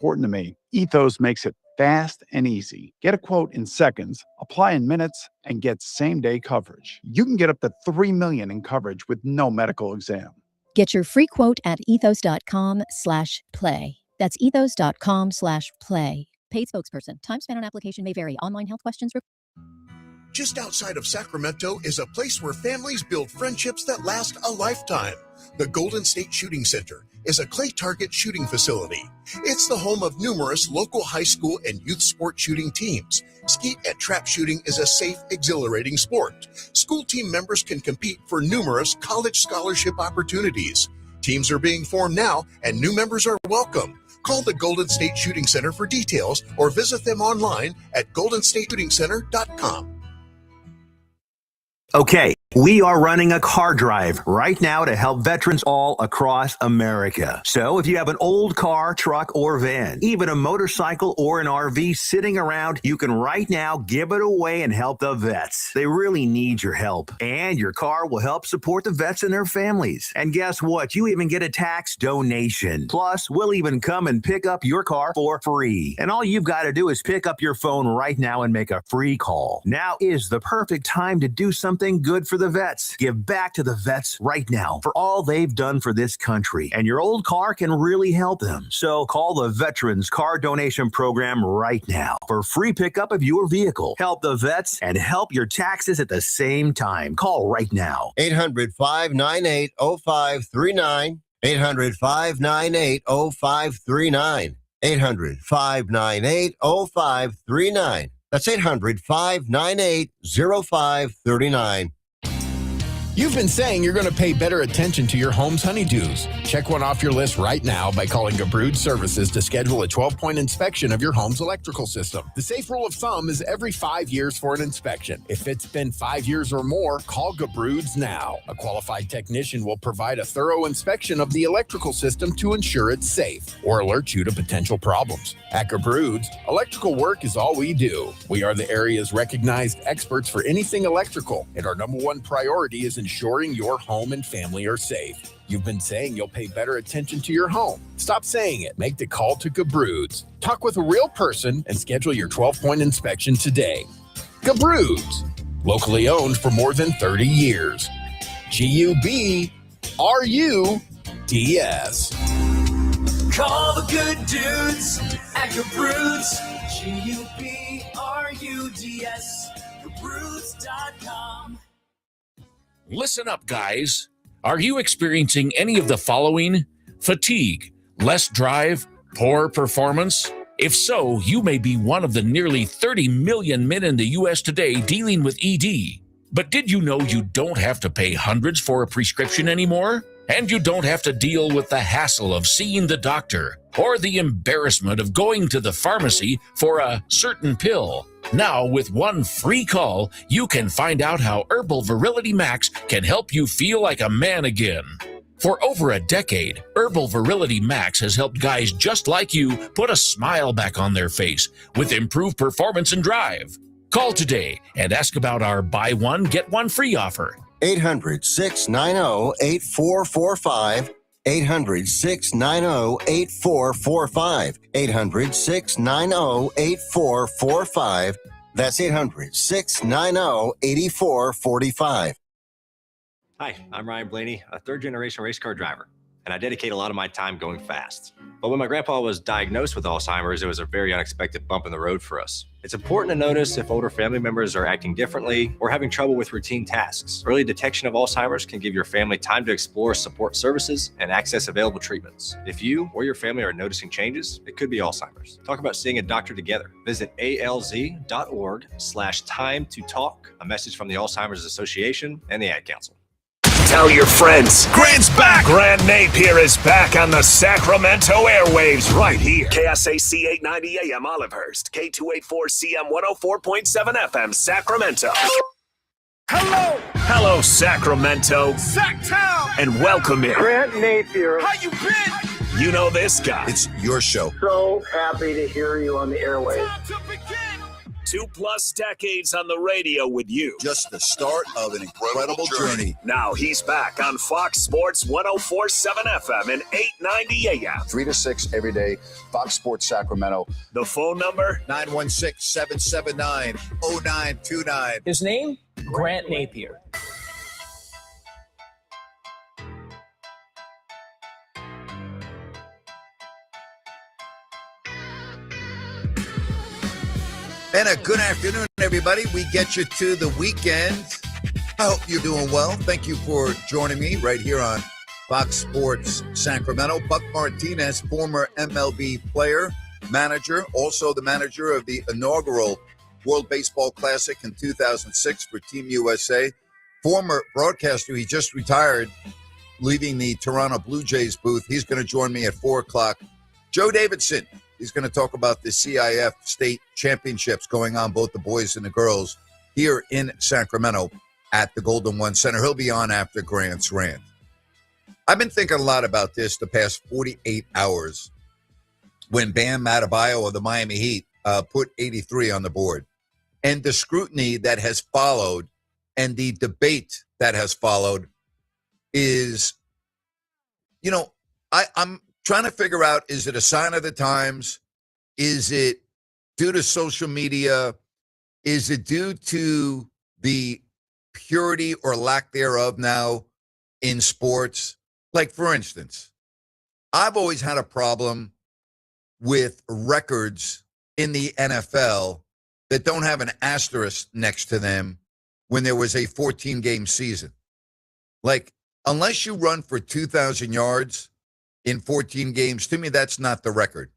important to me. Ethos makes it fast and easy. Get a quote in seconds, apply in minutes, and get same-day coverage. You can get up to $3 million in coverage with no medical exam. Get your free quote at ethos.com/play. That's ethos.com/play. Paid spokesperson. Time spent on application may vary. Online health questions. Just outside of Sacramento is a place where families build friendships that last a lifetime. The Golden State Shooting Center is a clay target shooting facility. It's the home of numerous local high school and youth sport shooting teams. Skeet and trap shooting is a safe, exhilarating sport. School team members can compete for numerous college scholarship opportunities. Teams are being formed now, and new members are welcome. Call the Golden State Shooting Center for details or visit them online at goldenstateshootingcenter.com. Okay, we are running a car drive right now to help veterans all across America. So if you have an old car, truck, or van, even a motorcycle or an RV sitting around, you can right now give it away and help the vets. They really need your help. And your car will help support the vets and their families. And guess what? You even get a tax donation. Plus, we'll even come and pick up your car for free. And all you've got to do is pick up your phone right now and make a free call. Now is the perfect time to do something good for the vets. Give back to the vets right now for all they've done for this country. And your old car can really help them. So call the Veterans Car Donation Program right now for free pickup of your vehicle. Help the vets and help your taxes at the same time. Call right now. 800-598-0539. 800-598-0539. 800-598-0539. That's 800-598-0539. You've been saying you're going to pay better attention to your home's honeydews. Check one off your list right now by calling Gabrud Services to schedule a 12-point inspection of your home's electrical system. The safe rule of thumb is every 5 years for an inspection. If it's been 5 years or more, call Gabrud's now. A qualified technician will provide a thorough inspection of the electrical system to ensure it's safe or alert you to potential problems. At Gabrud's, electrical work is all we do. We are the area's recognized experts for anything electrical, and our number one priority is ensuring your home and family are safe. You've been saying you'll pay better attention to your home. Stop saying it. Make the call to Gabrud's. Talk with a real person and schedule your 12-point inspection today. Gabrud's, locally owned for more than 30 years. G-U-B-R-U-D-S. Call the good dudes at Gabrud's. G-U-B-R-U-D-S. Gabrud's.com. Listen up, guys. Are you experiencing any of the following? Fatigue, less drive, poor performance? If so, you may be one of the nearly 30 million men in the U.S. today dealing with ED. But did you know you don't have to pay hundreds for a prescription anymore? And you don't have to deal with the hassle of seeing the doctor or the embarrassment of going to the pharmacy for a certain pill. Now, with one free call, you can find out how Herbal Virility Max can help you feel like a man again. For over a decade, Herbal Virility Max has helped guys just like you put a smile back on their face with improved performance and drive. Call today and ask about our buy one, get one free offer. 800-690-8445. 800-690-8445. 800-690-8445. That's 800-690-8445. Hi, I'm Ryan Blaney, a third-generation race car driver, and I dedicate a lot of my time going fast. But when my grandpa was diagnosed with Alzheimer's, it was a very unexpected bump in the road for us. It's important to notice if older family members are acting differently or having trouble with routine tasks. Early detection of Alzheimer's can give your family time to explore support services and access available treatments. If you or your family are noticing changes, it could be Alzheimer's. Talk about seeing a doctor together. Visit alz.org/time to talk. A message from the Alzheimer's Association and the Ad Council. Tell your friends. Grant's back. Grant Napear is back on the Sacramento airwaves right here. KSAC 890 AM Olivehurst. K284CM 104.7 FM Sacramento. Hello. Hello, Sacramento. Sacktown. And welcome in. Grant Napear. How you been? You know this guy. It's your show. So happy to hear you on the airwaves. 2+ decades on the radio with you. Just the start of an incredible journey. Now he's back on Fox Sports 104.7 FM and 890 AM. 3 to 6 every day, Fox Sports Sacramento. The phone number? 916-779-0929. His name? Grant Napear. And a good afternoon, everybody. We get you to the weekend. I hope you're doing well. Thank you for joining me right here on Fox Sports Sacramento. Buck Martinez, former MLB player, manager, also the manager of the inaugural World Baseball Classic in 2006 for Team USA. Former broadcaster, he just retired, leaving the Toronto Blue Jays booth. He's going to join me at 4 o'clock. Joe Davidson. He's going to talk about the CIF state championships going on, both the boys and the girls, here in Sacramento at the Golden One Center. He'll be on after Grant's rant. I've been thinking a lot about this the past 48 hours when Bam Adebayo of the Miami Heat put 83 on the board. And the scrutiny that has followed and the debate that has followed is, I'm trying to figure out, is it a sign of the times? Is it due to social media? Is it due to the purity or lack thereof now in sports? Like, for instance, I've always had a problem with records in the NFL that don't have an asterisk next to them when there was a 14-game season. Like, unless you run for 2,000 yards in 14 games, to me, that's not the record.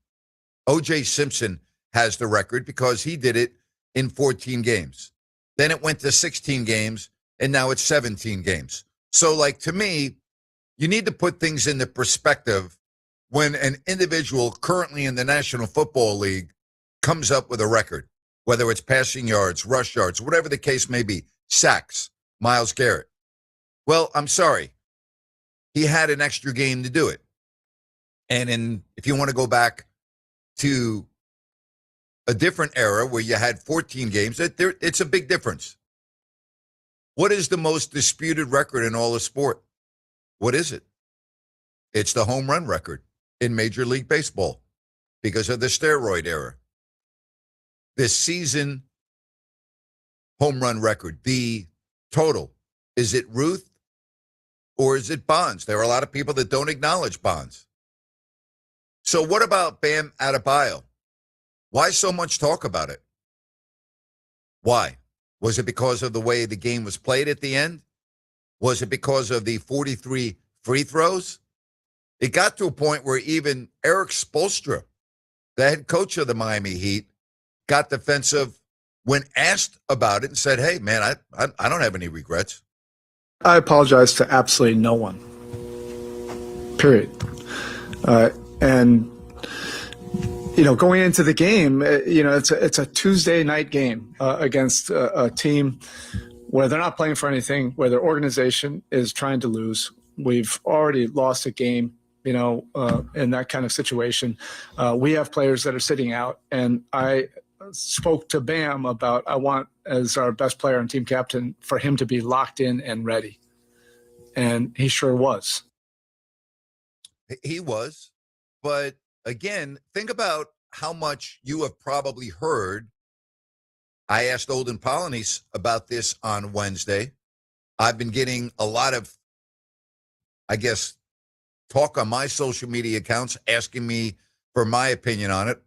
O.J. Simpson has the record because he did it in 14 games. Then it went to 16 games, and now it's 17 games. So, like, to me, you need to put things into perspective when an individual currently in the National Football League comes up with a record, whether it's passing yards, rush yards, whatever the case may be, sacks, Myles Garrett. Well, I'm sorry. He had an extra game to do it. And if you want to go back to a different era where you had 14 games, it's a big difference. What is the most disputed record in all of sport? What is it? It's the home run record in Major League Baseball because of the steroid era. This season home run record, the total, is it Ruth or is it Bonds? There are a lot of people that don't acknowledge Bonds. So what about Bam Adebayo? Why so much talk about it? Why? Was it because of the way the game was played at the end? Was it because of the 43 free throws? It got to a point where even Eric Spoelstra, the head coach of the Miami Heat, got defensive when asked about it and said, hey, man, I don't have any regrets. I apologize to absolutely no one. Period. And going into the game, it's a Tuesday night game against a team where they're not playing for anything, where their organization is trying to lose. We've already lost a game, in that kind of situation. We have players that are sitting out, and I spoke to Bam about I want, as our best player and team captain, for him to be locked in and ready. And he sure was. He was. But again, think about how much you have probably heard. I asked Olden Polynice about this on Wednesday. I've been getting a lot of, talk on my social media accounts asking me for my opinion on it.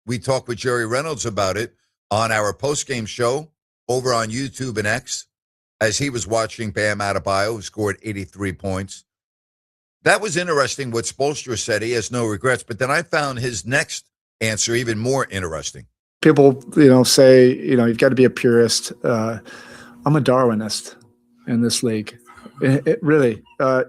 We talked with Jerry Reynolds about it on our postgame show over on YouTube and X as he was watching Bam Adebayo, who scored 83 points. That was interesting what Spoelstra said. He has no regrets. But then I found his next answer even more interesting. People, say, you've got to be a purist. I'm a Darwinist in this league. It really,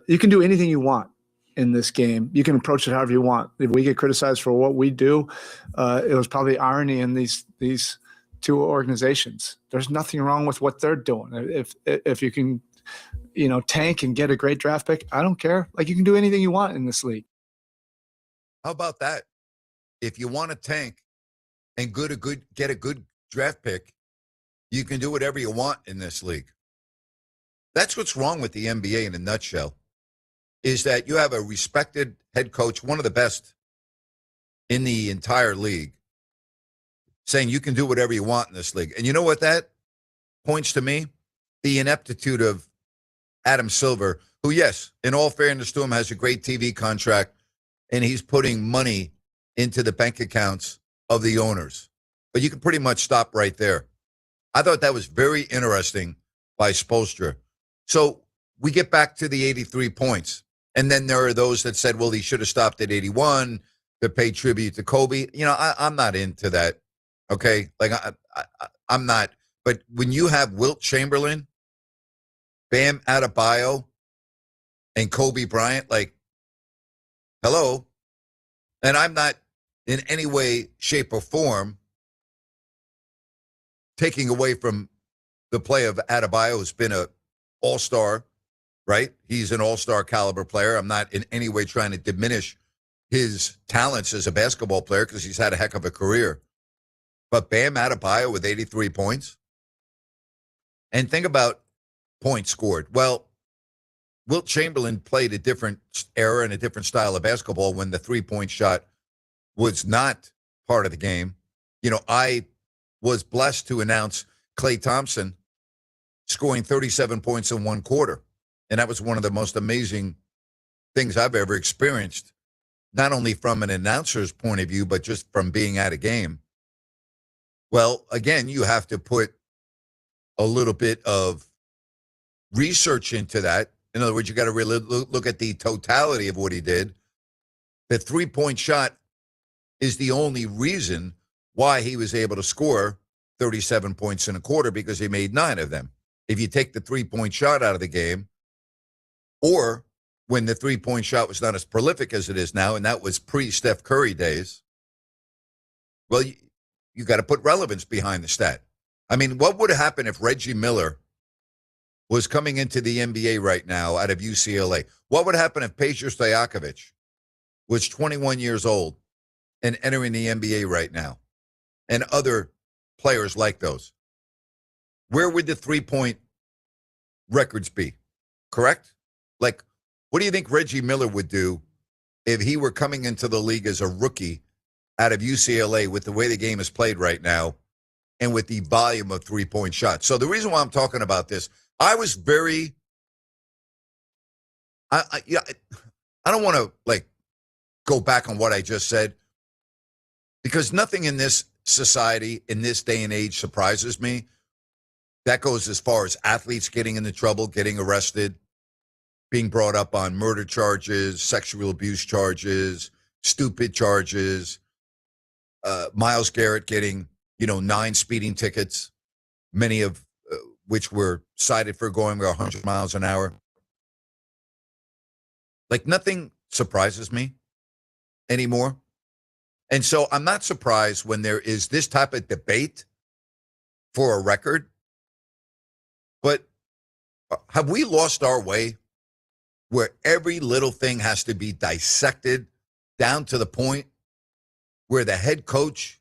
you can do anything you want in this game. You can approach it however you want. If we get criticized for what we do, it was probably irony in these two organizations. There's nothing wrong with what they're doing. If you can, tank and get a great draft pick, I don't care. Like, you can do anything you want in this league. How about that? If you want to tank and get a good draft pick, you can do whatever you want in this league. That's what's wrong with the NBA in a nutshell, is that you have a respected head coach, one of the best in the entire league, saying you can do whatever you want in this league. And you know what that points to me? The ineptitude of Adam Silver, who, yes, in all fairness to him, has a great TV contract, and he's putting money into the bank accounts of the owners. But you can pretty much stop right there. I thought that was very interesting by Spoelstra. So we get back to the 83 points. And then there are those that said, well, he should have stopped at 81 to pay tribute to Kobe. You know, I'm not into that. Okay? Like, I'm not. But when you have Wilt Chamberlain, Bam Adebayo, and Kobe Bryant, like, hello. And I'm not in any way, shape, or form taking away from the play of Adebayo, who's been an all-star, right? He's an all-star caliber player. I'm not in any way trying to diminish his talents as a basketball player because he's had a heck of a career. But Bam Adebayo with 83 points. And think about points scored. Well, Wilt Chamberlain played a different era and a different style of basketball when the three-point shot was not part of the game. You know, I was blessed to announce Klay Thompson scoring 37 points in one quarter. And that was one of the most amazing things I've ever experienced, not only from an announcer's point of view, but just from being at a game. Well, again, you have to put a little bit of research into that. In other words, you got to really look at the totality of what he did. The three-point shot is the only reason why he was able to score 37 points in a quarter, because he made 9 of them. If you take the three-point shot out of the game, or when the three-point shot was not as prolific as it is now, and that was pre-Steph Curry days, well, you got to put relevance behind the stat. I mean, what would happen if Reggie Miller was coming into the NBA right now out of UCLA? What would happen if Peja Stojakovic was 21 years old and entering the NBA right now, and other players like those? Where would the three-point records be? Correct? Like, what do you think Reggie Miller would do if he were coming into the league as a rookie out of UCLA with the way the game is played right now and with the volume of three-point shots? So the reason why I'm talking about this, I was very, I don't want to, like, go back on what I just said, because nothing in this society, in this day and age, surprises me. That goes as far as athletes getting into trouble, getting arrested, being brought up on murder charges, sexual abuse charges, stupid charges. Myles Garrett getting, 9 speeding tickets, many of which were cited for going 100 miles an hour. Like, nothing surprises me anymore. And so I'm not surprised when there is this type of debate for a record. But have we lost our way where every little thing has to be dissected down to the point where the head coach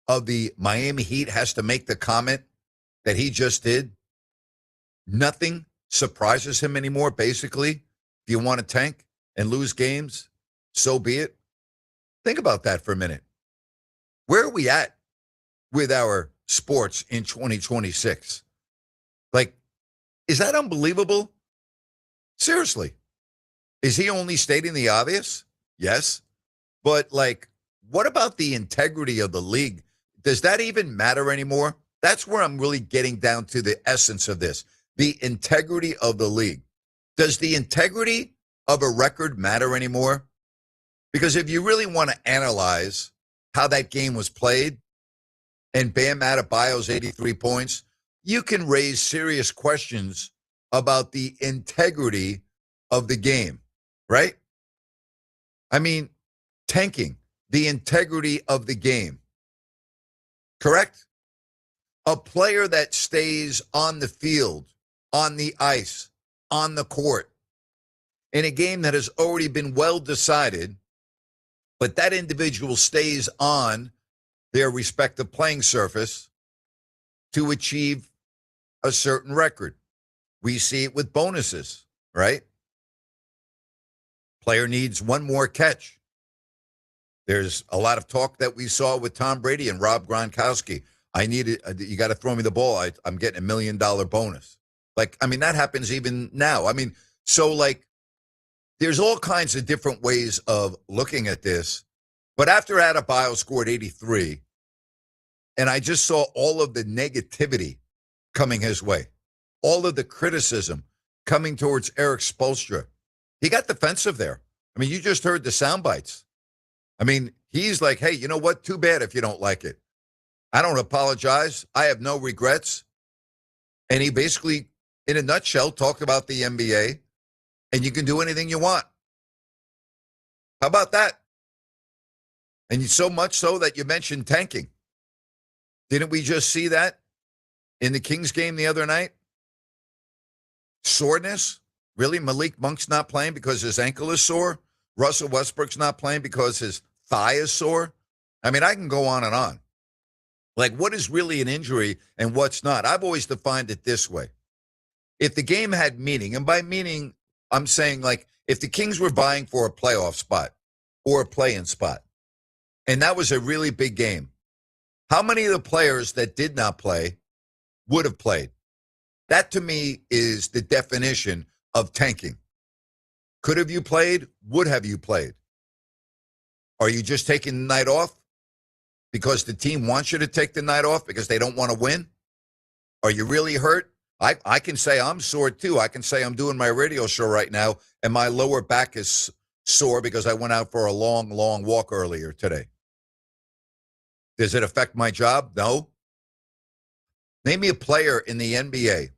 of the Miami Heat has to make the comment that he just did? Nothing surprises him anymore, basically. If you want to tank and lose games, so be it. Think about that for a minute. Where are we at with our sports in 2026? Like, is that unbelievable? Seriously. Is he only stating the obvious? Yes. But, like, what about the integrity of the league? Does that even matter anymore? That's where I'm really getting down to the essence of this. The integrity of the league. Does the integrity of a record matter anymore? Because if you really want to analyze how that game was played and Bam Adebayo's 83 points, you can raise serious questions about the integrity of the game, right? I mean, tanking, the integrity of the game, correct? A player that stays on the field, on the ice, on the court, in a game that has already been well decided, but that individual stays on their respective playing surface to achieve a certain record. We see it with bonuses, right? Player needs one more catch. There's a lot of talk that we saw with Tom Brady and Rob Gronkowski. You got to throw me the ball. I'm getting $1 million bonus. That happens even now. There's all kinds of different ways of looking at this. But after Adebayo scored 83, and I just saw all of the negativity coming his way, all of the criticism coming towards Eric Spoelstra, he got defensive there. You just heard the sound bites. He's like, hey, you know what? Too bad if you don't like it. I don't apologize. I have no regrets. And he basically, in a nutshell, talked about the NBA, and you can do anything you want. How about that? And so much so that you mentioned tanking. Didn't we just see that in the Kings game the other night? Soreness? Really? Malik Monk's not playing because his ankle is sore? Russell Westbrook's not playing because his thigh is sore? I can go on and on. What is really an injury and what's not? I've always defined it this way. If the game had meaning, and by meaning, I'm saying if the Kings were vying for a playoff spot or a play-in spot, and that was a really big game, how many of the players that did not play would have played? That to me is the definition of tanking. Could have you played? Would have you played? Are you just taking the night off because the team wants you to take the night off because they don't want to win? Are you really hurt? I can say I'm sore too. I can say I'm doing my radio show right now and my lower back is sore because I went out for a long, long walk earlier today. Does it affect my job? No. Name me a player in the NBA.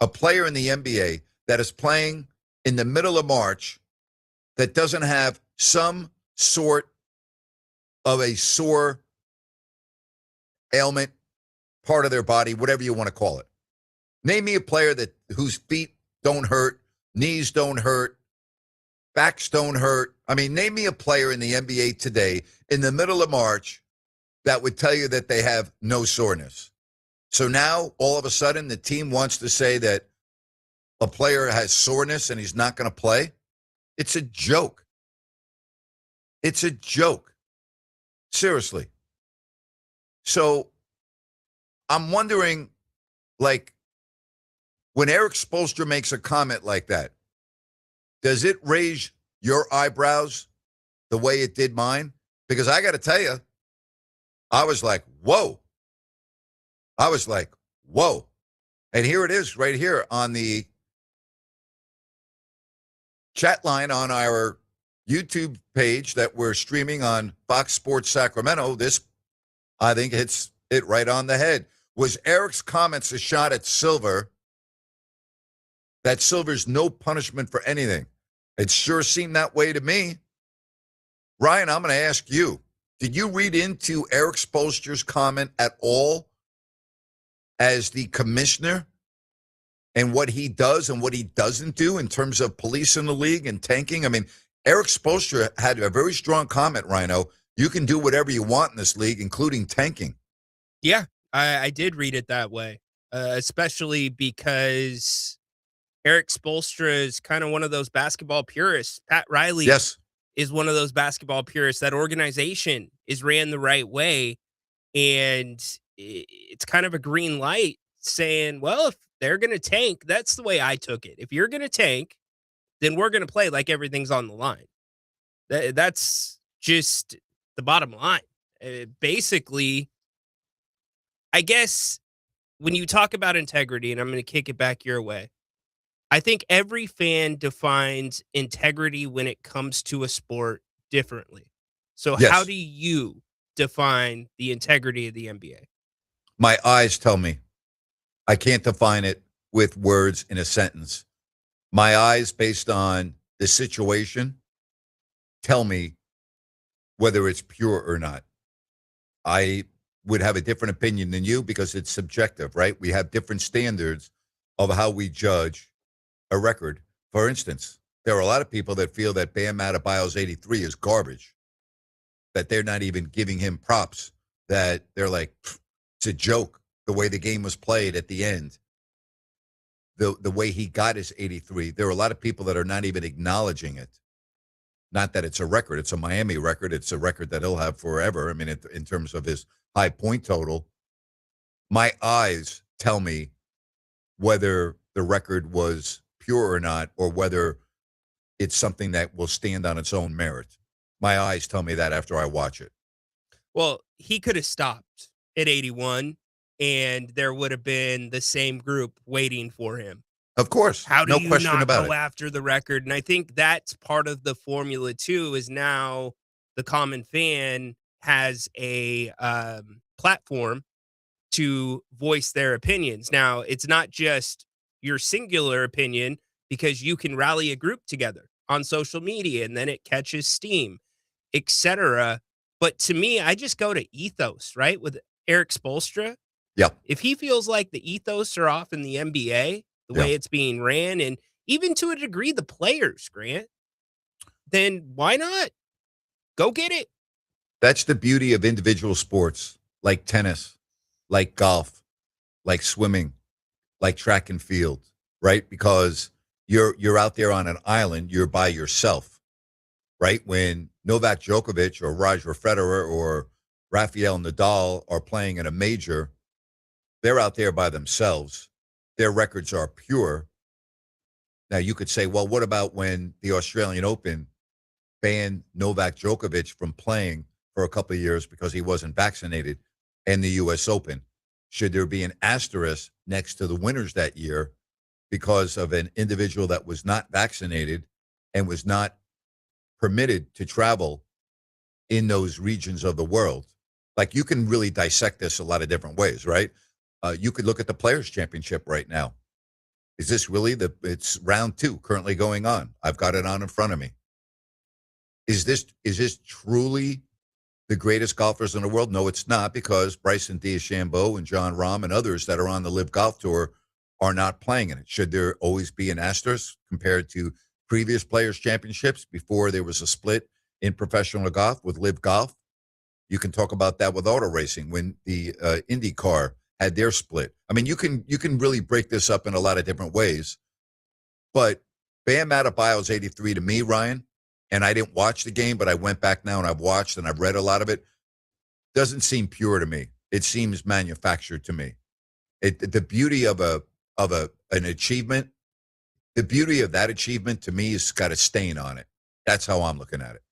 A player in the NBA that is playing in the middle of March that doesn't have some sort of a sore ailment, part of their body, whatever you want to call it. Name me a player whose feet don't hurt, knees don't hurt, backs don't hurt. Name me a player in the NBA today in the middle of March that would tell you that they have no soreness. So now, all of a sudden, the team wants to say that a player has soreness and he's not going to play? It's a joke. It's a joke. Seriously. So I'm wondering, when Eric Spoelstra makes a comment like that, does it raise your eyebrows the way it did mine? Because I got to tell you, I was like, whoa. I was like, whoa. And here it is right here on the chat line on our YouTube page that we're streaming on Fox Sports Sacramento. This, I think, hits it right on the head. Was Eric's comments a shot at Silver? That Silver's no punishment for anything. It sure seemed that way to me. Ryan, I'm going to ask you, did you read into Eric Spoelstra's comment at all as the commissioner and what he does and what he doesn't do in terms of policing the league and tanking? Eric Spoelstra had a very strong comment, Rhino. You can do whatever you want in this league, including tanking. Yeah, I did read it that way, especially because Eric Spoelstra is kind of one of those basketball purists. Pat Riley is one of those basketball purists. That organization is ran the right way, and it's kind of a green light saying, well, if they're going to tank, that's the way I took it. If you're going to tank, then we're going to play like everything's on the line. That's just the bottom line. Basically, I guess when you talk about integrity, and I'm going to kick it back your way, I think every fan defines integrity when it comes to a sport differently. So how do you define the integrity of the NBA? My eyes tell me. I can't define it with words in a sentence. My eyes, based on the situation, tell me whether it's pure or not. I would have a different opinion than you because it's subjective, right? We have different standards of how we judge a record. For instance, there are a lot of people that feel that Bam Adebayo's 83 is garbage, that they're not even giving him props, that they're like, it's a joke. the way the game was played at the end, the way he got his 83. There are a lot of people that are not even acknowledging it. Not that it's a record. It's a Miami record. It's a record that he'll have forever. I mean, in terms of his high point total, my eyes tell me whether the record was pure or not, or whether it's something that will stand on its own merit. My eyes tell me that after I watch it. Well, he could have stopped at 81, and there would have been the same group waiting for him. Of course. How do no you question not about go it. after the record? And I think that's part of the formula too, is now the common fan has a platform to voice their opinions. Now, it's not just your singular opinion, because you can rally a group together on social media and then it catches steam, etc. But to me, I just go to ethos, right? With Eric Spoelstra. Yeah. If he feels like the ethos are off in the NBA, the way it's being ran, and even to a degree, the players, Grant, then why not? Go get it. That's the beauty of individual sports like tennis, like golf, like swimming, like track and field, right? Because you're out there on an island, you're by yourself, right? When Novak Djokovic or Roger Federer or Rafael Nadal are playing in a major, they're out there by themselves. Their records are pure. Now, you could say, well, what about when the Australian Open banned Novak Djokovic from playing for a couple of years because he wasn't vaccinated, and the U.S. Open? Should there be an asterisk next to the winners that year because of an individual that was not vaccinated and was not permitted to travel in those regions of the world? Like, you can really dissect this a lot of different ways, right? You could look at the Players' Championship right now. Is this really it's round 2 currently going on? I've got it on in front of me. Is this truly the greatest golfers in the world? No, it's not, because Bryson DeChambeau and John Rahm and others that are on the Live Golf Tour are not playing in it. Should there always be an asterisk compared to previous Players' Championships before there was a split in professional golf with Live Golf? You can talk about that with auto racing when the IndyCar had their split. I mean, you can really break this up in a lot of different ways. But Bam Adebayo's 83 to me, Ryan, and I didn't watch the game, but I went back now and I've watched and I've read a lot of it, doesn't seem pure to me. It seems manufactured to me. The beauty of an achievement, the beauty of that achievement to me has got a stain on it. That's how I'm looking at it.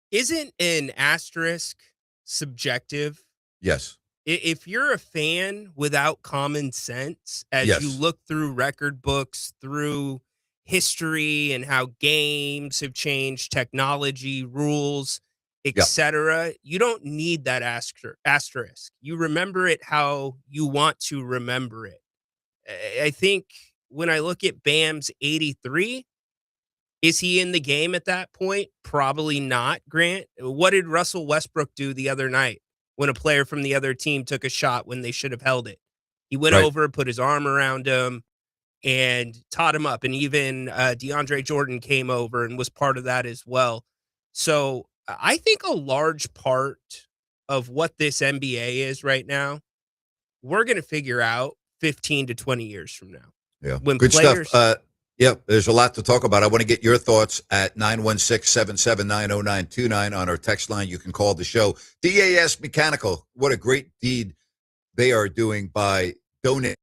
Isn't an asterisk subjective? Yes. If you're a fan without common sense, as you look through record books, through history and how games have changed, technology, rules, etc., you don't need that asterisk. You remember it how you want to remember it. I think when I look at Bam's 83, is he in the game at that point? Probably not, Grant. What did Russell Westbrook do the other night when a player from the other team took a shot when they should have held it? He went over, put his arm around him, and taught him up. And even DeAndre Jordan came over and was part of that as well. So I think a large part of what this NBA is right now, we're going to figure out 15 to 20 years from now. Yeah. When Good players, stuff. There's a lot to talk about. I want to get your thoughts at 916-779-0929 on our text line. You can call the show. DAS Mechanical, what a great deed they are doing by donating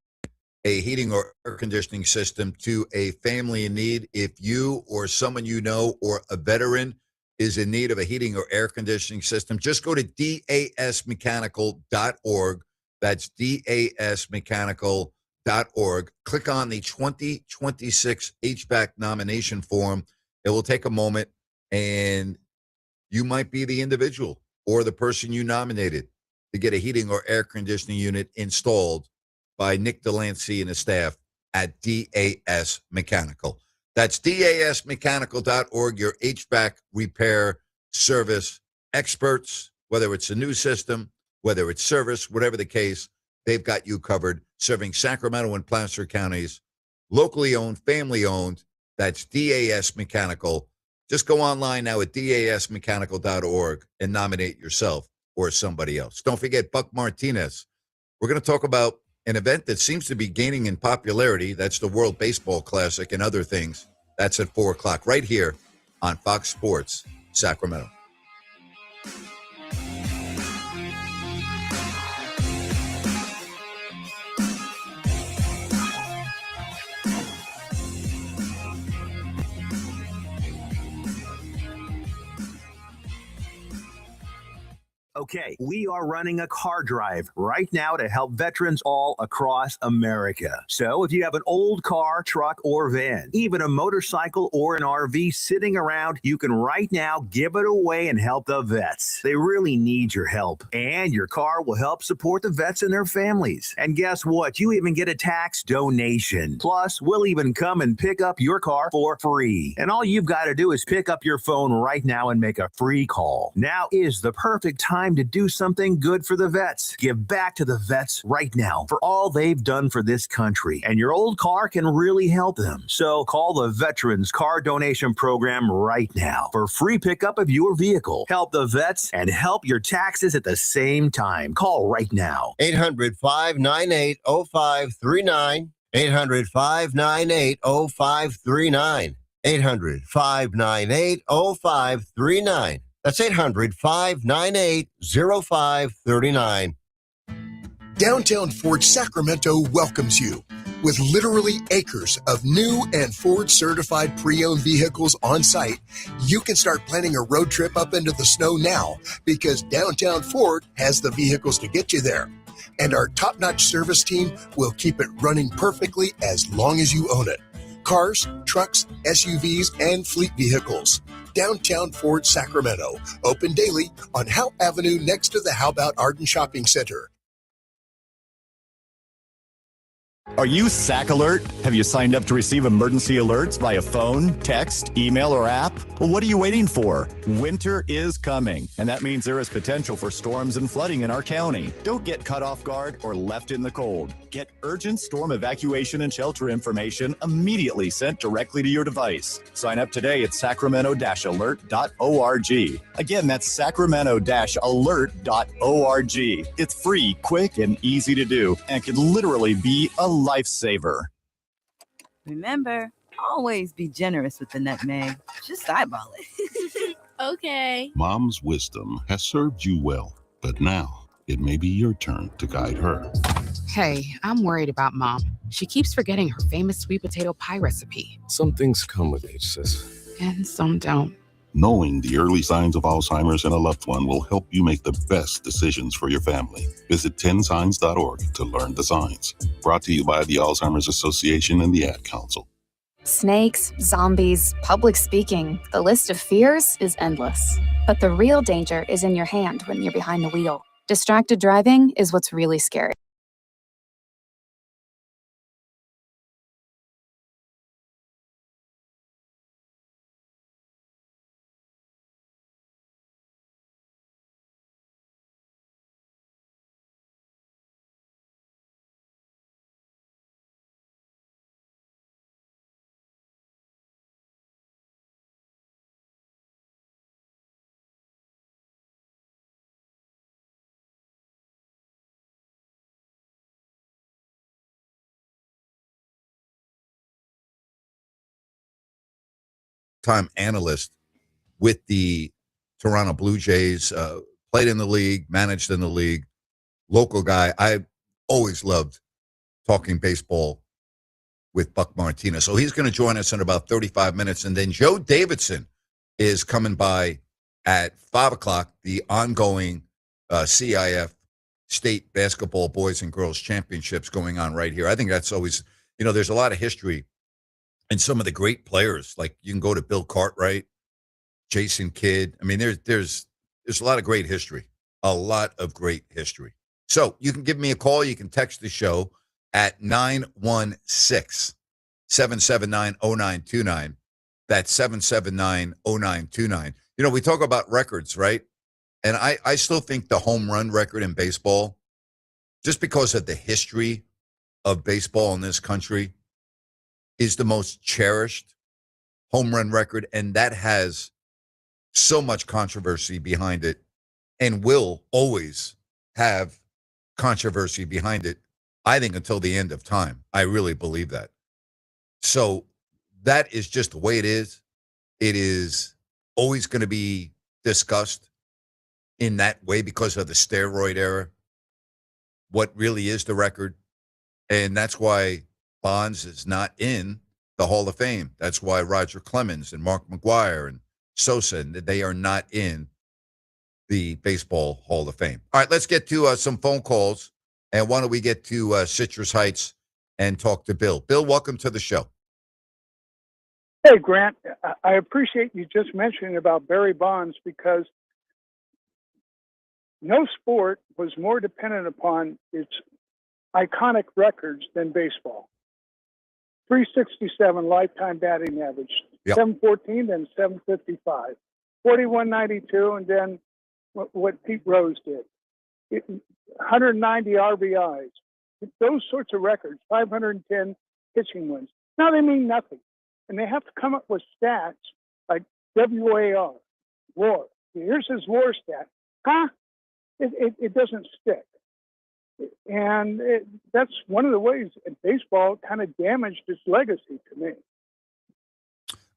a heating or air conditioning system to a family in need. If you or someone you know or a veteran is in need of a heating or air conditioning system, just go to dasmechanical.org. That's dasmechanical.org. Click on the 2026 HVAC nomination form. It will take a moment, and you might be the individual or the person you nominated to get a heating or air conditioning unit installed by Nick Delancey and his staff at DAS Mechanical. That's dasmechanical.org, your HVAC repair service experts, whether it's a new system, whether it's service, whatever the case, they've got you covered, serving Sacramento and Placer counties, locally owned, family owned. That's DAS Mechanical. Just go online now at dasmechanical.org and nominate yourself or somebody else. Don't forget Buck Martinez, We're going to talk about an event that seems to be gaining in popularity. That's the World Baseball Classic and other things. That's at 4 o'clock right here on Fox Sports Sacramento. Okay, we are running a car drive right now to help veterans all across America. So if you have an old car, truck, or van, even a motorcycle or an RV sitting around, you can right now give it away and help the vets. They really need your help. And your car will help support the vets and their families. And guess what? You even get a tax donation. Plus, we'll even come and pick up your car for free. And all you've got to do is pick up your phone right now and make a free call. Now is the perfect time to do something good for the vets. Give back to the vets right now for all they've done for this country. And your old car can really help them. So call the Veterans Car Donation Program right now for free pickup of your vehicle. Help the vets and help your taxes at the same time. Call right now. 800-598-0539. 800-598-0539. 800-598-0539. That's 800-598-0539. Downtown Ford Sacramento welcomes you with literally acres of new and Ford certified pre-owned vehicles on site. You can start planning a road trip up into the snow now because Downtown Ford has the vehicles to get you there. And our top-notch service team will keep it running perfectly as long as you own it. Cars, trucks, SUVs, and fleet vehicles. Downtown Ford Sacramento. Open daily on Howe Avenue next to the How About Arden Shopping Center. Are you SAC Alert? Have you signed up to receive emergency alerts via phone, text, email, or app? Well, what are you waiting for? Winter is coming, and that means there is potential for storms and flooding in our county. Don't get caught off guard or left in the cold. Get urgent storm evacuation and shelter information immediately sent directly to your device. Sign up today at sacramento-alert.org. Again, that's sacramento-alert.org. It's free, quick, and easy to do, and can literally be a lifesaver. Remember, always be generous with the nutmeg. Just eyeball it. Okay. Mom's wisdom has served you well, but now it may be your turn to guide her. Hey, I'm worried about Mom. She keeps forgetting her famous sweet potato pie recipe. Some things come with age, sis. And some don't. Knowing the early signs of Alzheimer's in a loved one will help you make the best decisions for your family. Visit 10signs.org to learn the signs. Brought to you by the Alzheimer's Association and the Ad Council. Snakes, zombies, public speaking. The list of fears is endless. But the real danger is in your hand when you're behind the wheel. Distracted driving is what's really scary. Time analyst with the Toronto Blue Jays, played in the league, managed in the league, local guy. I always loved talking baseball with Buck Martinez. So he's going to join us in about 35 minutes. And then Joe Davidson is coming by at 5 o'clock, the ongoing CIF State Basketball Boys and Girls Championships going on right here. I think that's always, there's a lot of history. And some of the great players, like you can go to Bill Cartwright, Jason Kidd. I mean, there's a lot of great history, a lot of great history. So you can give me a call. You can text the show at 916-779-0929. That's 779-0929. We talk about records, right? And I still think the home run record in baseball, just because of the history of baseball in this country, is the most cherished home run record, and that has so much controversy behind it and will always have controversy behind it, I think, until the end of time. I really believe that. So that is just the way it is. It is always going to be discussed in that way because of the steroid era, what really is the record. And that's why Bonds is not in the Hall of Fame. That's why Roger Clemens and Mark McGwire and Sosa, they are not in the Baseball Hall of Fame. All right, let's get to some phone calls. And why don't we get to Citrus Heights and talk to Bill. Bill, welcome to the show. Hey, Grant, I appreciate you just mentioning about Barry Bonds because no sport was more dependent upon its iconic records than baseball. 367 lifetime batting average, 714, then 755, 4192, and then what Pete Rose did. 190 RBIs. Those sorts of records, 510 pitching wins. Now they mean nothing. And they have to come up with stats like WAR, WAR. Here's his WAR stat. It doesn't stick. And that's one of the ways baseball kind of damaged its legacy to me.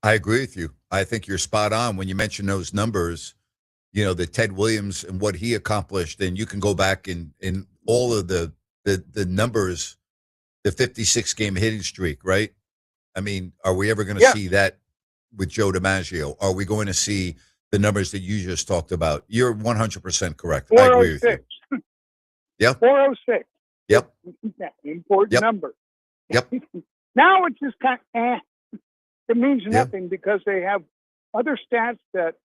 I agree with you. I think you're spot on when you mention those numbers, the Ted Williams and what he accomplished. And you can go back in all of the numbers, the 56-game hitting streak, right? I mean, are we ever going to see that with Joe DiMaggio? Are we going to see the numbers that you just talked about? You're 100% correct. I agree with you. Yep. 406. Yep. Important number. Yep. Now it's just kind of, it means nothing because they have other stats that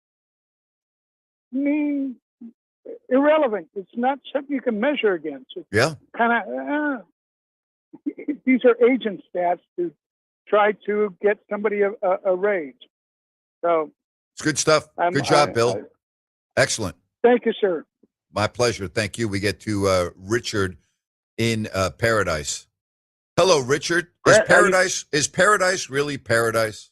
mean irrelevant. It's not something you can measure against. It's kind of, these are agent stats to try to get somebody a raise. So it's good stuff. Good job, Bill. Excellent. Thank you, sir. My pleasure. Thank you. We get to Richard in Paradise. Hello, Richard. Is paradise really paradise?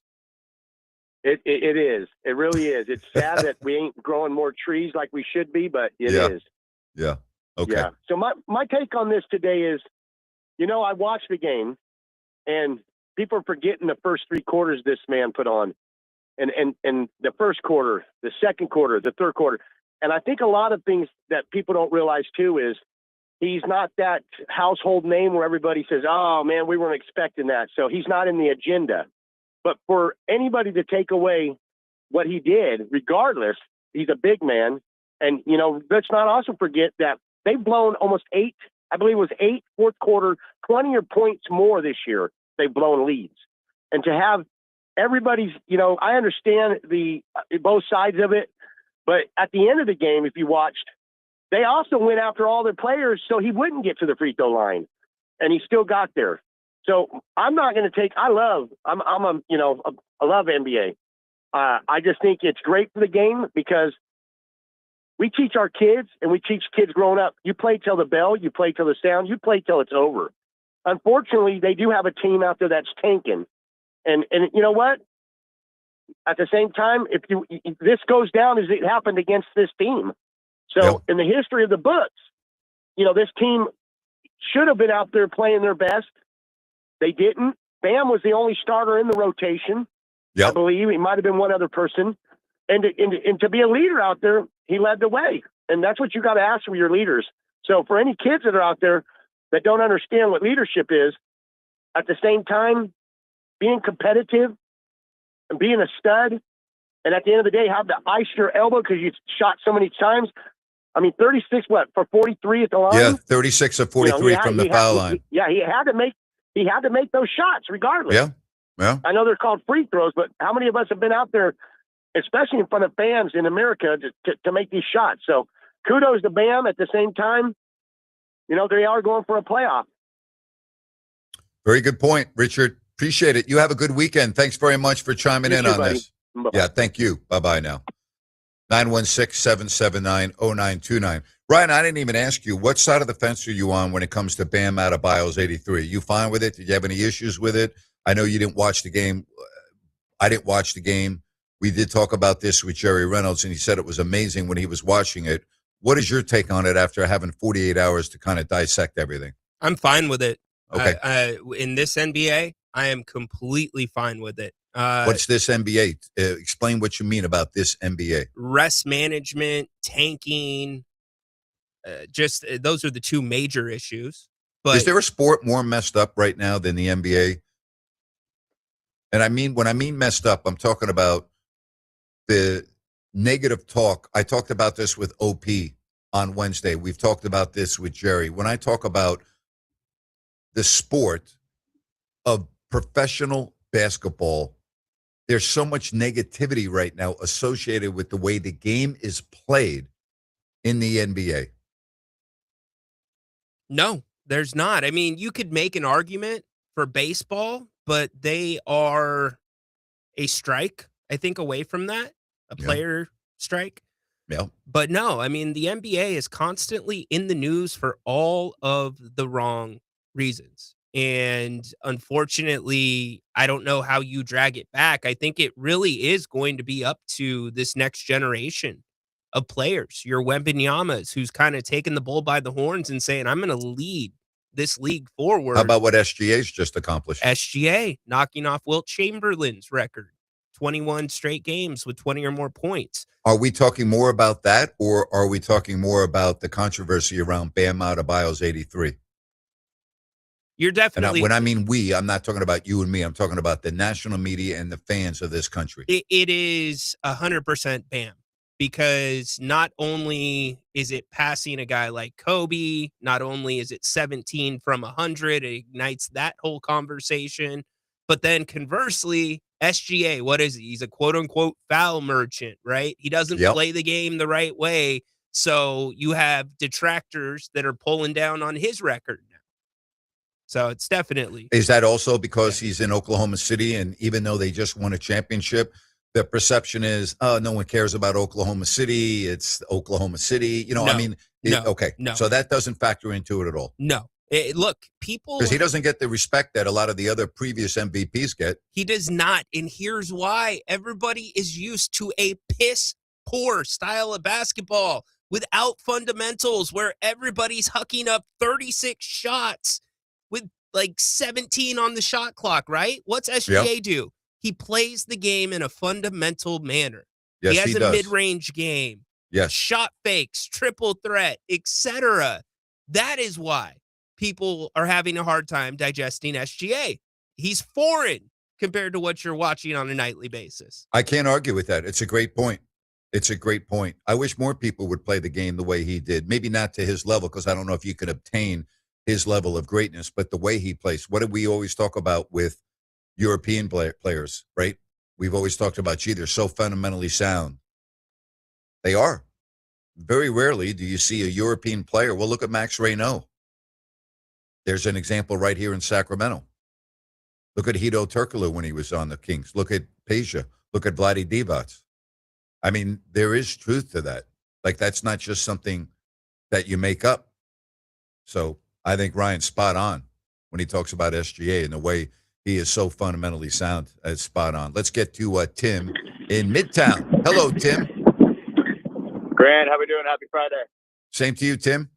It is. It really is. It's sad that we ain't growing more trees like we should be, but it is. Yeah. Okay. Yeah. So my take on this today is, I watched the game, and people are forgetting the first three quarters this man put on, and the first quarter, the second quarter, the third quarter. And I think a lot of things that people don't realize, too, is he's not that household name where everybody says, oh, man, we weren't expecting that. So he's not in the agenda. But for anybody to take away what he did, regardless, he's a big man. And, let's not also forget that they've blown almost 8 fourth quarter, 20 or points more this year. They've blown leads. And to have everybody's, I understand both sides of it. But at the end of the game, if you watched, they also went after all their players so he wouldn't get to the free throw line, and he still got there. So I'm not going to take. I love NBA. I just think it's great for the game because we teach our kids, and we teach kids growing up. You play till the bell, you play till the sound, you play till it's over. Unfortunately, they do have a team out there that's tanking, and you know what? At the same time, if this goes down as it happened against this team. So in the history of the books, this team should have been out there playing their best. They didn't. Bam was the only starter in the rotation. I believe he might have been one other person. And to be a leader out there, he led the way. And that's what you got to ask for your leaders. So for any kids that are out there that don't understand what leadership is, at the same time, being competitive, and being a stud, and at the end of the day, have to ice your elbow because you shot so many times. I mean, 36, for 43 at the line? Yeah, 36 of 43 from the foul line. He had to make those shots regardless. Yeah. I know they're called free throws, but how many of us have been out there, especially in front of fans in America, to make these shots? So kudos to Bam. At the same time, they are going for a playoff. Very good point, Richard. Appreciate it. You have a good weekend. Thanks very much for chiming in on this. Bye-bye. Yeah, thank you. Bye-bye now. 916-779-0929. Ryan, I didn't even ask you, what side of the fence are you on when it comes to Bam Adebayo's 83? You fine with it? Did you have any issues with it? I know you didn't watch the game. I didn't watch the game. We did talk about this with Jerry Reynolds, and he said it was amazing when he was watching it, What is your take on it after having 48 hours to kind of dissect everything? I'm fine with it. Okay. In this NBA, I am completely fine with it. What's this NBA? Explain what you mean about this NBA. Rest management, tanking, those are the two major issues. But is there a sport more messed up right now than the NBA? And I mean, when I mean messed up, I'm talking about the negative talk. I talked about this with OP on Wednesday. We've talked about this with Jerry. When I talk about the sport of professional basketball, there's so much negativity right now associated with the way the game is played in the NBA. No, there's not. I mean, you could make an argument for baseball, but they are a strike, I think, away from that, a player strike. Yeah. But no, I mean, the NBA is constantly in the news for all of the wrong reasons. And unfortunately, I don't know how you drag it back. I think it really is going to be up to this next generation of players, your Wembanyama's, who's kind of taking the bull by the horns and saying, I'm going to lead this league forward. How about what SGA's just accomplished? SGA knocking off Wilt Chamberlain's record, 21 straight games with 20 or more points. Are we talking more about that, or are we talking more about the controversy around Bam Adebayo's 83? You're definitely. And when I mean we, I'm not talking about you and me. I'm talking about the national media and the fans of this country. It is 100% Bam, because not only is it passing a guy like Kobe, not only is it 17 from 100, it ignites that whole conversation. But then conversely, SGA, what is he? He's a quote unquote foul merchant, right? He doesn't play the game the right way. So you have detractors that are pulling down on his record now. So it's definitely. Is that also because he's in Oklahoma City, and even though they just won a championship, the perception is, oh, no one cares about Oklahoma City. It's Oklahoma City. You know, No, I mean, okay. no. So that doesn't factor into it at all. No. Look, people. Because he doesn't get the respect that a lot of the other previous MVPs get. He does not. And here's why. Everybody is used to a piss poor style of basketball without fundamentals, where everybody's hucking up 36 shots with like 17 on the shot clock, right? What's SGA do? He plays the game in a fundamental manner. Yes, he has a does. mid-range game. Yes. Shot fakes, triple threat, etc. That is why people are having a hard time digesting SGA. He's foreign compared to what you're watching on a nightly basis. I can't argue with that. It's a great point. It's a great point. I wish more people would play the game the way he did. Maybe not to his level, because I don't know if you can obtain his level of greatness, but the way he plays. What did we always talk about with European players, right? We've always talked about, gee, they're so fundamentally sound. They are. Very rarely do you see a European player. Well, look at Max Reynaud. There's an example right here in Sacramento. Look at Hito Turkoglu when he was on the Kings. Look at Peja. Look at Vlade Divac. I mean, there is truth to that. Like, that's not just something that you make up. So I think Ryan's spot on when he talks about SGA and the way he is so fundamentally sound. As spot on. Let's get to Tim in Midtown. Hello, Tim. Grant, how we doing? Happy Friday. Same to you, Tim.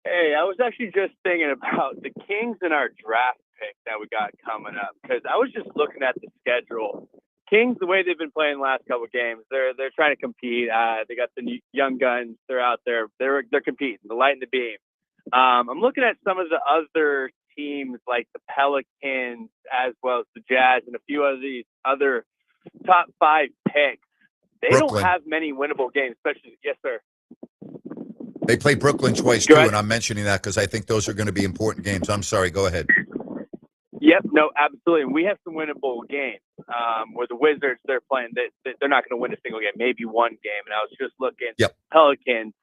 Hey, I was actually just thinking about the Kings and our draft pick that we got coming up, because I was just looking at the schedule. Kings, the way they've been playing the last couple of games, they're trying to compete. They got the young guns. They're out there. They're competing. The light and the beam. I'm looking at some of the other teams like the Pelicans, as well as the Jazz, and a few of these other top 5 picks. They Brooklyn. don't have many winnable games, especially. Yes, sir. They play Brooklyn twice, too, and I'm mentioning that because I think those are going to be important games. I'm sorry. Go ahead. Yep, no, absolutely. And we have some winnable games where the Wizards, they're playing. They're not going to win a single game, maybe one game. And I was just looking. Yep. Pelicans,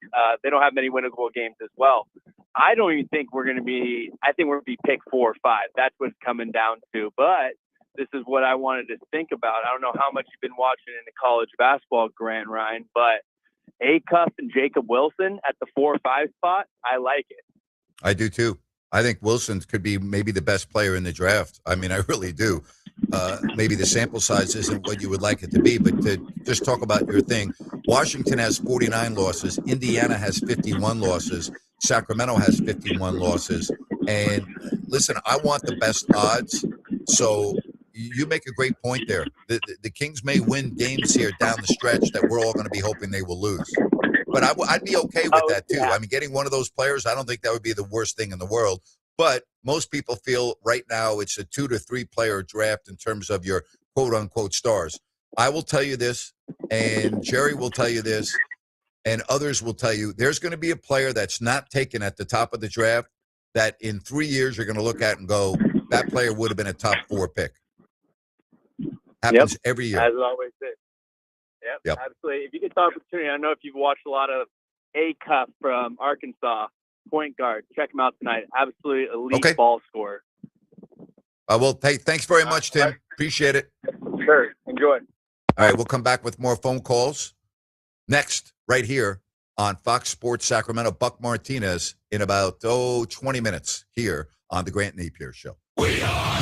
they don't have many winnable games as well. I don't even think we're going to be – I think we're going to be pick 4 or 5. That's what it's coming down to. But this is what I wanted to think about. I don't know how much you've been watching in the college basketball, Grant Ryan, but Acuff and Jacob Wilson at the 4 or 5 spot, I like it. I do, too. I think Wilson could be maybe the best player in the draft. I mean, I really do. maybe the sample size isn't what you would like it to be, but to just talk about your thing, Washington has 49 losses. Indiana has 51 losses. Sacramento has 51 losses. And listen, I want the best odds. So you make a great point there. The Kings may win games here down the stretch that we're all going to be hoping they will lose. But I'd be okay with that, too. I mean, getting one of those players, I don't think that would be the worst thing in the world. But most people feel right now it's a 2 to 3 player draft in terms of your quote-unquote stars. I will tell you this, and Jerry will tell you this, and others will tell you, there's going to be a player that's not taken at the top of the draft that in 3 years you're going to look at and go, that player would have been a top 4 pick. Happens every year. As it always is. Yep, absolutely. If you get the opportunity, I don't know if you've watched a lot of A-Cup from Arkansas, point guard. Check him out tonight. Absolutely elite ball scorer. Well, hey, thanks very much, Tim. Appreciate it. Sure. Enjoy. All right, we'll come back with more phone calls next, right here on Fox Sports Sacramento. Buck Martinez in about 20 minutes here on the Grant Napear Show. We are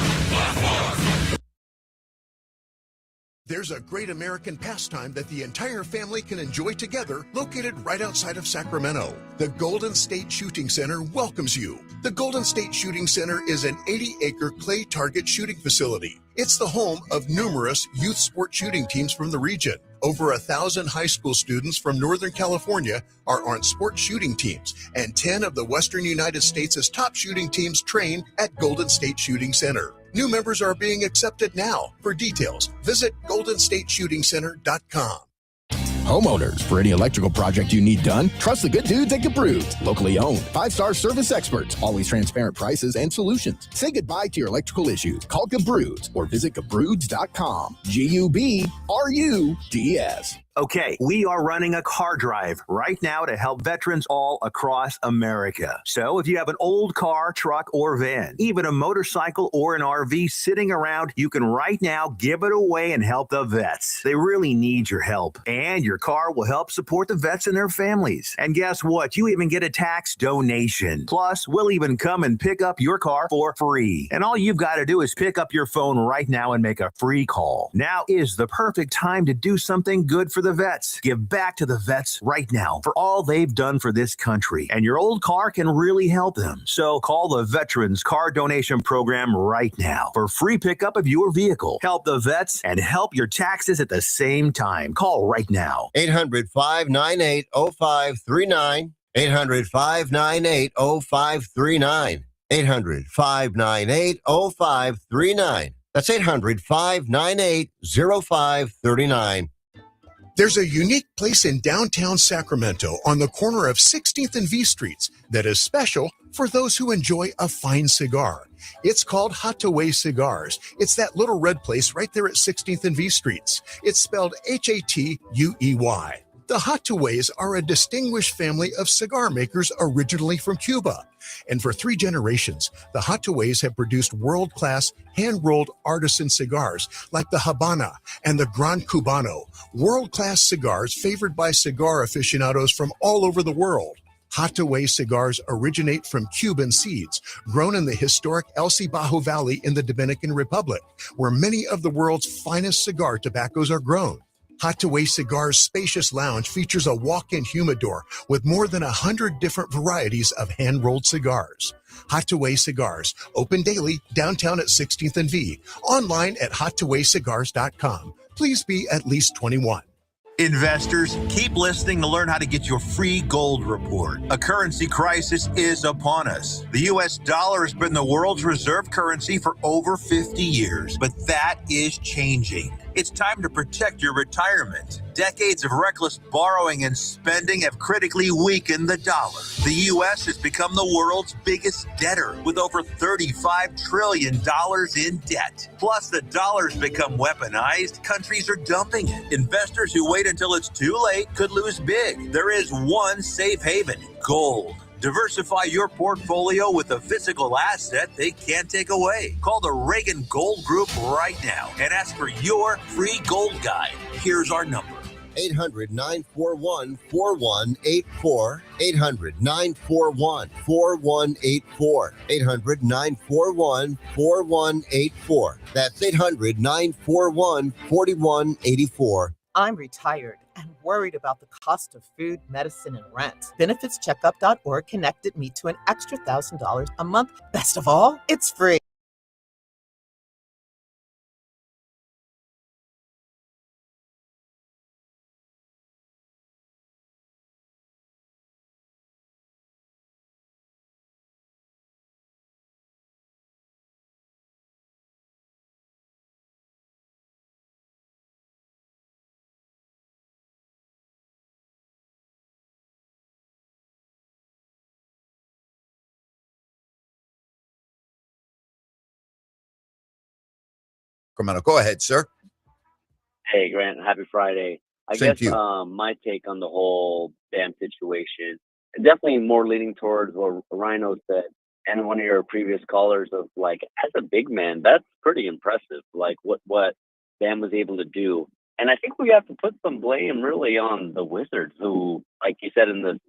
There's a great American pastime that the entire family can enjoy together, located right outside of Sacramento. The Golden State Shooting Center welcomes you. The Golden State Shooting Center is an 80-acre clay target shooting facility. It's the home of numerous youth sport shooting teams from the region. Over 1,000 high school students from Northern California are on sport shooting teams, and 10 of the Western United States' top shooting teams train at Golden State Shooting Center. New members are being accepted now. For details, visit goldenstateshootingcenter.com. Homeowners, for any electrical project you need done, trust the good dudes at Gabroods. Locally owned, 5-star service experts, always transparent prices and solutions. Say goodbye to your electrical issues. Call Gabroods or visit Gabroods.com. G-U-B-R-U-D-S. Okay, we are running a car drive right now to help veterans all across America. So if you have an old car, truck, or van, even a motorcycle or an RV sitting around, you can right now give it away and help the vets. They really need your help. And your car will help support the vets and their families. And guess what? You even get a tax donation. Plus, we'll even come and pick up your car for free. And all you've got to do is pick up your phone right now and make a free call. Now is the perfect time to do something good for the vets. Give back to the vets right now for all they've done for this country. And your old car can really help them. So call the Veterans Car Donation Program right now for free pickup of your vehicle. Help the vets and help your taxes at the same time. Call right now. 800-598-0539. 800-598-0539. 800-598-0539. That's 800-598-0539. There's a unique place in downtown Sacramento on the corner of 16th and V Streets that is special for those who enjoy a fine cigar. It's called Hattaway Cigars. It's that little red place right there at 16th and V Streets. It's spelled H-A-T-U-E-Y. The Hattaways are a distinguished family of cigar makers originally from Cuba. And for 3 generations, the Hattaways have produced world-class hand-rolled artisan cigars like the Habana and the Gran Cubano, world-class cigars favored by cigar aficionados from all over the world. Hattaway cigars originate from Cuban seeds, grown in the historic El Cibao Valley in the Dominican Republic, where many of the world's finest cigar tobaccos are grown. Hattaway Cigars' spacious lounge features a walk-in humidor with more than 100 different varieties of hand-rolled cigars. Hattaway Cigars, open daily downtown at 16th and V, online at hattawaycigars.com. Please be at least 21. Investors, keep listening to learn how to get your free gold report. A currency crisis is upon us. The U.S. dollar has been the world's reserve currency for over 50 years, but that is changing. It's time to protect your retirement. Decades of reckless borrowing and spending have critically weakened the dollar. The U.S. has become the world's biggest debtor with over $35 trillion in debt. Plus, the dollar's become weaponized. Countries are dumping it. Investors who wait until it's too late could lose big. There is one safe haven: gold. Diversify your portfolio with a physical asset they can't take away. Call the Reagan Gold Group right now and ask for your free gold guide. Here's our number: 800-941-4184. 800-941-4184. 800-941-4184. That's 800-941-4184. I'm retired and worried about the cost of food, medicine, and rent. BenefitsCheckup.org connected me to an extra $1,000 a month. Best of all, it's free. Sacramento. Go ahead, sir. Hey, Grant. Happy Friday. I Same guess to you. my take on the whole Bam situation, definitely more leaning towards what Rhino said and one of your previous callers of like, as a big man, that's pretty impressive. Like what Bam was able to do. And I think we have to put some blame really on the Wizards, who, like you said in the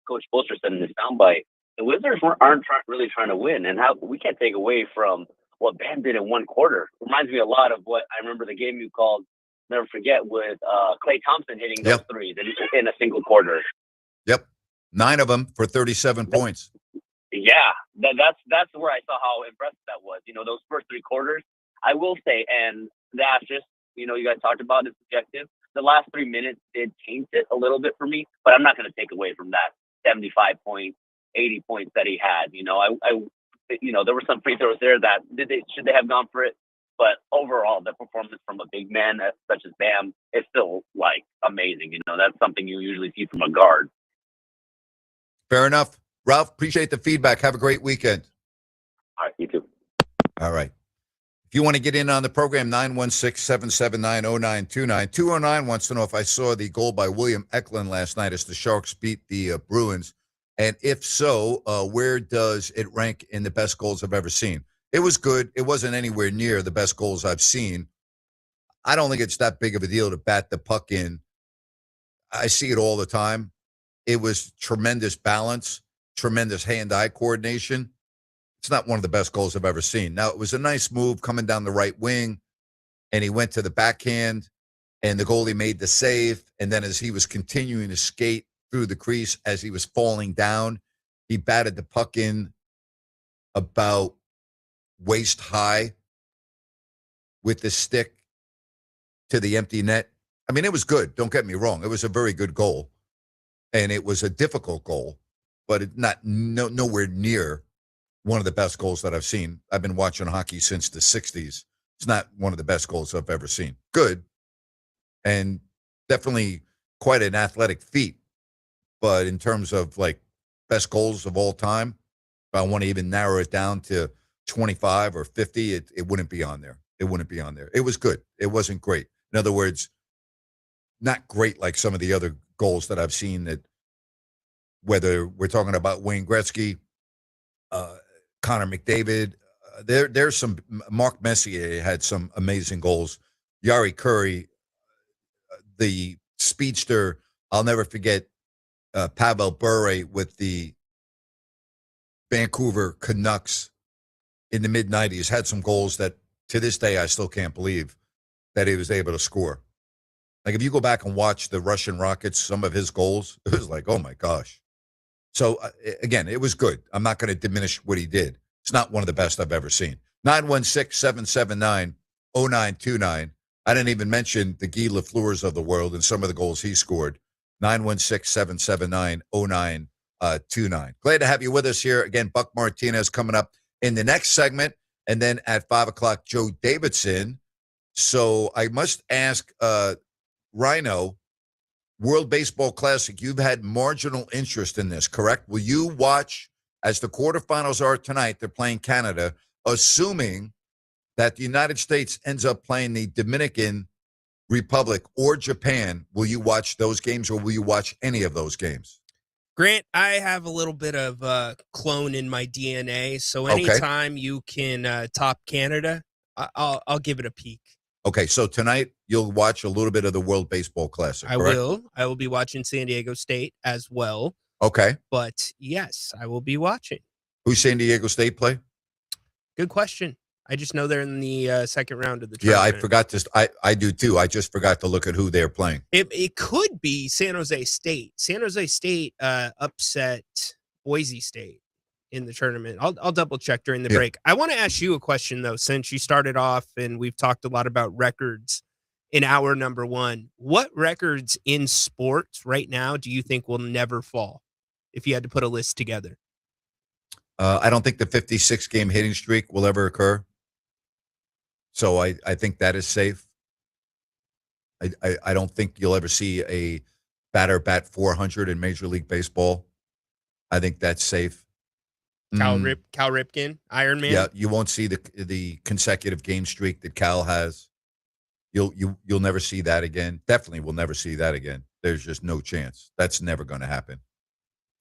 Coach Bolster said in the soundbite, the Wizards aren't really trying to win, and how we can't take away from what Bam did in one quarter. Reminds me a lot of what I remember the game you called, never forget, with Klay Thompson hitting those threes in a single quarter. Yep. 9 of them for 37 points. Yeah, that's where I saw how impressive that was. You know, those first 3 quarters, I will say, and that's just, you know, you guys talked about it's subjective. The last 3 minutes did taint it a little bit for me, but I'm not going to take away from that 75 points, 80 points that he had. You know, you know, there were some free throws there that should they have gone for it, but overall, the performance from a big man such as Bam is still like amazing. You know, that's something you usually see from a guard. Fair enough. Ralph, appreciate the feedback. Have a great weekend. All right, you too. All right. If you want to get in on the program, 916-779-0929. 209 wants to know if I saw the goal by William Eklund last night as the Sharks beat the Bruins. And if so, where does it rank in the best goals I've ever seen? It was good. It wasn't anywhere near the best goals I've seen. I don't think it's that big of a deal to bat the puck in. I see it all the time. It was tremendous balance, tremendous hand-eye coordination. It's not one of the best goals I've ever seen. Now, it was a nice move coming down the right wing, and he went to the backhand, and the goalie made the save. And then as he was continuing to skate through the crease, as he was falling down, he batted the puck in about waist high with the stick to the empty net. I mean, it was good. Don't get me wrong. It was a very good goal, and it was a difficult goal, but nowhere near one of the best goals that I've seen. I've been watching hockey since the 60s. It's not one of the best goals I've ever seen. Good, and definitely quite an athletic feat. But in terms of like best goals of all time, if I want to even narrow it down to 25 or 50, it wouldn't be on there. It wouldn't be on there. It was good. It wasn't great. In other words, not great like some of the other goals that I've seen, that whether we're talking about Wayne Gretzky, Connor McDavid, there's some. Mark Messier had some amazing goals. Yari Curry, the speedster. I'll never forget Pavel Bure with the Vancouver Canucks in the mid-'90s. Had some goals that to this day I still can't believe that he was able to score. Like if you go back and watch the Russian Rockets, some of his goals, it was like, oh my gosh. So, again, it was good. I'm not going to diminish what he did. It's not one of the best I've ever seen. 916-779-0929. I didn't even mention the Guy Lafleurs of the world and some of the goals he scored. 916-779-0929. Glad to have you with us here. Again, Buck Martinez coming up in the next segment. And then at 5 o'clock, Joe Davidson. So I must ask Rhino, World Baseball Classic, you've had marginal interest in this, correct? Will you watch, as the quarterfinals are tonight, they're playing Canada, assuming that the United States ends up playing the Dominican Republic or Japan, will you watch those games or will you watch any of those games? Grant, I have a little bit of clone in my DNA, so anytime you can top Canada, I'll give it a peek. Okay, so tonight you'll watch a little bit of the World Baseball Classic, I correct? will. I will be watching San Diego State as well. Okay. But yes, I will be watching. Who's San Diego State play? Good question. I just know they're in the second round of the Yeah, tournament. I forgot to. I do too. I just forgot to look at who they're playing. It could be San Jose State. San Jose State upset Boise State in the tournament. I'll double check during the break. I want to ask you a question though, since you started off and we've talked a lot about records in hour number 1. What records in sports right now do you think will never fall if you had to put a list together? I don't think the 56-game hitting streak will ever occur. So I think that is safe. I don't think you'll ever see a batter bat 400 in Major League Baseball. I think that's safe. Cal Ripken, Iron Man. Yeah, you won't see the consecutive game streak that Cal has. You'll never see that again. Definitely will never see that again. There's just no chance. That's never going to happen.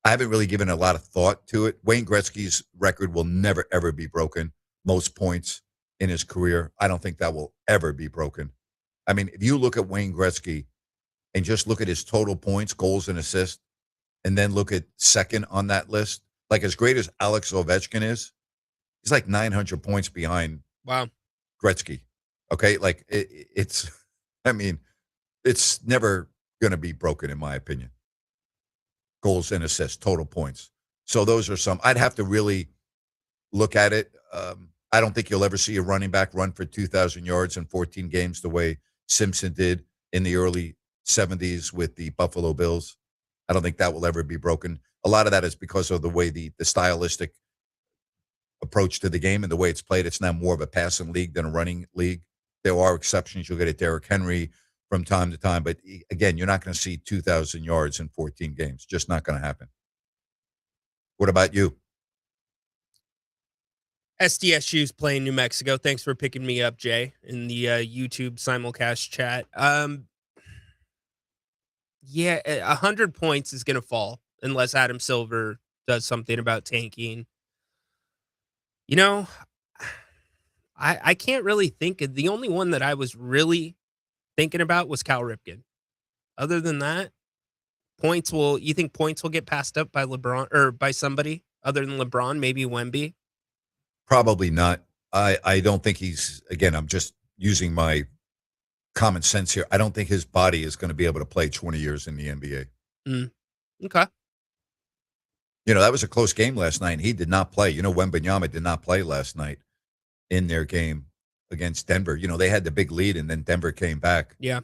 I haven't really given a lot of thought to it. Wayne Gretzky's record will never, ever be broken. Most points in his career. I don't think that will ever be broken. I mean, if you look at Wayne Gretzky and just look at his total points, goals, and assists, and then look at second on that list, like as great as Alex Ovechkin is, he's like 900 points behind Gretzky. Okay? Like it's never going to be broken in my opinion. Goals and assists, total points. So those are some. I'd have to really look at it. I don't think you'll ever see a running back run for 2,000 yards in 14 games the way Simpson did in the early 70s with the Buffalo Bills. I don't think that will ever be broken. A lot of that is because of the way the stylistic approach to the game and the way it's played. It's now more of a passing league than a running league. There are exceptions. You'll get a Derrick Henry from time to time. But again, you're not going to see 2,000 yards in 14 games. Just not going to happen. What about you? SDSU's playing New Mexico. Thanks for picking me up, Jay, in the YouTube simulcast chat. 100 points is going to fall unless Adam Silver does something about tanking. You know, I can't really think of the only one that I was really thinking about was Cal Ripken. Other than that, you think points will get passed up by LeBron or by somebody other than LeBron, maybe Wemby? Probably not. I don't think again, I'm just using my common sense here. I don't think his body is going to be able to play 20 years in the NBA. Okay. That was a close game last night. He did not play. Wembanyama did not play last night in their game against Denver. They had the big lead, and then Denver came back. Yeah.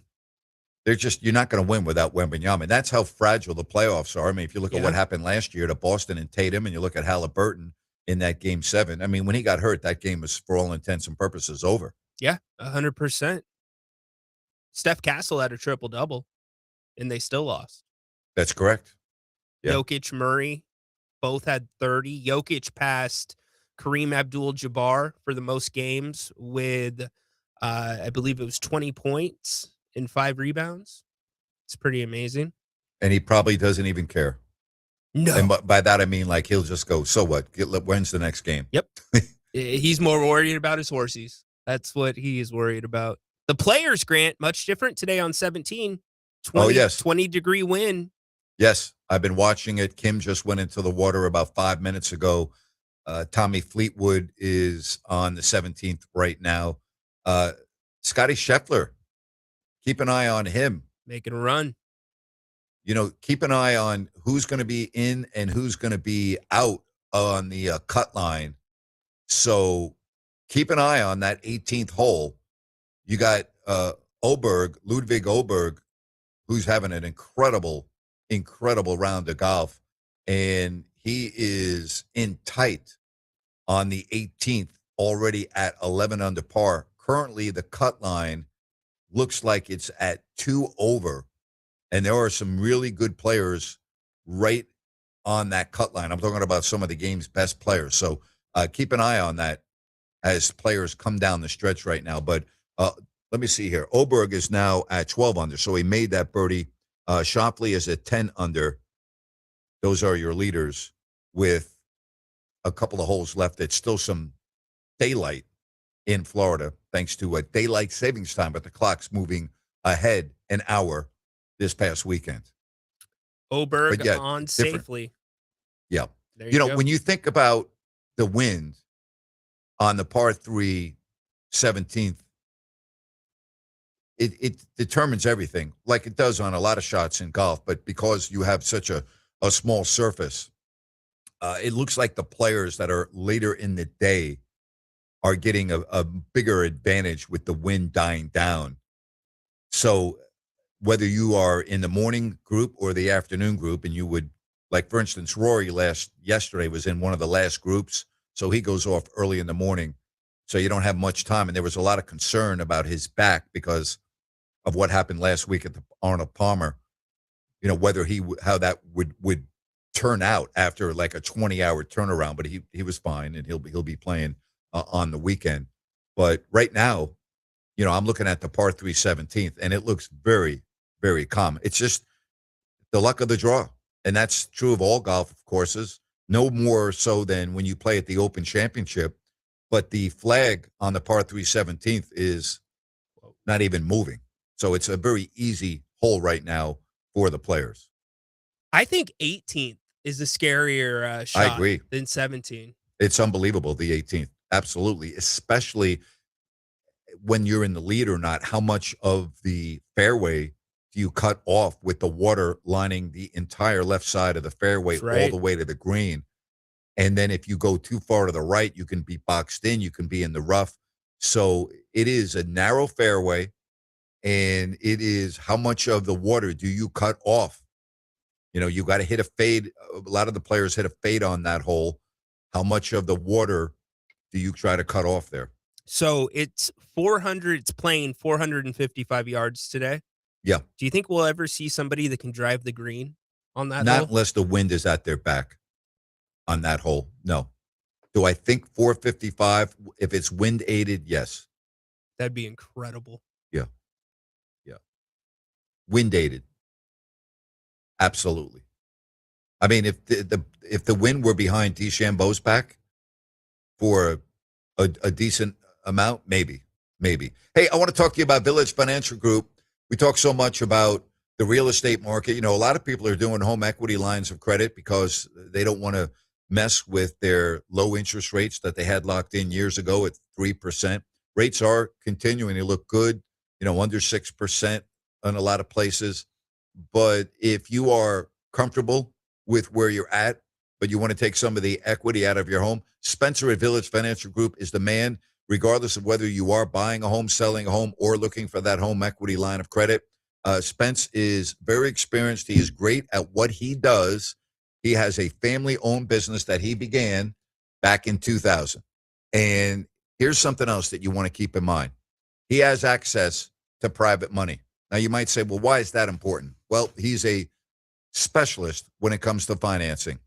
You're not going to win without Wembanyama. That's how fragile the playoffs are. I mean, if you look at what happened last year to Boston and Tatum, and you look at Halliburton in that game 7, I mean, when he got hurt, that game was, for all intents and purposes, over. Yeah, 100%. Steph Castle had a triple-double, and they still lost. That's correct. Yeah. Jokic, Murray, both had 30. Jokic passed Kareem Abdul-Jabbar for the most games with, I believe it was 20 points and 5 rebounds. It's pretty amazing. And he probably doesn't even care. No. And by that, I mean, like, he'll just go, so what? When's the next game? Yep. He's more worried about his horses. That's what he is worried about. The players, Grant, much different today on 17. 20-degree win. Yes, I've been watching it. Kim just went into the water about 5 minutes ago. Tommy Fleetwood is on the 17th right now. Scotty Scheffler, keep an eye on him. Making a run. Keep an eye on who's going to be in and who's going to be out on the cut line. So keep an eye on that 18th hole. You got Ludwig Oberg, who's having an incredible round of golf. And he is in tight on the 18th, already at 11 under par. Currently, the cut line looks like it's at 2 over. And there are some really good players right on that cut line. I'm talking about some of the game's best players. So keep an eye on that as players come down the stretch right now. But let me see here. Oberg is now at 12 under, so he made that birdie. Schauffele is at 10 under. Those are your leaders with a couple of holes left. It's still some daylight in Florida, thanks to a daylight savings time, but the clock's moving ahead an hour this past weekend. Oberg But yeah, on it's different. safely. Yeah. There You know, go. when you think about the wind on the par 3 17th, it determines everything, like it does on a lot of shots in golf. But because you have such a small surface, it looks like the players that are later in the day are getting a bigger advantage with the wind dying down. So whether you are in the morning group or the afternoon group, and you would, like, for instance, Rory yesterday was in one of the last groups, so he goes off early in the morning, so you don't have much time. And there was a lot of concern about his back because of what happened last week at the Arnold Palmer, whether how that would turn out after like a 20-hour turnaround. But he was fine, and he'll be playing on the weekend. But right now, I'm looking at the par 3 17th, and it looks very, very calm. It's just the luck of the draw, and that's true of all golf courses. No more so than when you play at the Open Championship. But the flag on the par 3 17th is not even moving. So it's a very easy hole right now for the players. I think 18th is a scarier shot I agree. than 17. It's unbelievable, the 18th. Absolutely. Especially when you're in the lead or not, how much of the fairway do you cut off with the water lining the entire left side of the fairway all the way to the green? And then if you go too far to the right, you can be boxed in, you can be in the rough. So it is a narrow fairway, and it is how much of the water do you cut off? You got to hit a fade. A lot of the players hit a fade on that hole. How much of the water do you try to cut off there? So it's 400. It's playing 455 yards today. Yeah. Do you think we'll ever see somebody that can drive the green on that Not hole? unless the wind is at their back on that hole. No. Do I think 455? If it's wind aided, yes. That'd be incredible. Yeah. Yeah. Wind aided. Absolutely. I mean, if the wind were behind DeChambeau's back for a decent amount, maybe. Hey, I want to talk to you about Village Financial Group. We talk so much about the real estate market. A lot of people are doing home equity lines of credit because they don't want to mess with their low interest rates that they had locked in years ago at 3%. Rates are continuing to look good, under 6% in a lot of places. But if you are comfortable with where you're at, but you want to take some of the equity out of your home, Spencer at Village Financial Group is the man, regardless of whether you are buying a home, selling a home, or looking for that home equity line of credit. Spence is very experienced. He is great at what he does. He has a family-owned business that he began back in 2000. And here's something else that you want to keep in mind. He has access to private money. Now, you might say, well, why is that important? Well, he's a specialist when it comes to financing.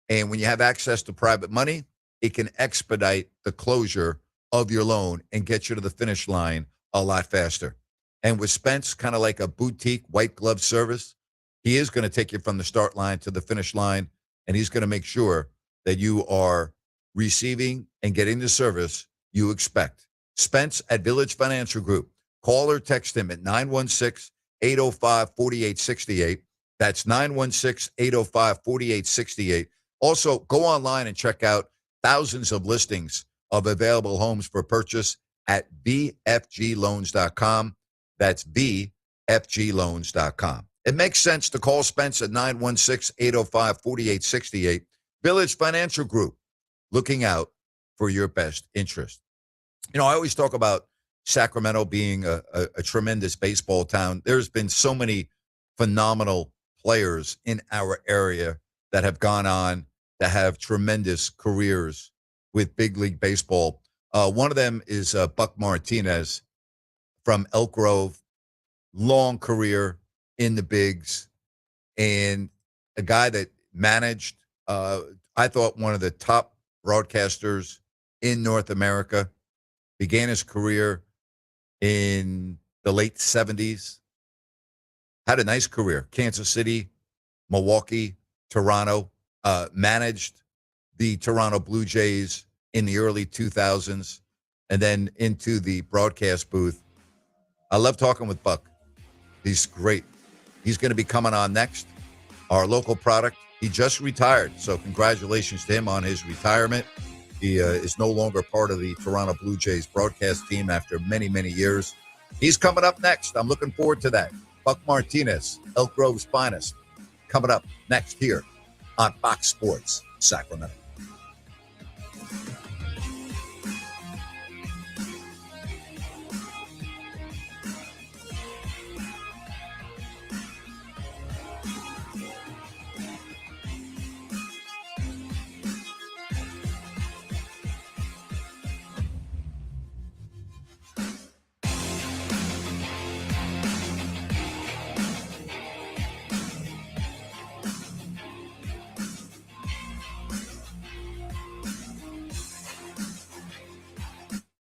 And when you have access to private money, it can expedite the closure of your loan and get you to the finish line a lot faster. And with Spence, kind of like a boutique white glove service, he is going to take you from the start line to the finish line, and he's going to make sure that you are receiving and getting the service you expect. Spence at Village Financial Group. Call or text him at 916-805-4868. That's 916-805-4868. Also, go online and check out thousands of listings of available homes for purchase at bfgloans.com. That's bfgloans.com. It makes sense to call Spence at 916-805-4868. Village Financial Group, looking out for your best interest. I always talk about Sacramento being a tremendous baseball town. There's been so many phenomenal players in our area that have gone on to have tremendous careers with big league baseball. One of them is Buck Martinez from Elk Grove, long career in the bigs, and a guy that managed, I thought, one of the top broadcasters in North America, began his career in the late 70s, had a nice career. Kansas City, Milwaukee, Toronto, managed the Toronto Blue Jays in the early 2000s. and then into the broadcast booth. I love talking with Buck. He's great. He's going to be coming on next. Our local product. He just retired, so congratulations to him on his retirement. He is no longer part of the Toronto Blue Jays broadcast team after many, many years. He's coming up next. I'm looking forward to that. Buck Martinez, Elk Grove's finest, coming up next here on Fox Sports Sacramento.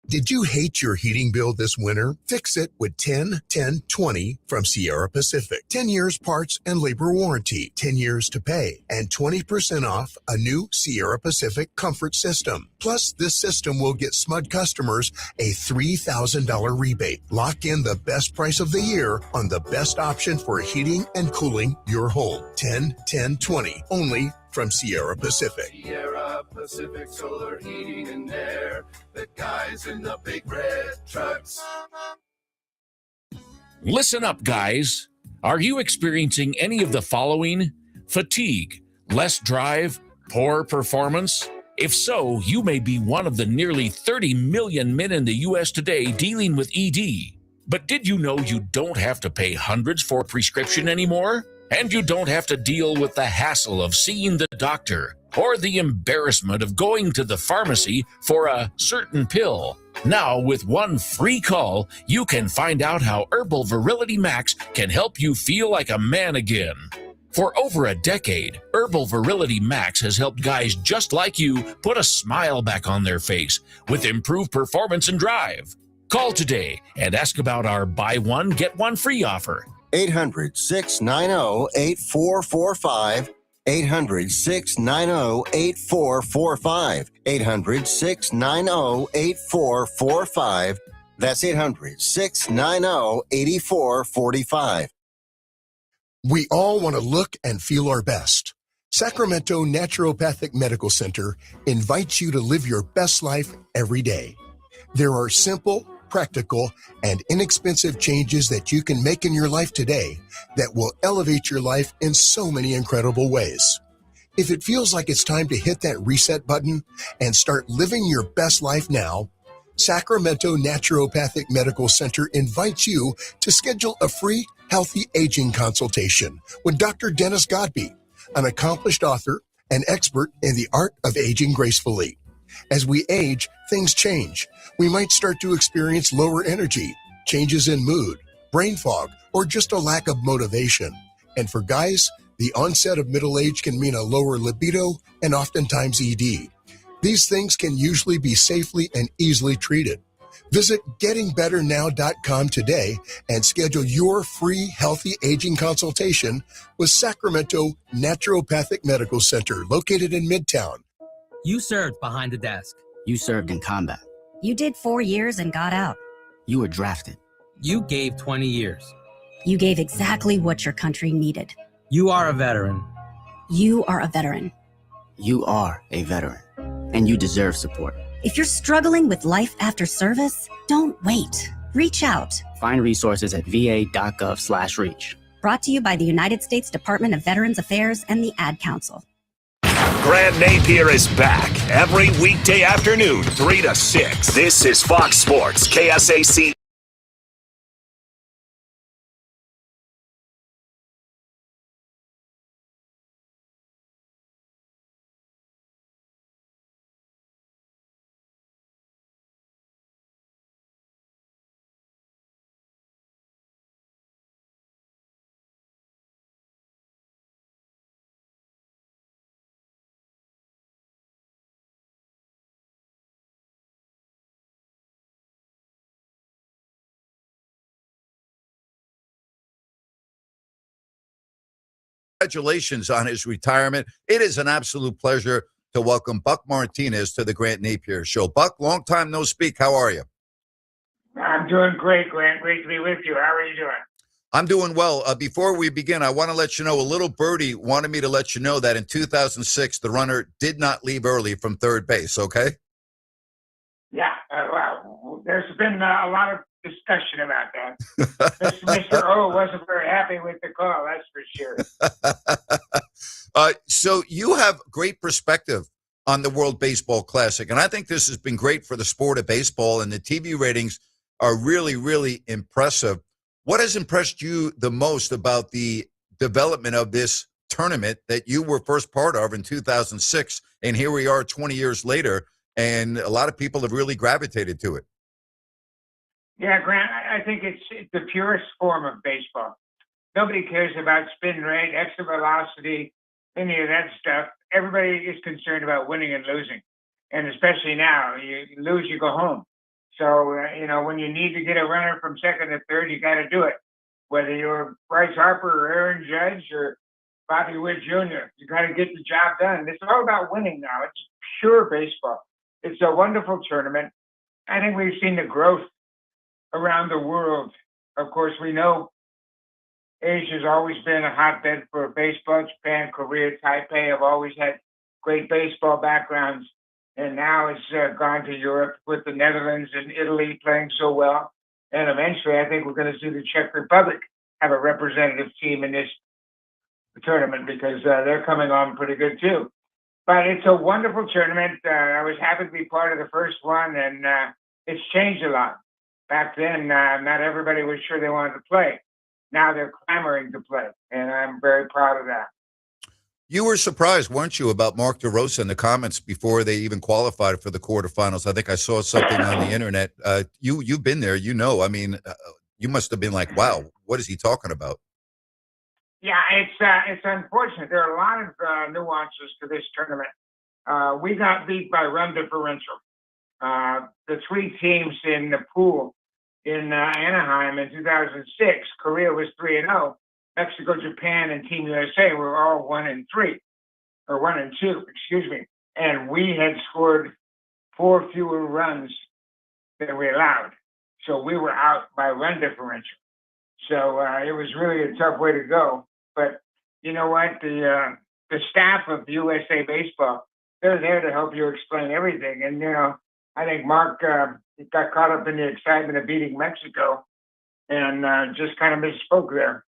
Did you hate your heating bill this winter? Fix it with 10-10-20 from Sierra Pacific. 10 years parts and labor warranty, 10 years to pay, and 20% off a new Sierra Pacific comfort system. Plus, this system will get SMUD customers a $3,000 rebate. Lock in the best price of the year on the best option for heating and cooling your home. 10-10-20, only from Sierra Pacific. Sierra Pacific Solar Heating and Air. The guys in the big red trucks. Listen up, guys. Are you experiencing any of the following? Fatigue, less drive, poor performance? If so, you may be one of the nearly 30 million men in the U.S. today dealing with ED. But did you know you don't have to pay hundreds for a prescription anymore? And you don't have to deal with the hassle of seeing the doctor or the embarrassment of going to the pharmacy for a certain pill. Now, with one free call, you can find out how Herbal Virility Max can help you feel like a man again. For over a decade, Herbal Virility Max has helped guys just like you put a smile back on their face with improved performance and drive. Call today and ask about our buy one, get one free offer. 800-690-8445. 800-690-8445. 800-690-8445. That's 800-690-8445. We all want to look and feel our best. Sacramento Naturopathic Medical Center invites you to live your best life every day. There are simple, practical, and inexpensive changes that you can make in your life today that will elevate your life in so many incredible ways. If it feels like it's time to hit that reset button and start living your best life now, Sacramento Naturopathic Medical Center invites you to schedule a free healthy aging consultation with Dr. Dennis Godby, an accomplished author and expert in the art of aging gracefully. As we age, things change. We might start to experience lower energy, changes in mood, brain fog, or just a lack of motivation. And for guys, the onset of middle age can mean a lower libido and oftentimes ED. These things can usually be safely and easily treated. Visit gettingbetternow.com today and schedule your free healthy aging consultation with Sacramento Naturopathic Medical Center, located in Midtown. You served behind the desk. You served in combat. You did 4 years and got out. You were drafted. You gave 20 years. You gave exactly what your country needed. You are a veteran. You are a veteran. You are a veteran. And you deserve support. If you're struggling with life after service, don't wait. Reach out. Find resources at va.gov/reach. Brought to you by the United States Department of Veterans Affairs and the Ad Council. Grant Napear is back every weekday afternoon, 3 to 6. This is Fox Sports, KSAC. Congratulations on his retirement. It is an absolute pleasure to welcome Buck Martinez to the Grant Napear Show. Buck, long time no speak. How are you? I'm doing great, Grant. Great to be with you. How are you doing? I'm doing well. Before we begin, I want to let you know, a little birdie wanted me to let you know that in 2006, the runner did not leave early from third base, okay? Yeah, well, there's been a lot of discussion about that. Mr. O wasn't very happy with the call, that's for sure. So you have great perspective on the World Baseball Classic, and I think this has been great for the sport of baseball, and the TV ratings are really, really impressive. What has impressed you the most about the development of this tournament that you were first part of in 2006, and here we are 20 years later, and a lot of people have really gravitated to it? Yeah, Grant, I think it's the purest form of baseball. Nobody cares about spin rate, extra velocity, any of that stuff. Everybody is concerned about winning and losing. And especially now, you lose, you go home. So, when you need to get a runner from second to third, you got to do it. Whether you're Bryce Harper or Aaron Judge or Bobby Witt Jr., you got to get the job done. It's all about winning now. It's pure baseball. It's a wonderful tournament. I think we've seen the growth around the world. Of course, we know Asia's always been a hotbed for baseball. Japan, Korea, Taipei have always had great baseball backgrounds. And now it's gone to Europe with the Netherlands and Italy playing so well. And eventually, I think we're going to see the Czech Republic have a representative team in this tournament because they're coming on pretty good too. But it's a wonderful tournament. I was happy to be part of the first one, and it's changed a lot. Back then, not everybody was sure they wanted to play. Now they're clamoring to play, and I'm very proud of that. You were surprised, weren't you, about Mark DeRosa in the comments before they even qualified for the quarterfinals? I think I saw something on the internet. You've been there, I mean, you must have been like, wow, what is he talking about? Yeah, it's unfortunate. There are a lot of nuances to this tournament. We got beat by run differential. The three teams in the pool in Anaheim in 2006, Korea was 3-0. Mexico, Japan, and Team USA were all 1-3, or 1-2, excuse me. And we had scored 4 fewer runs than we allowed. So we were out by run differential. So it was really a tough way to go. But you know what? The staff of USA Baseball, they're there to help you explain everything. And, I think Mark got caught up in the excitement of beating Mexico and just kind of misspoke there.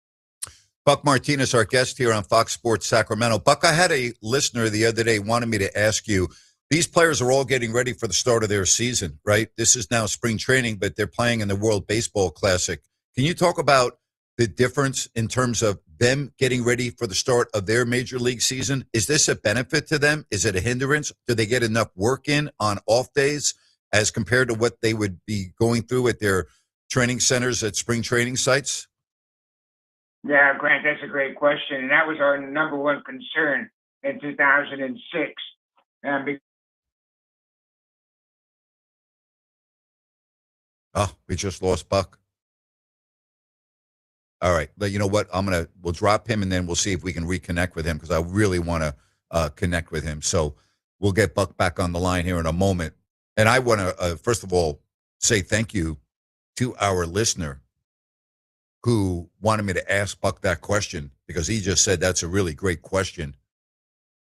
Buck Martinez, our guest here on Fox Sports Sacramento. Buck, I had a listener the other day wanted me to ask you, these players are all getting ready for the start of their season, right? This is now spring training, but they're playing in the World Baseball Classic. Can you talk about the difference in terms of them getting ready for the start of their major league season? Is this a benefit to them? Is it a hindrance? Do they get enough work in on off days as compared to what they would be going through at their training centers at spring training sites? Yeah, Grant, that's a great question. And that was our number one concern in 2006. We just lost Buck. All right. But you know what? We'll drop him and then we'll see if we can reconnect with him because I really want to connect with him. So we'll get Buck back on the line here in a moment. And I want to, first of all, say thank you to our listener who wanted me to ask Buck that question because he just said that's a really great question.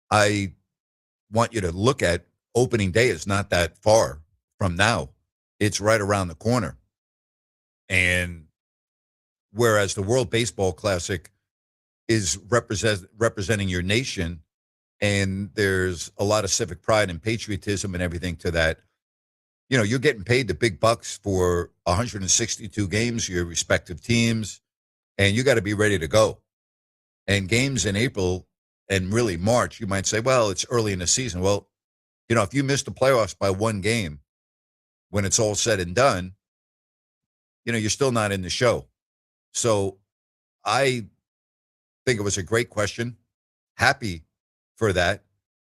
I want you to look at opening day. It's not that far from now. It's right around the corner. And whereas the World Baseball Classic is representing your nation, and there's a lot of civic pride and patriotism and everything to that, you're getting paid the big bucks for 162 games, your respective teams, and you got to be ready to go. And games in April and really March, you might say, well, it's early in the season. Well, if you miss the playoffs by one game, when it's all said and done, you're still not in the show. So I think it was a great question. Happy for that.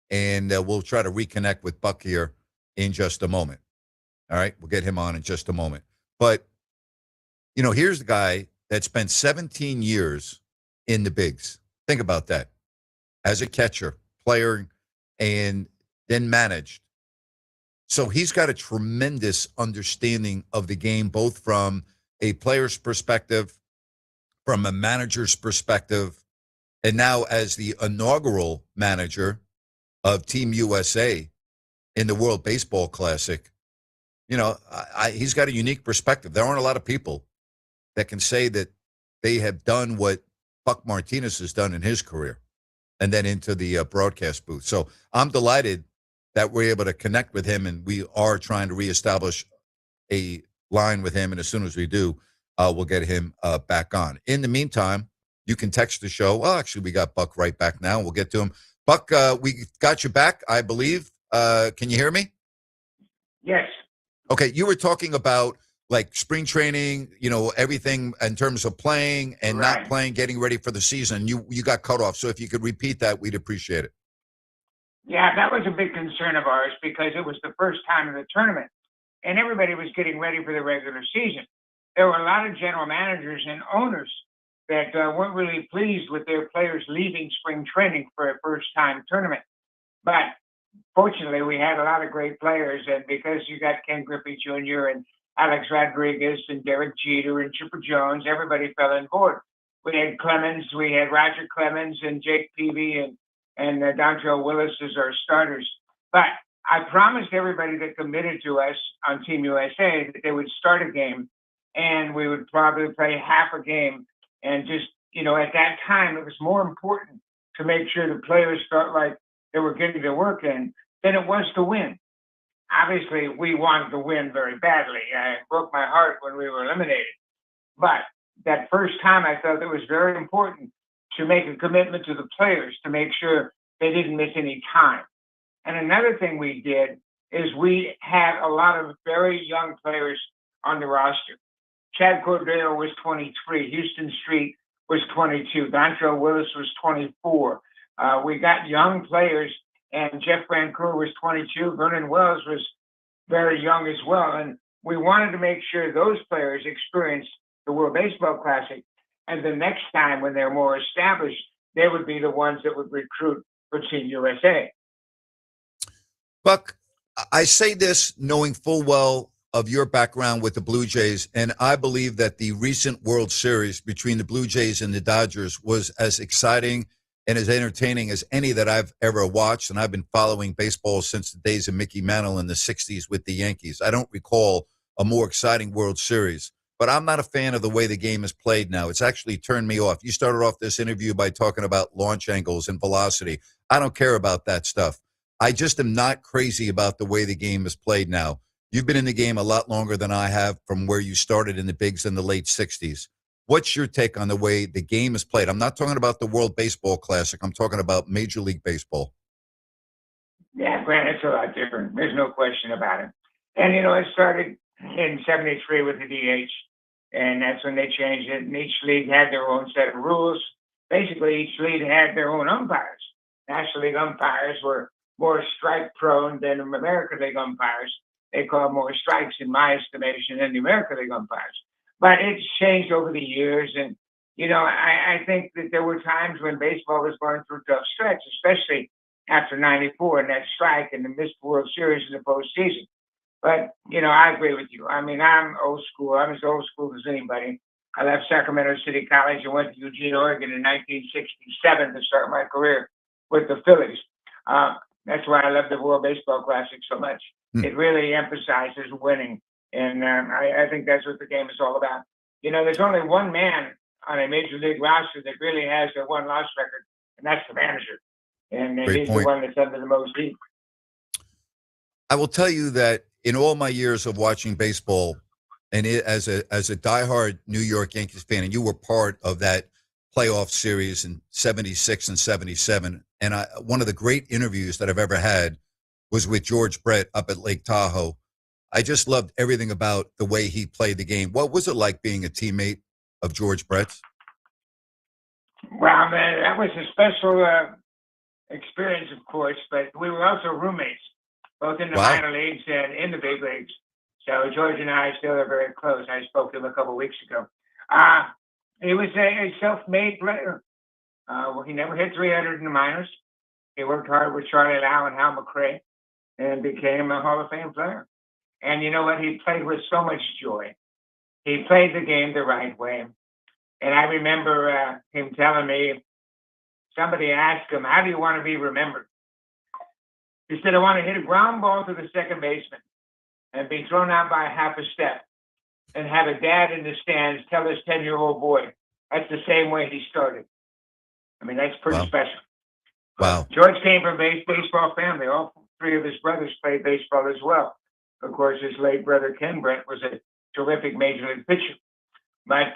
And we'll try to reconnect with Buck here in just a moment. All right, we'll get him on in just a moment. But, here's the guy that spent 17 years in the bigs. Think about that. As a catcher, player, and then managed. So he's got a tremendous understanding of the game, both from a player's perspective, from a manager's perspective, and now as the inaugural manager of Team USA in the World Baseball Classic. You know, he's got a unique perspective. There aren't a lot of people that can say that they have done what Buck Martinez has done in his career and then into the broadcast booth. So I'm delighted that we're able to connect with him, and we are trying to reestablish a line with him. And as soon as we do, we'll get him back on. In the meantime, you can text the show. Well, actually, we got Buck right back now. We'll get to him. Buck, we got you back, I believe. Can you hear me? Yes. Okay, you were talking about like spring training, you know, everything in terms of playing and not playing, getting ready for the season. You got cut off. So if you could repeat that, we'd appreciate it. Yeah, that was a big concern of ours because it was the first time of the tournament and everybody was getting ready for the regular season. There were a lot of general managers and owners that weren't really pleased with their players leaving spring training for a first-time tournament. But fortunately, we had a lot of great players, and because you got Ken Griffey Jr. and Alex Rodriguez and Derek Jeter and Chipper Jones, everybody fell on board. We had Clemens, we had Roger Clemens and Jake Peavy and Dontrell Willis as our starters. But I promised everybody that committed to us on Team USA that they would start a game, and we would probably play half a game. And just, you know, at that time, it was more important to make sure the players felt like they were getting their work in than it was to win. Obviously, we wanted to win very badly. It broke my heart when we were eliminated. But that first time, I felt it was very important to make a commitment to the players to make sure they didn't miss any time. And another thing we did is we had a lot of very young players on the roster. Chad Cordero was 23. Houston Street was 22. Dontrell Willis was 24. We got young players, and Jeff Francoeur was 22. Vernon Wells was very young as well. And we wanted to make sure those players experienced the World Baseball Classic. And the next time when they're more established, they would be the ones that would recruit for Team USA. Buck, I say this knowing full well of your background with the Blue Jays, and I believe that the recent World Series between the Blue Jays and the Dodgers was as exciting and as entertaining as any that I've ever watched, and I've been following baseball since the days of Mickey Mantle in the 60s with the Yankees. I don't recall a more exciting World Series, but I'm not a fan of the way the game is played now. It's actually turned me off. You started off this interview by talking about launch angles and velocity. I don't care about that stuff. I just am not crazy about the way the game is played now. You've been in the game a lot longer than I have from where you started in the bigs in the late 60s. What's your take on the way the game is played? I'm not talking about the World Baseball Classic. I'm talking about Major League Baseball. Yeah, Grant, it's a lot different. There's no question about it. And, you know, it started in 73 with the DH, and that's when they changed it. And each league had their own set of rules. Basically, each league had their own umpires. National League umpires were more strike-prone than American League umpires. They call more strikes, in my estimation, than the American League umpires. But it's changed over the years. And, you know, I think that there were times when baseball was going through a tough stretch, especially after 94 and that strike and the missed World Series in the postseason. But, you know, I agree with you. I mean, I'm old school. I'm as old school as anybody. I left Sacramento City College and went to Eugene, Oregon in 1967 to start my career with the Phillies. That's why I love the World Baseball Classic so much. It really emphasizes winning. And I think that's what the game is all about. You know, there's only one man on a major league roster that really has a one-loss record, and that's the manager. And he's the one that's under the most heat. I will tell you that in all my years of watching baseball, and as a diehard New York Yankees fan, and you were part of that playoff series in 76 and 77, and one of the great interviews that I've ever had was with George Brett up at Lake Tahoe. I just loved everything about the way he played the game. What was it like being a teammate of George Brett's? Well, man, that was a special experience, of course, but we were also roommates, both in the minor leagues and in the big leagues. So George and I still are very close. I spoke to him a couple of weeks ago. He was a self-made player. He never hit 300 in the minors. He worked hard with Charlie Lau and Hal McRae. and became a Hall of Fame player. And you know what? He played with so much joy. He played the game the right way. And I remember him telling me, somebody asked him, how do you want to be remembered? He said, I want to hit a ground ball to the second baseman and be thrown out by half a step and have a dad in the stands tell his 10-year-old boy, that's the same way he started. I mean, that's pretty special. Wow. George came from a baseball family. All three of his brothers played baseball as well. Of course, his late brother, Ken Brett, was a terrific major league pitcher. But,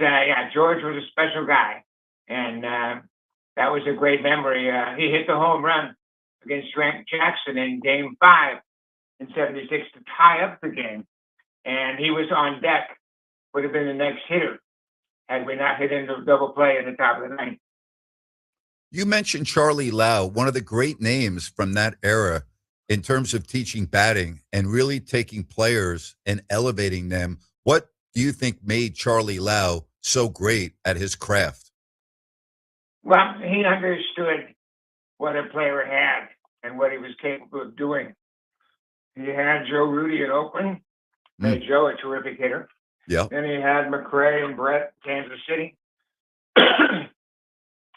George was a special guy. And that was a great memory. He hit the home run against Grant Jackson in Game 5 in 76 to tie up the game. And he was on deck, would have been the next hitter had we not hit into a double play in the top of the ninth. You mentioned Charlie Lau, one of the great names from that era in terms of teaching batting and really taking players and elevating them. What do you think made Charlie Lau so great at his craft? Well, he understood what a player had and what he was capable of doing. He had Joe Rudy in Oakland, made Joe a terrific hitter. Yeah. Then he had McRae and Brett in Kansas City.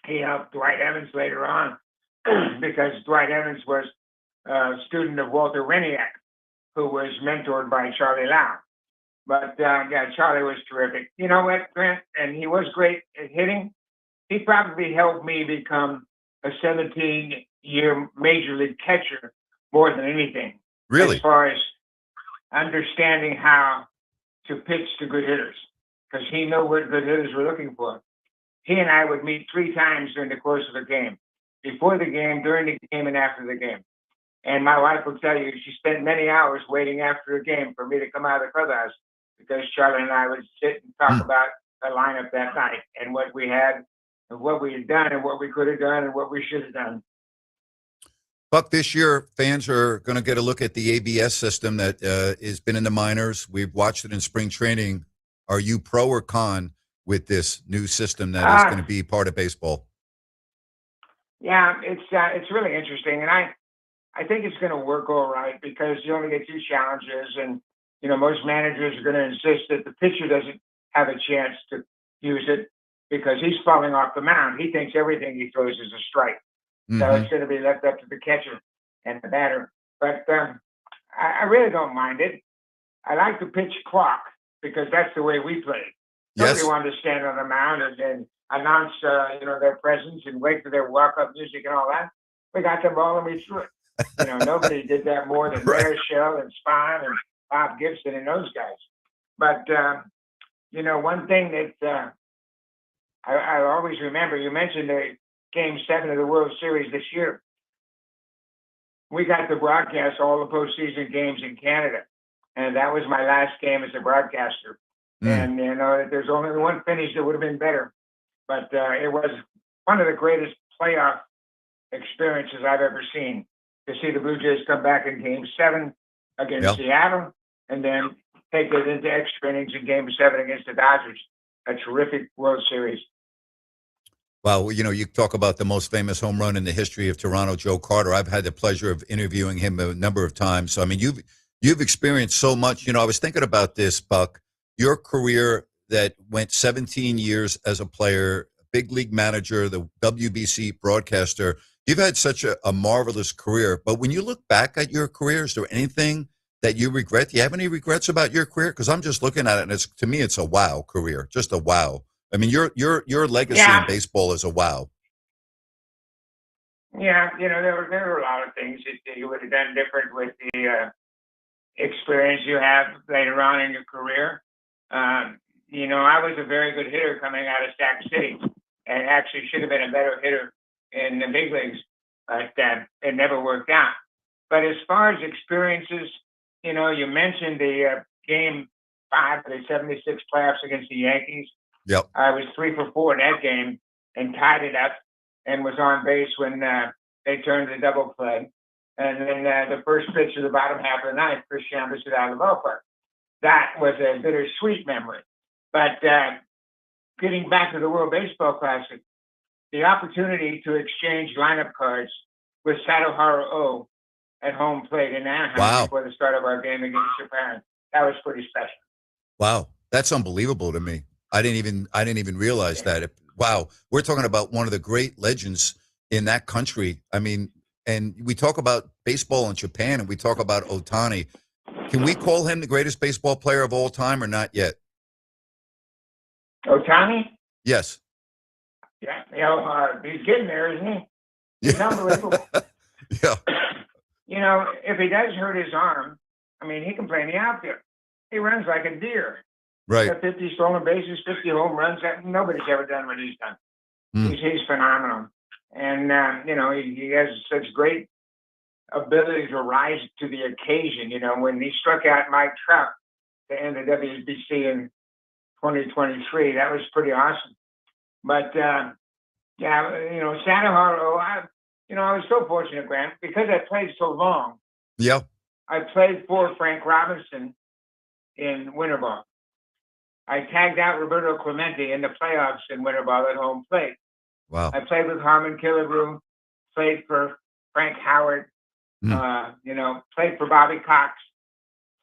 He helped Dwight Evans later on because Dwight Evans was a student of Walter Reniak, who was mentored by Charlie Lau. But, Charlie was terrific. You know what, Grant? And he was great at hitting. He probably helped me become a 17-year major league catcher more than anything. Really? As far as understanding how to pitch to good hitters, because he knew what good hitters were looking for. He and I would meet 3 times during the course of the game, before the game, during the game, and after the game. And my wife will tell you she spent many hours waiting after a game for me to come out of the clubhouse because Charlie and I would sit and talk about the lineup that night and what we had and what we had done and what we could have done and what we should have done. Buck, this year, fans are going to get a look at the ABS system that has been in the minors. We've watched it in spring training. Are you pro or con with this new system that is going to be part of baseball? Yeah, it's really interesting. And I think it's going to work all right because you only get 2 challenges. And, most managers are going to insist that the pitcher doesn't have a chance to use it because he's falling off the mound. He thinks everything he throws is a strike. Mm-hmm. So it's going to be left up to the catcher and the batter. But I really don't mind it. I like the pitch clock because that's the way we played. Yes. Nobody wanted to stand on the mound and announce, their presence and wait for their walk-up music and all that. We got the ball and we threw it. Nobody did that more than Ray Shell and Spahn and Bob Gibson and those guys. But, one thing that I always remember, you mentioned the Game 7 of the World Series this year. We got to broadcast all the postseason games in Canada. And that was my last game as a broadcaster. And, there's only one finish that would have been better. But it was one of the greatest playoff experiences I've ever seen, to see the Blue Jays come back in Game 7 against Seattle and then take it into extra innings in Game 7 against the Dodgers. A terrific World Series. Well, you talk about the most famous home run in the history of Toronto, Joe Carter. I've had the pleasure of interviewing him a number of times. So, I mean, you've experienced so much. I was thinking about this, Buck. Your career that went 17 years as a player, big league manager, the WBC broadcaster. You've had such a marvelous career. But when you look back at your career, is there anything that you regret? Do you have any regrets about your career? Because I'm just looking at it, and to me, it's a wow career, just a wow. I mean, your legacy in baseball is a wow. Yeah, there were a lot of things that you would have done different with the experience you have later on in your career. I was a very good hitter coming out of Sac City, and actually should have been a better hitter in the big leagues, but it never worked out. But as far as experiences, you mentioned the Game 5 of the 76 playoffs against the Yankees. Yep. I was 3 for 4 in that game and tied it up and was on base when they turned the double play. And then the first pitch of the bottom half of the ninth, Chris Chambers hit out of the ballpark. That was a bittersweet memory. But getting back to the World Baseball Classic, the opportunity to exchange lineup cards with Satoharu O at home plate in Anaheim Wow. before the start of our game against Japan. That was pretty special. Wow, that's unbelievable to me. I didn't even realize that. Wow, we're talking about one of the great legends in that country. I mean, and we talk about baseball in Japan, and we talk about Ohtani. Can we call him the greatest baseball player of all time, or not yet? Ohtani? Yes. Yeah, he's getting there, isn't he? He's unbelievable. Yeah. If he does hurt his arm, I mean, he can play in the outfield. He runs like a deer. Right. 50 stolen bases, 50 home runs. Nobody's ever done what he's done. He's phenomenal. And, he has such great ability to rise to the occasion. When he struck out Mike Trout to end the WBC in 2023, that was pretty awesome. But, Sanaharo, I was so fortunate, Grant, because I played so long. Yeah. I played for Frank Robinson in winter ball. I tagged out Roberto Clemente in the playoffs in winter ball at home plate. Wow. I played with Harmon Killebrew, played for Frank Howard, played for Bobby Cox,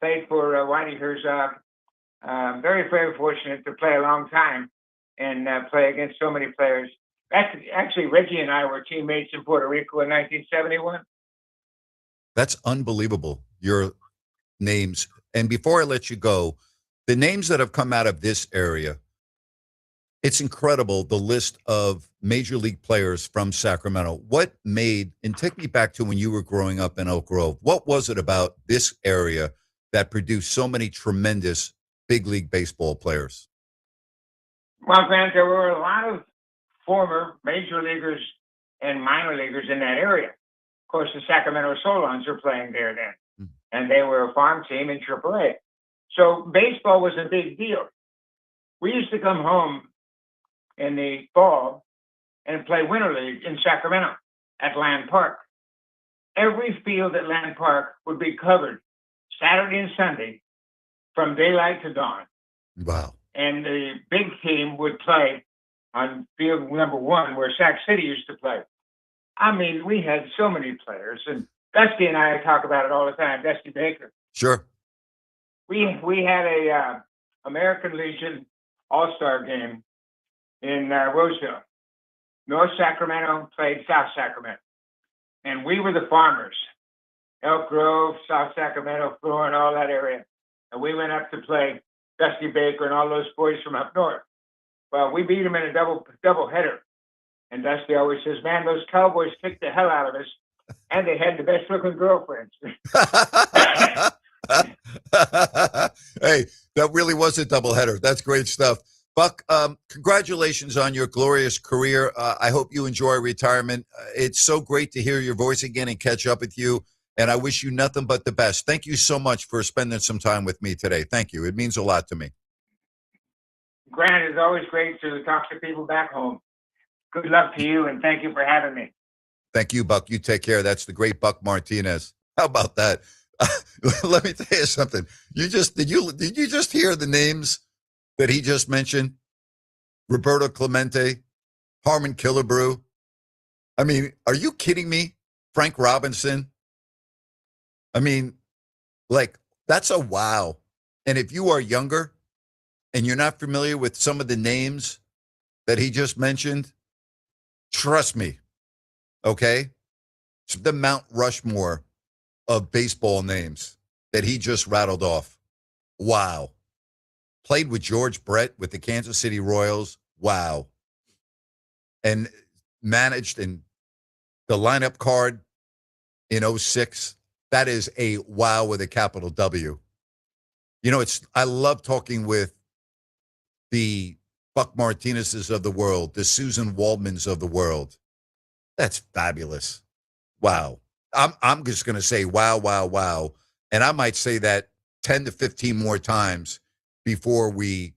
played for Whitey Herzog. Very, very fortunate to play a long time and play against so many players. Actually, Reggie and I were teammates in Puerto Rico in 1971. That's unbelievable, your names. And before I let you go, the names that have come out of this area, it's incredible, the list of major league players from Sacramento. What made, and take me back to when you were growing up in Elk Grove, what was it about this area that produced so many tremendous big league baseball players? Well, Grant, there were a lot of former major leaguers and minor leaguers in that area. Of course, the Sacramento Solons were playing there then, and they were a farm team in AAA. So baseball was a big deal. We used to come home in the fall and play Winter League in Sacramento at Land Park. Every field at Land Park would be covered Saturday and Sunday from daylight to dawn. Wow. And the big team would play on field number 1 where Sac City used to play. I mean, we had so many players, and Dusty and I talk about it all the time, Dusty Baker. Sure. We had a American Legion All-Star game in Roseville. North Sacramento played South Sacramento. And we were the farmers. Elk Grove, South Sacramento, Florida, all that area. And we went up to play Dusty Baker and all those boys from up north. Well, we beat them in a double header. And Dusty always says, man, those Cowboys kicked the hell out of us. And they had the best looking girlfriends. Hey, that really was a doubleheader. That's great stuff. Buck, congratulations on your glorious career. I hope you enjoy retirement. It's so great to hear your voice again and catch up with you. And I wish you nothing but the best. Thank you so much for spending some time with me today. Thank you. It means a lot to me. Grant, it's always great to talk to people back home. Good luck to you, and thank you for having me. Thank you, Buck. You take care. That's the great Buck Martinez. How about that? Let me tell you something. Did you just hear the names that he just mentioned? Roberto Clemente, Harmon Killebrew. I mean, are you kidding me? Frank Robinson. I mean, that's a wow. And if you are younger and you're not familiar with some of the names that he just mentioned, trust me, okay? It's the Mount Rushmore of baseball names that he just rattled off. Wow. Played with George Brett with the Kansas City Royals. Wow. And managed in the lineup card in 06. That is a wow with a capital W. I love talking with the Buck Martinez's of the world, the Susan Waldmans of the world. That's fabulous. Wow. I'm just going to say wow, wow, wow. And I might say that 10 to 15 more times before we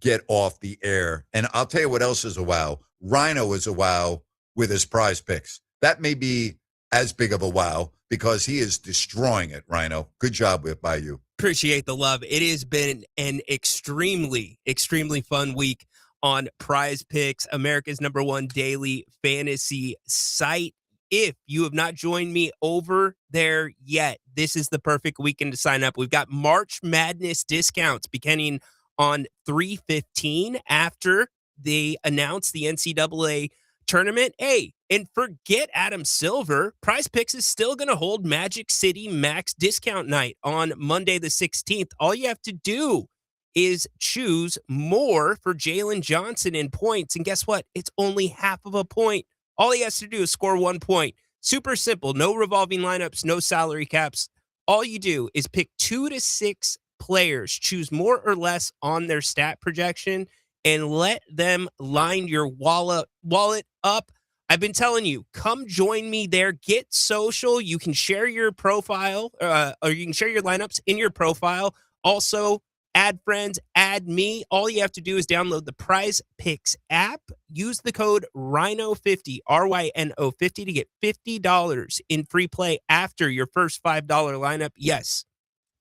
get off the air. And I'll tell you what else is a wow. Rhino is a wow with his prize picks. That may be as big of a wow because he is destroying it, Rhino. Good job by you. Appreciate the love. It has been an extremely, extremely fun week on Prize Picks, America's #1 daily fantasy site. if you have not joined me over there yet, this is the perfect weekend to sign up. We've got March Madness discounts beginning on 3/15 after they announce the NCAA tournament. Hey, and forget Adam Silver. Prize Picks is still going to hold Magic City Max discount night on Monday the 16th. All you have to do is choose more for Jalen Johnson in points. And guess what? It's only half of a point. All he has to do is score 1 point. Super simple. No revolving lineups, no salary caps. All you do is pick 2 to 6 players, choose more or less on their stat projection, and let them line your wallet up. I've been telling you, come join me there. Get social. You can share your profile, or you can share your lineups in your profile. Also, add friends, add me. All you have to do is download the Prize Picks app. Use the code RHINO50, RYNO50, to get $50 in free play after your first $5 lineup. Yes,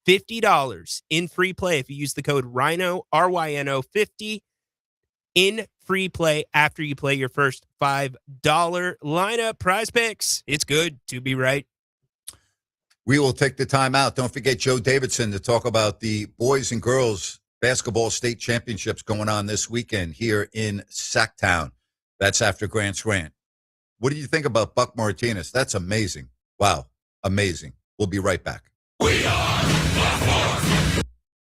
$50 in free play if you use the code RHINO, RYNO50, in free play after you play your first $5 lineup. Prize Picks. It's good to be right. We will take the time out. Don't forget Joe Davidson to talk about the boys and girls basketball state championships going on this weekend here in Sacktown. That's after Grant's Rant. What do you think about Buck Martinez? That's amazing. Wow, amazing. We'll be right back.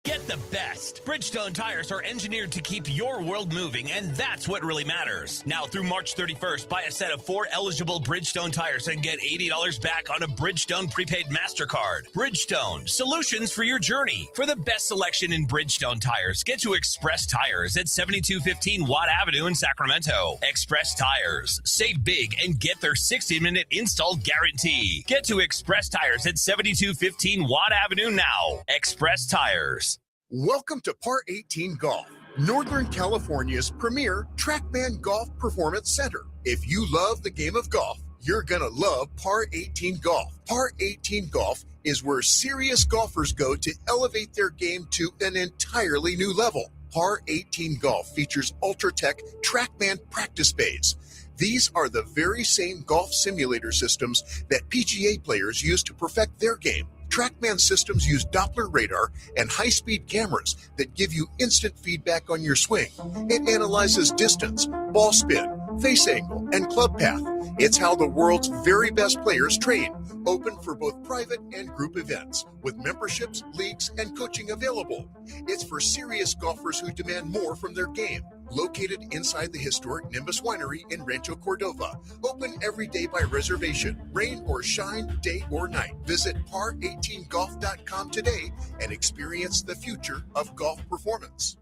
Get the best. Bridgestone tires are engineered to keep your world moving, and that's what really matters. Now through March 31st, buy a set of 4 eligible Bridgestone tires and get $80 back on a Bridgestone prepaid MasterCard. Bridgestone, solutions for your journey. For the best selection in Bridgestone tires, get to Express Tires at 7215 Watt Avenue in Sacramento. Express Tires. Save big and get their 60-minute install guarantee. Get to Express Tires at 7215 Watt Avenue now. Express Tires. Welcome to Par 18 Golf, Northern California's premier TrackMan Golf Performance Center. If you love the game of golf, you're going to love Par 18 Golf. Par 18 Golf is where serious golfers go to elevate their game to an entirely new level. Par 18 Golf features Ultratech TrackMan practice bays. These are the very same golf simulator systems that PGA players use to perfect their game. TrackMan systems use Doppler radar and high-speed cameras that give you instant feedback on your swing. It analyzes distance, ball spin, face angle, and club path. It's how the world's very best players train. Open for both private and group events, with memberships, leagues, and coaching available. It's for serious golfers who demand more from their game. Located inside the historic Nimbus Winery in Rancho Cordova. Open every day by reservation, rain or shine, day or night. Visit par18golf.com today and experience the future of golf performance.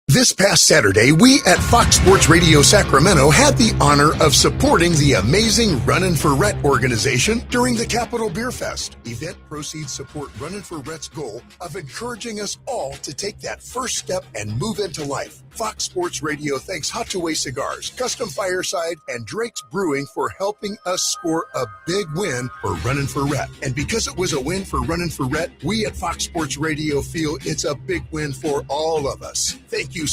This past Saturday, we at Fox Sports Radio Sacramento had the honor of supporting the amazing Runnin' for Rhett organization during the Capitol Beer Fest. Event proceeds support Runnin' for Rhett's goal of encouraging us all to take that first step and move into life. Fox Sports Radio thanks Hotaway Cigars, Custom Fireside, and Drake's Brewing for helping us score a big win for Runnin' for Rhett. And because it was a win for Runnin' for Rhett, we at Fox Sports Radio feel it's a big win for all of us. Thank you.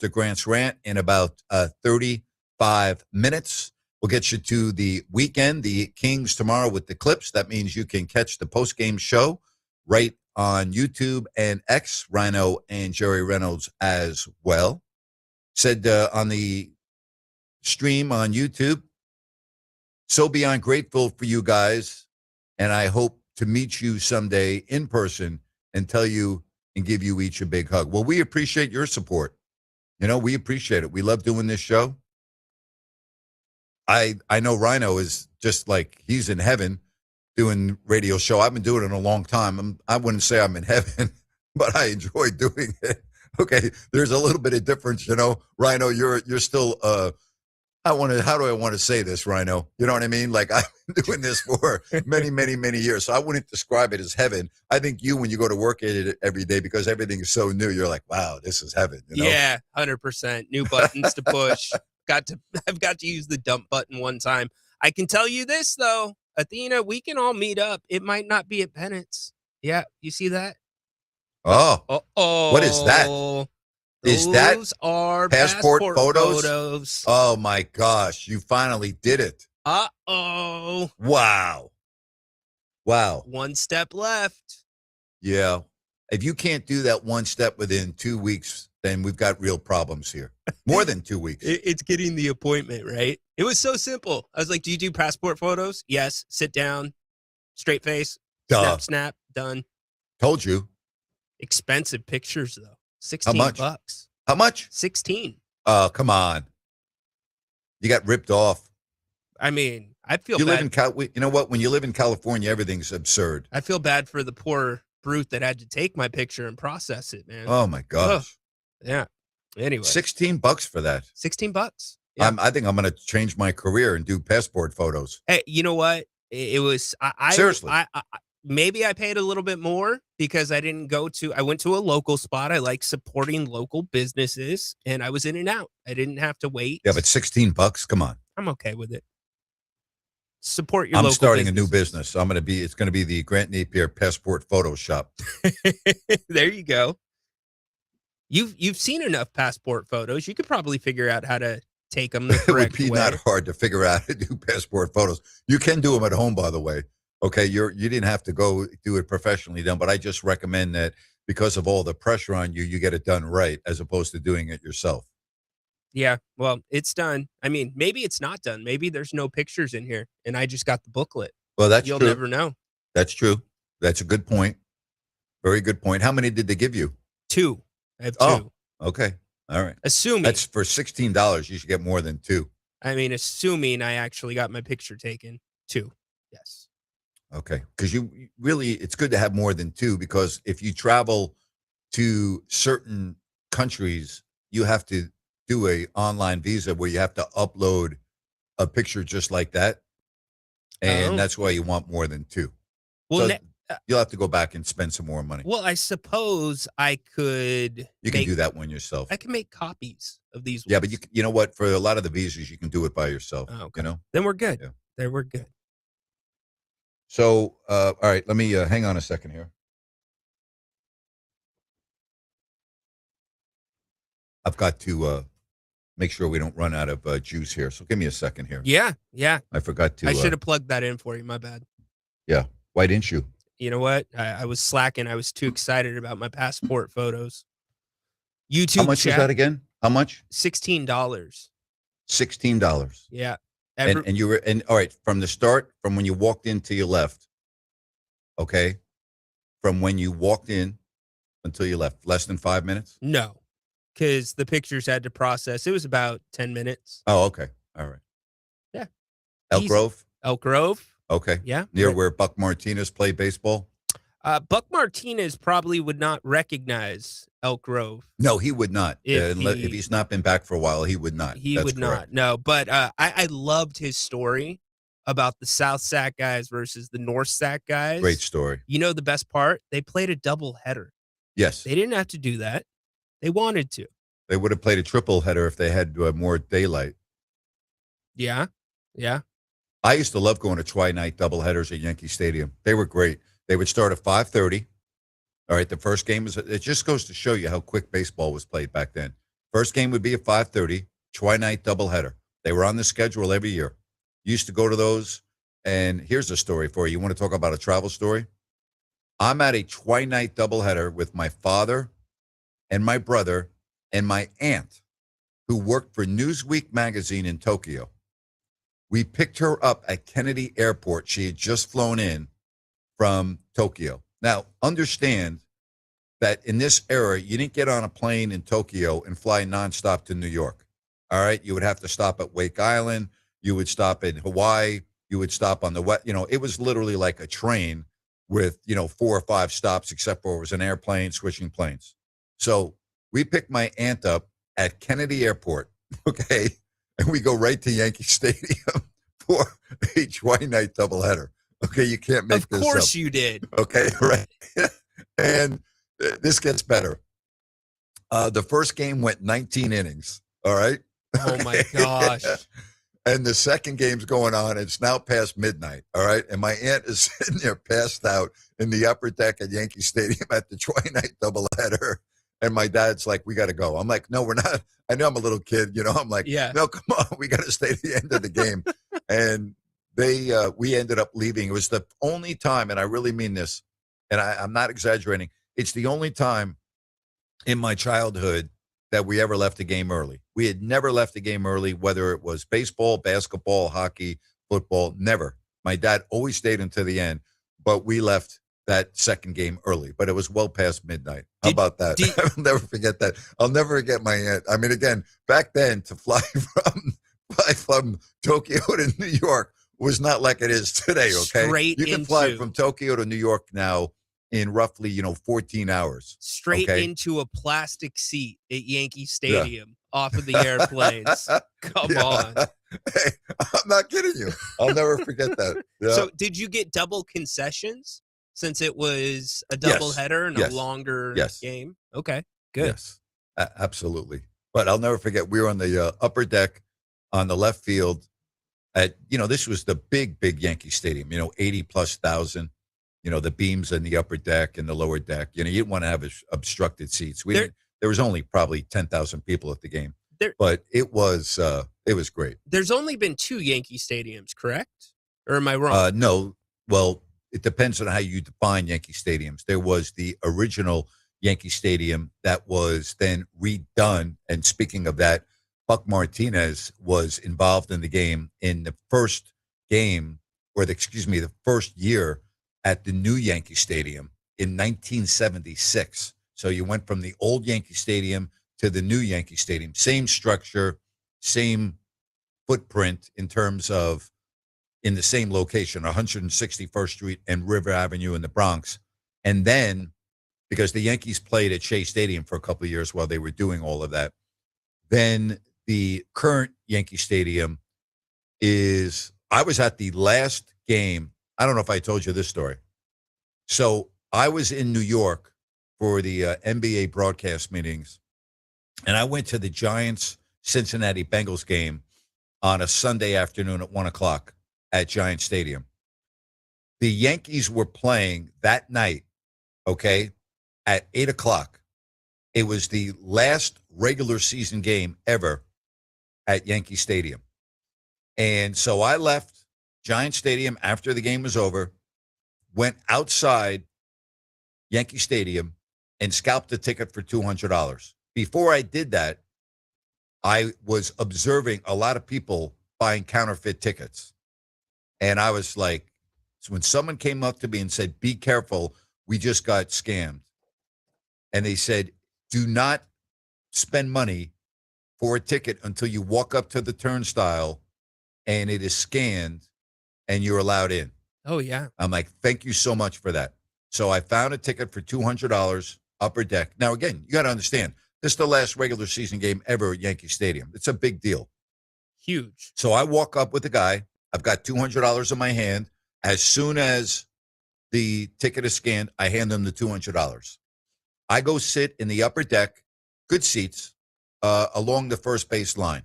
To Grant's Rant in about 35 minutes. We'll get you to the weekend, the Kings tomorrow with the Clips. That means you can catch the post-game show right on YouTube and X, Rhino and Jerry Reynolds as well. Said on the stream on YouTube, so beyond grateful for you guys, and I hope to meet you someday in person and tell you and give you each a big hug. Well, we appreciate your support. You know, we appreciate it. We love doing this show. I know Rhino is just like, he's in heaven doing radio show. I've been doing it a long time. I wouldn't say I'm in heaven, but I enjoy doing it. Okay, there's a little bit of difference, Rhino, you're still how do I want to say this, Rhino? You know what I mean? Like, I've been doing this for many, many, many years, so I wouldn't describe it as heaven. I think when you go to work at it every day, because everything is so new, you're like, wow, this is heaven. Yeah, 100%. New buttons to push. I've got to use the dump button one time. I can tell you this, though, Athena, we can all meet up. It might not be at Bennett's. Yeah, you see that? Oh. Uh-oh. What is that? Those are passport photos? photos. Oh, my gosh. You finally did it. Uh-oh. Wow. One step left. Yeah. If you can't do that one step within 2 weeks, then we've got real problems here. More than 2 weeks. It's getting the appointment, right? It was so simple. I was like, do you do passport photos? Yes. Sit down. Straight face. Duh. Snap. Done. Told you. Expensive pictures, though. 16 How much? bucks. How much? 16. Oh, come on. You got ripped off. I mean, I feel you bad. live in you know what? When you live in California, everything's absurd. I feel bad for the poor brute that had to take my picture and process it, man. Oh my gosh. Yeah. Anyway. $16 for that. 16 bucks. Yeah. I think I'm going to change my career and do passport photos. Hey, you know what? It was Seriously. Maybe I paid a little bit more because I went to a local spot. I like supporting local businesses, and I was in and out. I didn't have to wait. Yeah, but $16, come on. I'm okay with it. Support your local I'm starting businesses. a new business. It's going to be the Grant Napear Passport Photo Shop. There you go. You've seen enough passport photos. You could probably figure out how to take them the correct way. It would be not hard to figure out how to do passport photos. You can do them at home, by the way. Okay, you didn't have to go do it professionally done, but I just recommend that because of all the pressure on you, you get it done right as opposed to doing it yourself. Yeah, well, it's done. I mean, maybe it's not done. Maybe there's no pictures in here, and I just got the booklet. Well, that's You'll true. never know. That's true. That's a good point. Very good point. How many did they give you? 2. I have 2. Oh, okay. All right. Assuming. That's for $16. You should get more than 2. I mean, assuming I actually got my picture taken. 2. Yes. Okay. Because it's good to have more than 2 because if you travel to certain countries, you have to do a online visa where you have to upload a picture just like that. And that's why you want more than 2. Well, so you'll have to go back and spend some more money. Well, I suppose I could. You can do that one yourself. I can make copies of these. Yeah, but you know what? For a lot of the visas, you can do it by yourself. Oh, okay. You know? Then we're good. Yeah. Then we're good. So, all right, let me hang on a second here. I've got to make sure we don't run out of juice here. So give me a second here. Yeah. I forgot to. I should have plugged that in for you. My bad. Yeah. Why didn't you? You know what? I was slacking. I was too excited about my passport photos. YouTube. How much is that again? How much? $16. $16. Yeah. And you were all right from the start, from when you walked in to your left. Okay. From when you walked in until you left, less than 5 minutes? No, because the pictures had to process. It was about 10 minutes. Oh, okay. All right. Yeah. Elk Grove? Elk Grove. Okay. Yeah. Near where Buck Martinez played baseball? Buck Martinez probably would not recognize Elk Grove. No, he would not. If he's not been back for a while, he would not. He That's would correct. not. No, but I loved his story about the South Sac guys versus the North Sac guys. Great story. You know the best part? They played a double header. Yes. They didn't have to do that. They wanted to. They would have played a triple header if they had more daylight. Yeah. Yeah. I used to love going to tri-night doubleheaders at Yankee Stadium. They were great. They would start at 5:30. All right, the first game it just goes to show you how quick baseball was played back then. First game would be at 5:30, tri-night doubleheader. They were on the schedule every year. Used to go to those, and here's a story for you. You want to talk about a travel story? I'm at a tri-night doubleheader with my father and my brother and my aunt, who worked for Newsweek magazine in Tokyo. We picked her up at Kennedy Airport. She had just flown in from Tokyo. Now, understand that in this era, you didn't get on a plane in Tokyo and fly nonstop to New York. All right? You would have to stop at Wake Island. You would stop in Hawaii. You would stop on the west. It was literally like a train with 4 or 5 stops, except for it was an airplane switching planes. So we picked my aunt up at Kennedy Airport, okay, and we go right to Yankee Stadium for a Twilight doubleheader. Okay, you can't make this up. Of course you did. Okay, right. And this gets better. The first game went 19 innings, all right? Oh, my gosh. And the second game's going on. It's now past midnight, all right? And my aunt is sitting there passed out in the upper deck at Yankee Stadium at the Twilight doubleheader. And my dad's like, we got to go. I'm like, no, we're not. I know I'm a little kid, I'm like, no, come on. We got to stay to the end of the game. And we ended up leaving. It was the only time, and I really mean this, and I'm not exaggerating. It's the only time in my childhood that we ever left a game early. We had never left a game early, whether it was baseball, basketball, hockey, football, never. My dad always stayed until the end, but we left that second game early, but it was well past midnight. How about that? I'll never forget that. I'll never forget my aunt. I mean, again, back then to fly from Tokyo to New York was not like it is today, okay? You can fly from Tokyo to New York now in roughly, 14 hours. Straight into a plastic seat at Yankee Stadium off of the airplanes. Come on. Hey, I'm not kidding you. I'll never forget that. Yeah. So did you get double concessions since it was a doubleheader and a longer game? Okay, good. Yes, absolutely. But I'll never forget, we were on the upper deck on the left field at, this was the big Yankee Stadium, 80 plus thousand. The beams in the upper deck and the lower deck. You didn't want to have obstructed seats. There was only probably 10,000 people at the game, but it was great. There's only been 2 Yankee stadiums, correct? Or am I wrong? No. Well, it depends on how you define Yankee stadiums. There was the original Yankee Stadium that was then redone. And speaking of that, Buck Martinez was involved in the game in the first game, the first year at the new Yankee Stadium in 1976. So you went from the old Yankee Stadium to the new Yankee Stadium. Same structure, same footprint in terms of in the same location, 161st Street and River Avenue in the Bronx. And then, because the Yankees played at Shea Stadium for a couple of years while they were doing all of that, then the current Yankee Stadium I was at the last game. I don't know if I told you this story. So I was in New York for the NBA broadcast meetings, and I went to the Giants-Cincinnati Bengals game on a Sunday afternoon at 1 o'clock at Giant Stadium. The Yankees were playing that night, at 8 o'clock. It was the last regular season game ever at Yankee Stadium. And so I left Giant Stadium after the game was over, went outside Yankee Stadium and scalped a ticket for $200. Before I did that, I was observing a lot of people buying counterfeit tickets. And I was like, so when someone came up to me and said, be careful, we just got scammed. And they said, do not spend money for a ticket until you walk up to the turnstile and it is scanned and you're allowed in. Oh, yeah. I'm like, thank you so much for that. So I found a ticket for $200, upper deck. Now, again, you got to understand, this is the last regular season game ever at Yankee Stadium. It's a big deal. Huge. So I walk up with the guy. I've got $200 in my hand. As soon as the ticket is scanned, I hand him the $200. I go sit in the upper deck, good seats, along the first base line,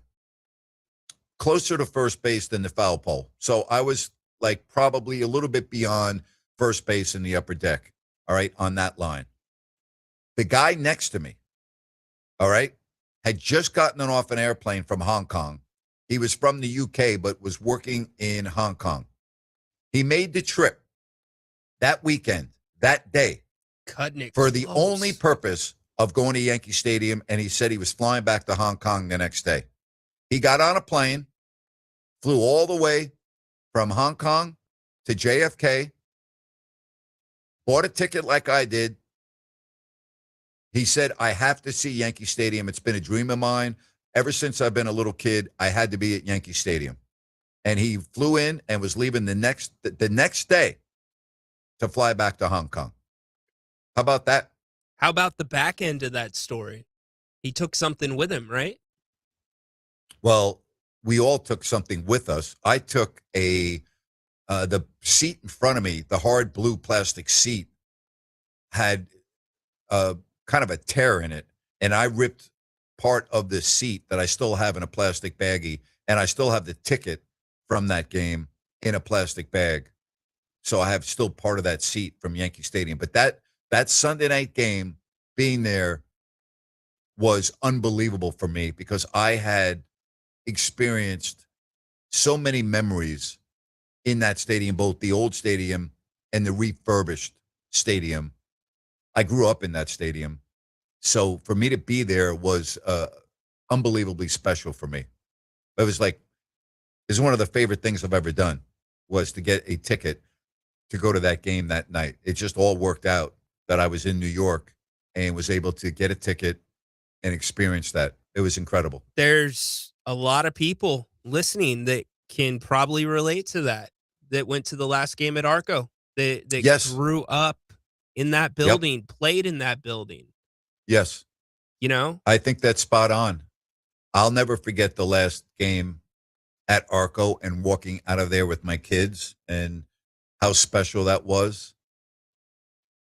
closer to first base than the foul pole. So I was like probably a little bit beyond first base in the upper deck, all right, on that line. The guy next to me, all right, had just gotten off an airplane from Hong Kong. He was from the UK, but was working in Hong Kong. He made the trip that weekend, that day, cutting it for close. The only purpose of going to Yankee Stadium, and he said he was flying back to Hong Kong the next day. He got on a plane, flew all the way from Hong Kong to JFK, bought a ticket like I did. He said, I have to see Yankee Stadium. It's been a dream of mine. Ever since I've been a little kid, I had to be at Yankee Stadium. And he flew in and was leaving the next day to fly back to Hong Kong. How about that? How about the back end of that story? He took something with him, right? Well, we all took something with us. I took the seat in front of me, the hard blue plastic seat, had kind of a tear in it, and I ripped part of the seat that I still have in a plastic baggie, and I still have the ticket from that game in a plastic bag. So I have still part of that seat from Yankee Stadium. But that Sunday night game, being there, was unbelievable for me because I had experienced so many memories in that stadium, both the old stadium and the refurbished stadium. I grew up in that stadium. So for me to be there was unbelievably special for me. It was like, it's one of the favorite things I've ever done was to get a ticket to go to that game that night. It just all worked out that I was in New York and was able to get a ticket and experience that. It was incredible. There's a lot of people listening that can probably relate to that went to the last game at Arco, that yes. grew up in that building, played in that building. Yes. You know? I think that's spot on. I'll never forget the last game at Arco and walking out of there with my kids and how special that was.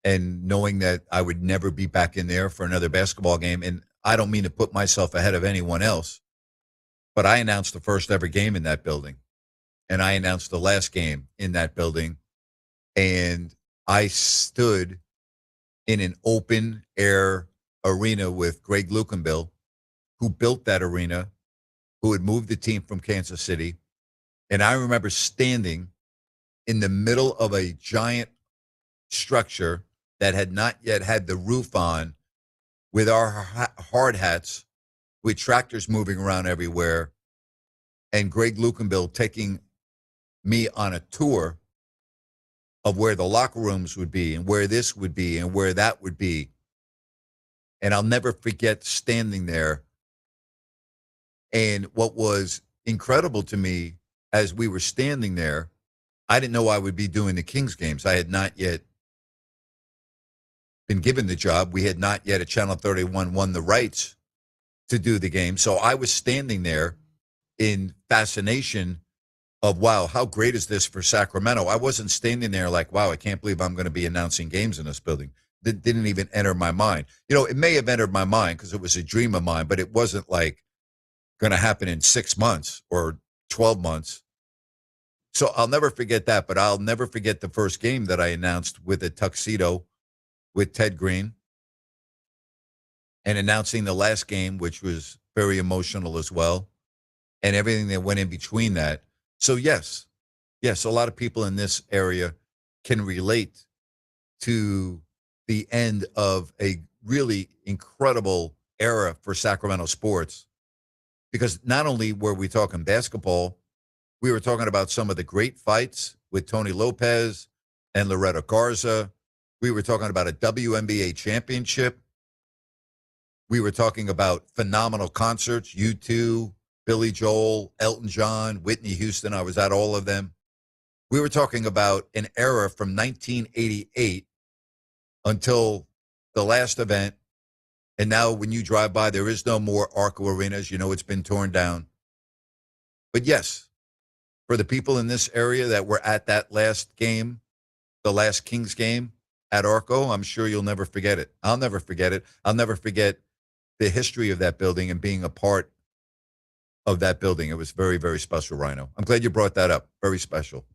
And knowing that I would never be back in there for another basketball game. And I don't mean to put myself ahead of anyone else, but I announced the first ever game in that building. And I announced the last game in that building. And I stood in an open air arena with Greg Lukenbill, who built that arena, who had moved the team from Kansas City. And I remember standing in the middle of a giant structure that had not yet had the roof on, with our hard hats, with tractors moving around everywhere, and Greg Lukenbill taking me on a tour of where the locker rooms would be and where this would be and where that would be. And I'll never forget standing there. And what was incredible to me as we were standing there, I didn't know I would be doing the Kings games. I had not yet been given the job. We had not yet at Channel 31 won the rights to do the game. So I was standing there in fascination of, wow, how great is this for Sacramento? I wasn't standing there like, wow, I can't believe I'm going to be announcing games in this building. That didn't even enter my mind. You know, it may have entered my mind because it was a dream of mine, but it wasn't like going to happen in 6 months or 12 months. So I'll never forget that, but I'll never forget the first game that I announced with a tuxedo with Ted Green, and announcing the last game, which was very emotional as well, and everything that went in between that. So yes, a lot of people in this area can relate to the end of a really incredible era for Sacramento sports, because not only were we talking basketball, we were talking about some of the great fights with Tony Lopez and Loretta Garza. We were talking about a WNBA championship. We were talking about phenomenal concerts, U2, Billy Joel, Elton John, Whitney Houston. I was at all of them. We were talking about an era from 1988 until the last event. And now when you drive by, there is no more Arco Arenas. You know, it's been torn down. But yes, for the people in this area that were at that last game, the last Kings game at Arco, I'm sure you'll never forget it. I'll never forget it. I'll never forget the history of that building and being a part of that building. It was very, very special, Rhino. I'm glad you brought that up. Very special.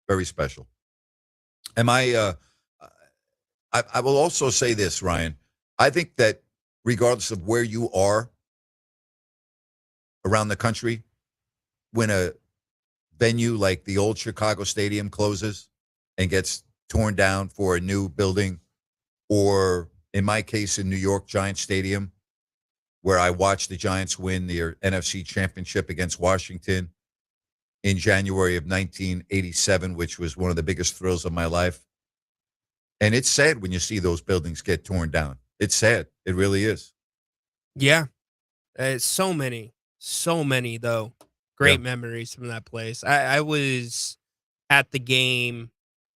Very special. Am I will also say this, Ryan. I think that regardless of where you are around the country, when a venue like the old Chicago Stadium closes and gets torn down for a new building, or in my case in New York, Giant Stadium, where I watched the Giants win their NFC championship against Washington in January of 1987, which was one of the biggest thrills of my life. And it's sad when you see those buildings get torn down. It's sad. It really is. Yeah. So many though. Great memories from that place. I was at the game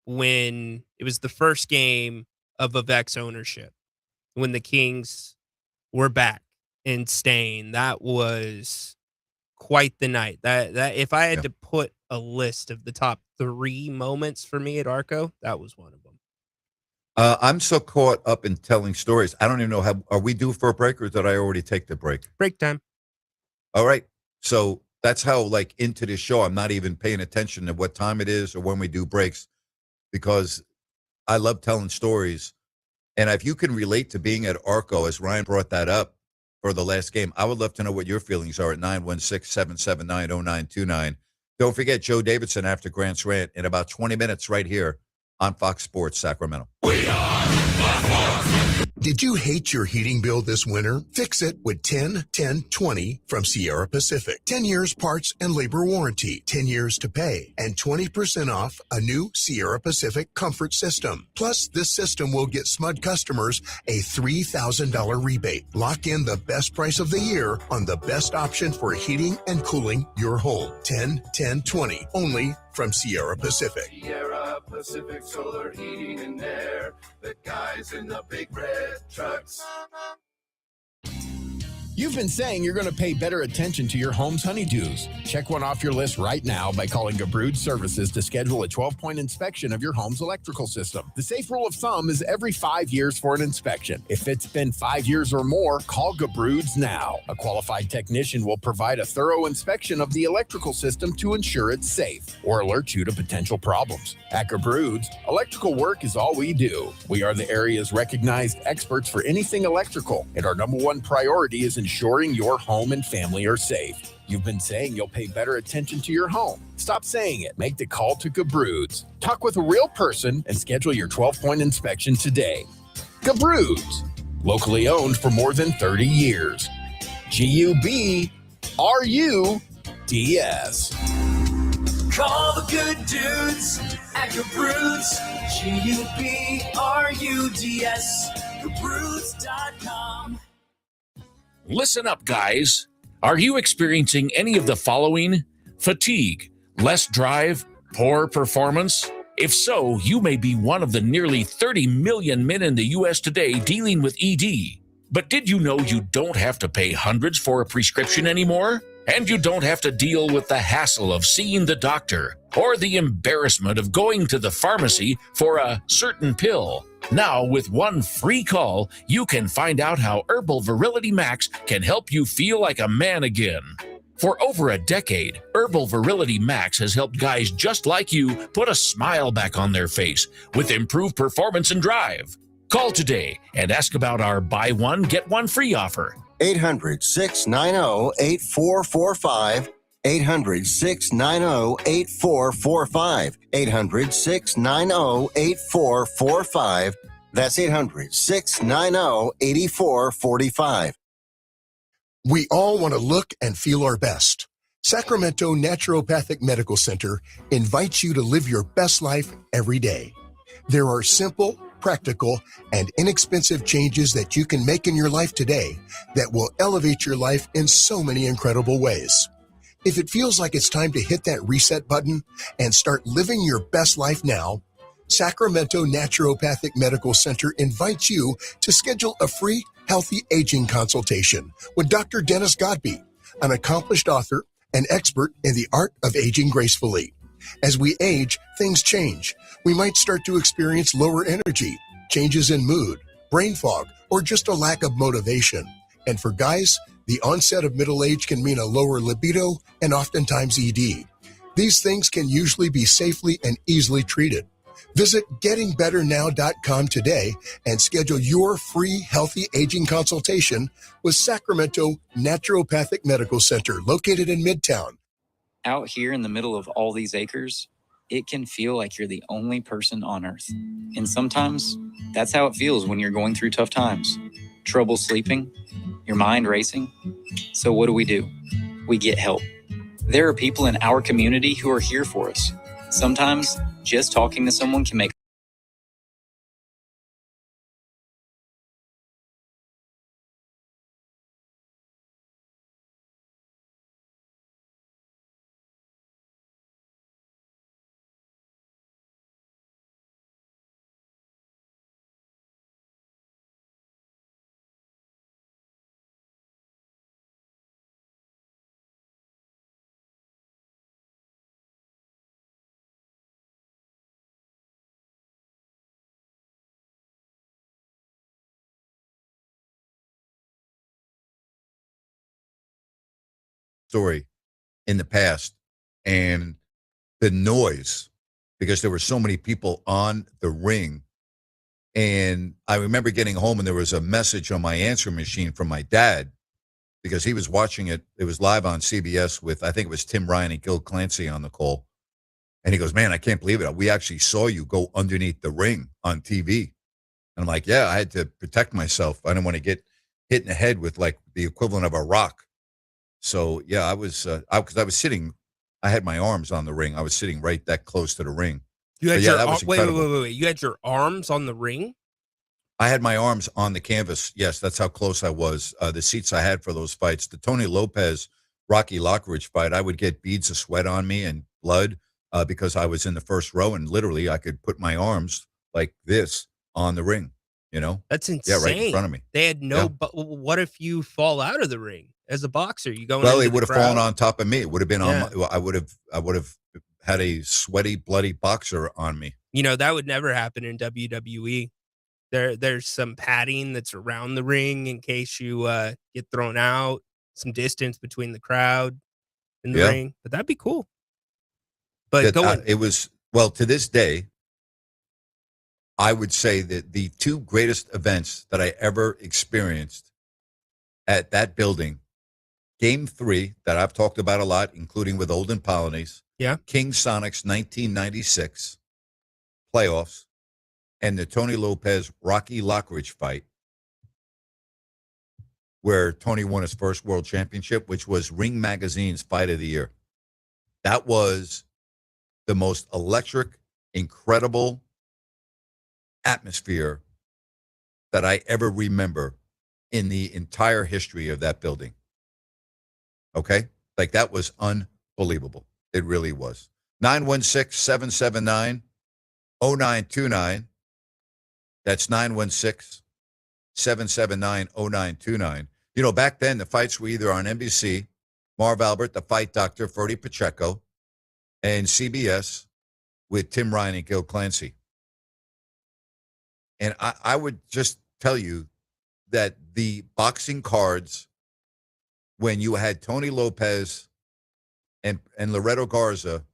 when it was the first game of Vivek's ownership, when the Kings were back and staying. That was quite the night. That if I had to put a list of the top 3 moments for me at Arco, that was one of them. I'm so caught up in telling stories. I don't even know are we due for a break, or did I already take the break? Break time. All right. So that's how, like, into this show, I'm not even paying attention to what time it is or when we do breaks, because I love telling stories. And if you can relate to being at Arco, as Ryan brought that up for the last game, I would love to know what your feelings are at 916-779-0929. Don't forget Joe Davidson after Grant's Rant in about 20 minutes right here on Fox Sports Sacramento. Did you hate your heating bill this winter? Fix it with 10-10-20 from Sierra Pacific. 10 years parts and labor warranty, 10 years to pay, and 20% off a new Sierra Pacific comfort system. Plus, this system will get SMUD customers a $3,000 rebate. Lock in the best price of the year on the best option for heating and cooling your home. 10-10-20, only from Sierra Pacific. Sierra Pacific Solar Heating and Air. The guys in the big red trucks. You've been saying you're going to pay better attention to your home's honeydews. Check one off your list right now by calling Gabrud Services to schedule a 12-point inspection of your home's electrical system. The safe rule of thumb is every 5 years for an inspection. If it's been 5 years or more, call Gabrud's now. A qualified technician will provide a thorough inspection of the electrical system to ensure it's safe or alert you to potential problems. At Gabrud's, electrical work is all we do. We are the area's recognized experts for anything electrical, and our number one priority is ensuring your home and family are safe. You've been saying you'll pay better attention to your home. Stop saying it. Make the call to Gabrud's. Talk with a real person and schedule your 12-point inspection today. Gabrud's, locally owned for more than 30 years. Gubrud's. Call the good dudes at Gabrud's. Gubrud's. Gabrud's.com. Listen up, guys. Are you experiencing any of the following? Fatigue, less drive, poor performance? If so, you may be one of the nearly 30 million men in the U.S. today dealing with ED. But did you know you don't have to pay hundreds for a prescription anymore? And you don't have to deal with the hassle of seeing the doctor or the embarrassment of going to the pharmacy for a certain pill. Now, with one free call, you can find out how Herbal Virility Max can help you feel like a man again. For over a decade, Herbal Virility Max has helped guys just like you put a smile back on their face with improved performance and drive. Call today and ask about our buy one, get one free offer. 800-690-8445. 800-690-8445. 800-690-8445. That's 800-690-8445. We all want to look and feel our best. Sacramento Naturopathic Medical Center invites you to live your best life every day. There are simple, practical, and inexpensive changes that you can make in your life today that will elevate your life in so many incredible ways. If it feels like it's time to hit that reset button and start living your best life now, Sacramento Naturopathic Medical Center invites you to schedule a free healthy aging consultation with Dr. Dennis Godby, an accomplished author and expert in the art of aging gracefully. As we age, things change. We might start to experience lower energy, changes in mood, brain fog, or just a lack of motivation. And for guys, the onset of middle age can mean a lower libido and oftentimes ED. These things can usually be safely and easily treated. Visit gettingbetternow.com today and schedule your free healthy aging consultation with Sacramento Naturopathic Medical Center, located in Midtown. Out here in the middle of all these acres, it can feel like you're the only person on earth. And sometimes that's how it feels when you're going through tough times. Trouble sleeping, your mind racing. So what do? We get help. There are people in our community who are here for us. Sometimes just talking to someone can make story in the past, and the noise, because there were so many people on the ring. And I remember getting home and there was a message on my answering machine from my dad, because he was watching it. It was live on CBS with, I think it was Tim Ryan and Gil Clancy on the call. And he goes, man, I can't believe it. We actually saw you go underneath the ring on TV. And I'm like, yeah, I had to protect myself. I didn't want to get hit in the head with like the equivalent of a rock. So yeah, I was, because I was sitting, I had my arms on the ring. I was sitting right that close to the ring. You had But yeah, your that was incredible. wait. You had your arms on the ring? I had my arms on the canvas. Yes, that's how close I was. The seats I had for those fights, the Tony Lopez, Rocky Lockridge fight, I would get beads of sweat on me and blood because I was in the first row, and literally I could put my arms like this on the ring, you know? That's insane. Yeah, right in front of me. They had no, Yeah. but what if you fall out of the ring as a boxer? You going Well, into it would the have fallen crowd? on top of me. It would have been Yeah. on my, I would have had a sweaty, bloody boxer on me. You know, that would never happen in WWE. There's some padding that's around the ring in case you get thrown out, some distance between the crowd and the Yeah. ring. But that'd be cool. But That, go on. it was, well, to this day, I would say that the two greatest events that I ever experienced at that building, Game 3, that I've talked about a lot, including with Olden Polonies, Yeah. King Sonic's 1996 playoffs, and the Tony Lopez Rocky Lockridge fight, where Tony won his first world championship, which was Ring Magazine's Fight of the Year. That was the most electric, incredible atmosphere that I ever remember in the entire history of that building. Okay? Like, that was unbelievable. It really was. 916-779-0929. That's 916-779-0929. You know, back then, the fights were either on NBC, Marv Albert, the Fight Doctor, Ferdy Pacheco, and CBS with Tim Ryan and Gil Clancy. And I would just tell you that the boxing cards, when you had Tony Lopez and Loretto Garza,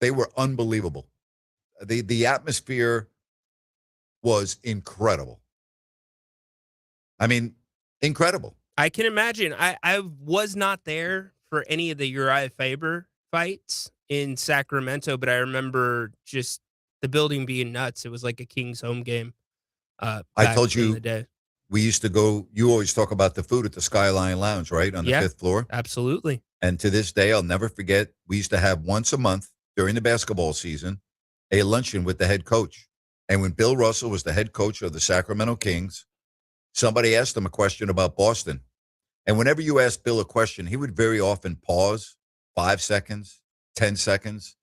they were unbelievable. The atmosphere was incredible. I mean, incredible. I can imagine. I was not there for any of the Uriah Faber fights in Sacramento, but I remember just the building being nuts. It was like a King's home game. I back told in you the day. we used to go, you always talk about the food at the Skyline Lounge, right? On the Yeah, 5th floor. absolutely. And to this day, I'll never forget, we used to have once a month during the basketball season, a luncheon with the head coach. And when Bill Russell was the head coach of the Sacramento Kings, somebody asked him a question about Boston. And whenever you asked Bill a question, he would very often pause 5 seconds, 10 seconds.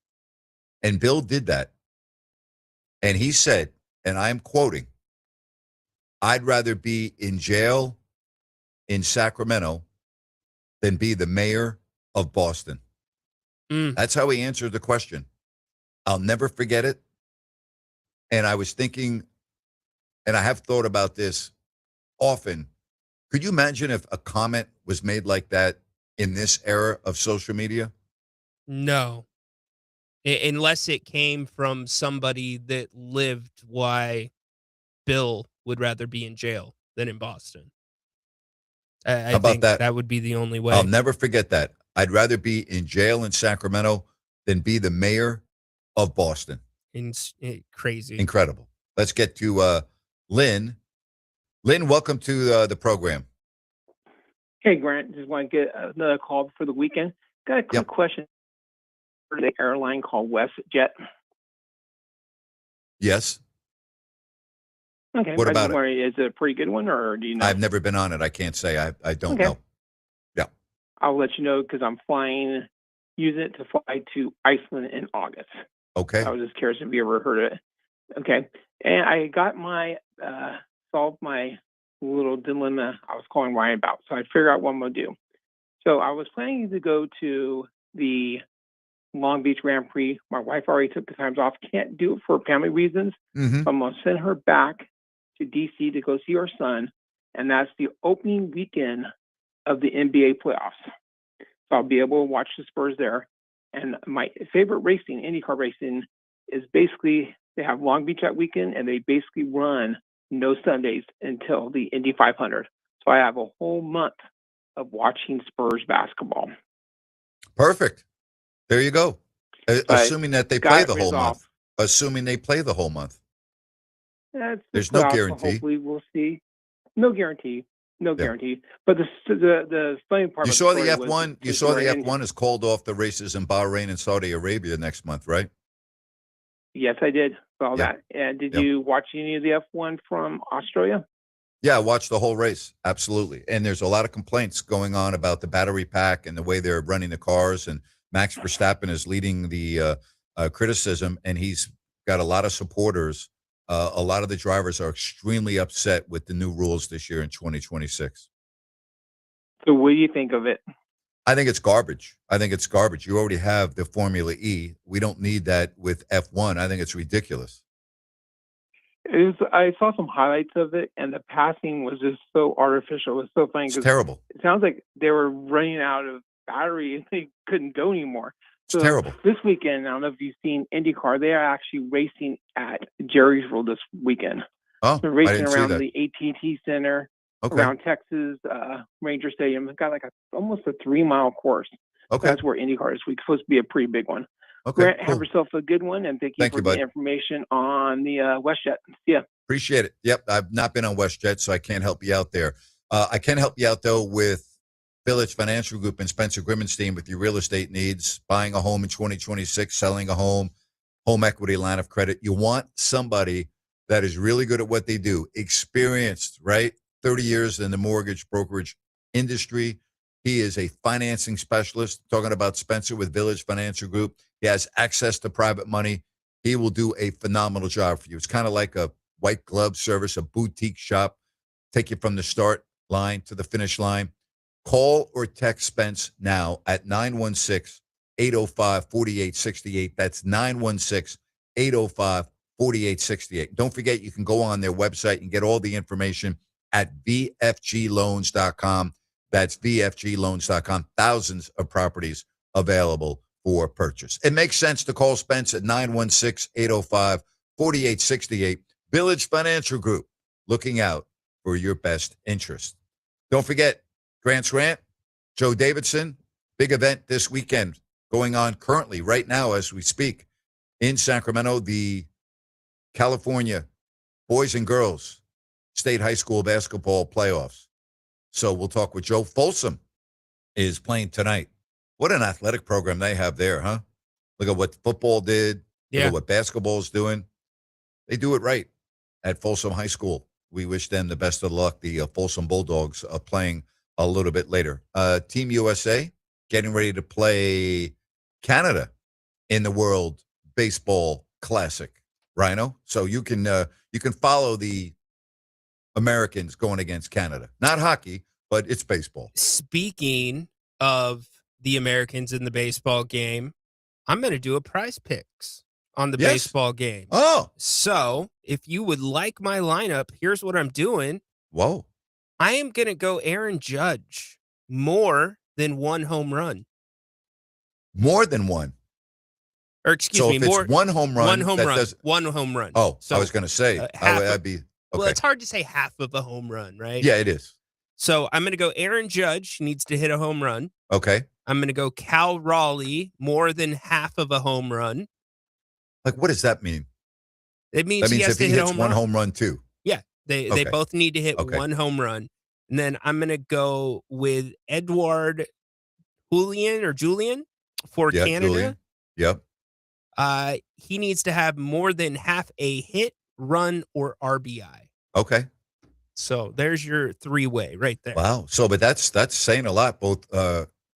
And Bill did that. And he said, and I'm quoting, I'd rather be in jail in Sacramento than be the mayor of Boston. That's how he answered the question. I'll never forget it. And I was thinking, and I have thought about this often. Could you imagine if a comment was made like that in this era of social media? No. Unless it came from somebody that lived why Bill would rather be in jail than in Boston. I How about think that? that would be the only way. I'll never forget that. I'd rather be in jail in Sacramento than be the mayor of Boston. Crazy. Incredible. Let's get to Lynn. Lynn, welcome to the program. Hey, Grant, just want to get another call for the weekend. Got a quick question for the airline called WestJet. Yes. Okay. What about it? Is it a pretty good one, or do you know? I've never been on it. I can't say. I don't Okay. know. Yeah. I'll let you know because I'm using it to fly to Iceland in August. Okay. I was just curious if you ever heard of it. Okay. And I got solved my little dilemma I was calling Ryan about. So I figured out what I'm going to do. So I was planning to go to the Long Beach Grand Prix. My wife already took the times off. Can't do it for family reasons. Mm-hmm. So I'm going to send her back to D.C. to go see her son. And that's the opening weekend of the NBA playoffs. So I'll be able to watch the Spurs there. And my favorite racing, IndyCar racing, is basically they have Long Beach that weekend, and they basically run no Sundays until the Indy 500. So I have a whole month of watching Spurs basketball. Perfect. There you go. Assuming that they play the whole resolved. month. Assuming they play the whole month. That's There's no playoffs, so guarantee. hopefully we'll see. No guarantee. No guarantee. But the funny part. You about saw the the story was F1. You saw the F1 has called off the races in Bahrain and Saudi Arabia next month, right? Yes, I did. Saw Yeah. that. And did Yep. you watch any of the F1 from Australia? Yeah, I watched the whole race. Absolutely. And there's a lot of complaints going on about the battery pack and the way they're running the cars. And Max Verstappen is leading the criticism, and he's got a lot of supporters. A lot of the drivers are extremely upset with the new rules this year in 2026. So what do you think of it? I think it's garbage. You already have the Formula E. We don't need that with F1. I think it's ridiculous. I saw some highlights of it, and the passing was just so artificial. It was so funny. It's terrible. It sounds like they were running out of battery and they couldn't go anymore. It's terrible. This weekend, I don't know if you've seen IndyCar. They are actually racing at Jerry's World this weekend. Oh, They're I racing didn't see around that. the AT&T Center, Okay. around Texas Ranger Stadium. It's got like almost a 3-mile course. Okay. That's where IndyCar is. It's supposed to be a pretty big one. Okay, Grant, cool. have yourself a good one, and thank you for the bud. information on the WestJet. Yeah. Appreciate it. Yep, I've not been on WestJet, so I can't help you out there. I can help you out, though, with Village Financial Group and Spencer Grimmenstein with your real estate needs, buying a home in 2026, selling a home equity line of credit. You want somebody that is really good at what they do, experienced, right? 30 years in the mortgage brokerage industry. He is a financing specialist. Talking about Spencer with Village Financial Group. He has access to private money. He will do a phenomenal job for you. It's kind of like a white glove service, a boutique shop. Take you from the start line to the finish line. Call or text Spence now at 916-805-4868. That's 916-805-4868. Don't forget, you can go on their website and get all the information at vfgloans.com. That's vfgloans.com. Thousands of properties available for purchase. It makes sense to call Spence at 916-805-4868. Village Financial Group, looking out for your best interest. Don't forget, Grant's Rant, Joe Davidson, big event this weekend going on currently right now as we speak in Sacramento, the California Boys and Girls State High School Basketball Playoffs. So we'll talk with Joe. Folsom is playing tonight. What an athletic program they have there, huh? Look at what football did. Look at what basketball is doing. They do it right at Folsom High School. We wish them the best of luck. The Folsom Bulldogs are playing a little bit later. Team USA getting ready to play Canada in the World Baseball Classic, Rhino. So you can follow the Americans going against Canada. Not hockey, but it's baseball. Speaking of the Americans in the baseball game, I'm going to do a prize picks on the baseball game. Oh. So if you would like my lineup, here's what I'm doing. Whoa. I am going to go Aaron Judge more than one home run. More than one. Or excuse so me, if more it's one home run. One home run. Oh, so I was going to say. I'd be. Okay. Well, it's hard to say half of a home run, right? Yeah, it is. So I'm going to go Aaron Judge needs to hit a home run. Okay. I'm going to go Cal Raleigh more than half of a home run. Like, what does that mean? It means he has if to he hit hits a one home run too. Yeah, they both need to hit one home run. And then I'm going to go with Edward Julian for Canada. Julian. Yep. He needs to have more than half a hit, run, or RBI. Okay. So there's your three-way right there. Wow. So, but that's saying a lot. Both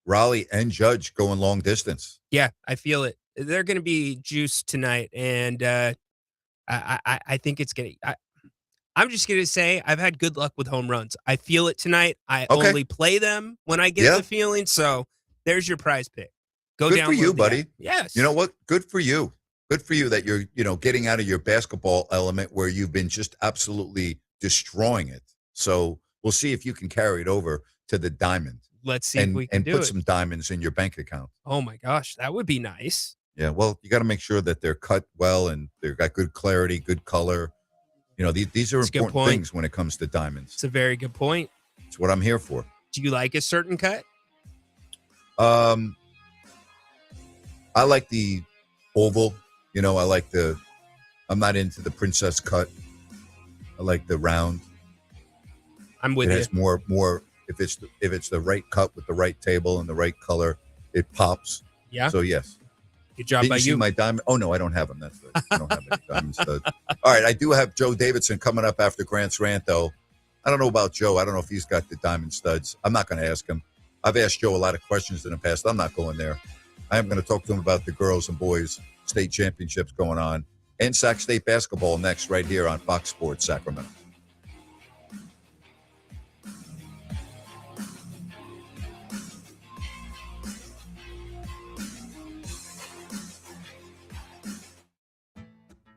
Raleigh and Judge going long distance. Yeah, I feel it. They're going to be juiced tonight, and I think it's going to. I'm just going to say I've had good luck with home runs. I feel it tonight. I only play them when I get the feeling. So there's your prize pick. Good for you, buddy. Yes. You know what? Good for you. Good for you that you're, getting out of your basketball element where you've been just absolutely destroying it. So we'll see if you can carry it over to the diamond. Let's see if we can and do put it. some diamonds in your bank account. Oh my gosh, that would be nice. Yeah, well, you got to make sure that they're cut well and they've got good clarity, good color. You know, these are That's a good important point. things when it comes to diamonds. It's a very good point. It's what I'm here for. Do you like a certain cut? I like the oval. You know, I'm not into the princess cut. I like the round. I'm with it you. It has more. If it's the right cut with the right table and the right color, it pops. Yeah. So yes. Good job Did by you. See you. my diamond? Oh no, I don't have them. That's right. I don't have any diamond studs. All right, I do have Joe Davidson coming up after Grant's rant, though. I don't know about Joe. I don't know if he's got the diamond studs. I'm not going to ask him. I've asked Joe a lot of questions in the past. I'm not going there. I am going to talk to him about the girls and boys state championships going on and Sac State basketball next, right here on Fox Sports Sacramento.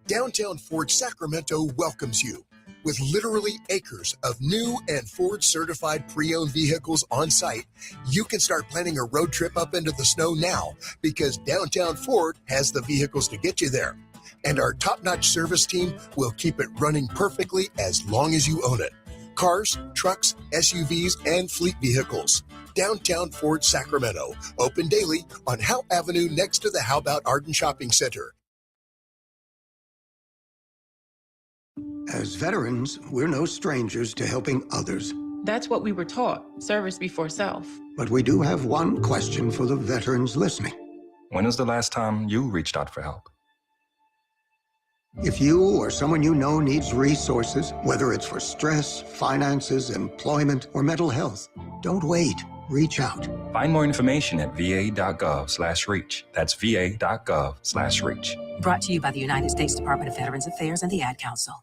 Downtown Ford Sacramento welcomes you. With literally acres of new and Ford-certified pre-owned vehicles on site, you can start planning a road trip up into the snow now because Downtown Ford has the vehicles to get you there. And our top-notch service team will keep it running perfectly as long as you own it. Cars, trucks, SUVs, and fleet vehicles. Downtown Ford Sacramento. Open daily on Howe Avenue next to the How About Arden Shopping Center. As veterans, we're no strangers to helping others. That's what we were taught, service before self. But we do have one question for the veterans listening. When was the last time you reached out for help? If you or someone you know needs resources, whether it's for stress, finances, employment, or mental health, don't wait. Reach out. Find more information at va.gov/reach. That's va.gov/reach. Brought to you by the United States Department of Veterans Affairs and the Ad Council.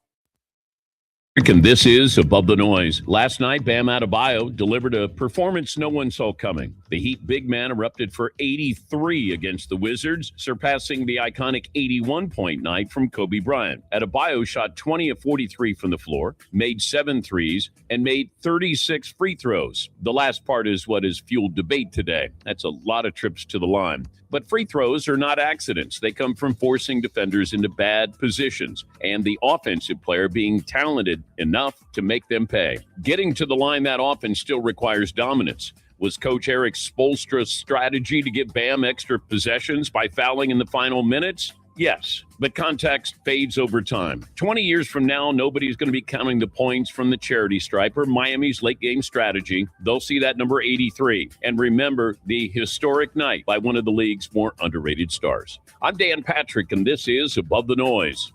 And this is Above the Noise. Last night, Bam Adebayo delivered a performance no one saw coming. The Heat big man erupted for 83 against the Wizards, surpassing the iconic 81-point night from Kobe Bryant. Adebayo shot 20 of 43 from the floor, made 7 threes, and made 36 free throws. The last part is what has fueled debate today. That's a lot of trips to the line. But free throws are not accidents. They come from forcing defenders into bad positions and the offensive player being talented enough to make them pay. Getting to the line that often still requires dominance. Was Coach Eric Spoelstra's strategy to give Bam extra possessions by fouling in the final minutes? Yes, but context fades over time. 20 years from now, nobody's going to be counting the points from the charity stripe or Miami's late-game strategy. They'll see that number 83 and remember the historic night by one of the league's more underrated stars. I'm Dan Patrick, and this is Above the Noise.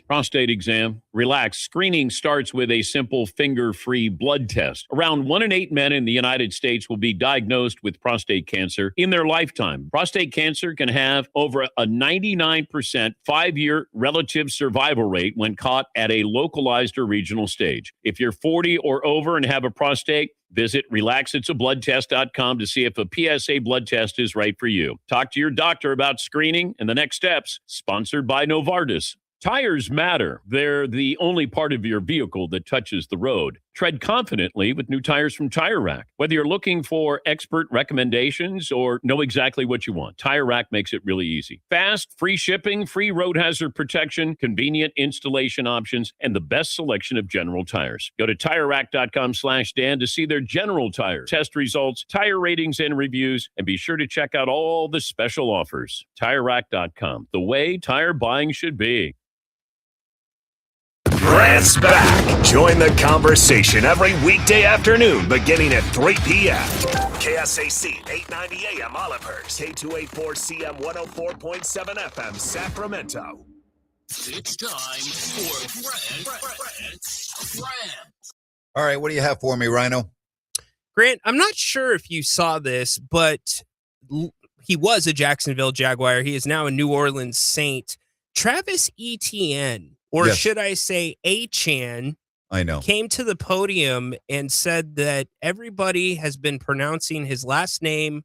Prostate exam. Relax. Screening starts with a simple finger-free blood test. Around 1 in 8 men in the United States will be diagnosed with prostate cancer in their lifetime. Prostate cancer can have over a 99% 5-year relative survival rate when caught at a localized or regional stage. If you're 40 or over and have a prostate, visit relaxitsabloodtest.com to see if a PSA blood test is right for you. Talk to your doctor about screening and the next steps. Sponsored by Novartis. Tires matter. They're the only part of your vehicle that touches the road. Tread confidently with new tires from Tire Rack. Whether you're looking for expert recommendations or know exactly what you want, Tire Rack makes it really easy. Fast, free shipping, free road hazard protection, convenient installation options, and the best selection of General tires. Go to TireRack.com/Dan to see their General tire test results, tire ratings, and reviews, and be sure to check out all the special offers. TireRack.com, the way tire buying should be. Grant's back. Join the conversation every weekday afternoon beginning at 3 p.m. KSAC 890 AM Olivehurst, K284CM 104.7 FM Sacramento. It's time for Grant's Rant. All right, what do you have for me, Rhino? Grant, I'm not sure if you saw this, but he was a Jacksonville Jaguar. He is now a New Orleans Saint. Travis Etienne, or Yes. should I say Achan, I know. came to the podium and said that everybody has been pronouncing his last name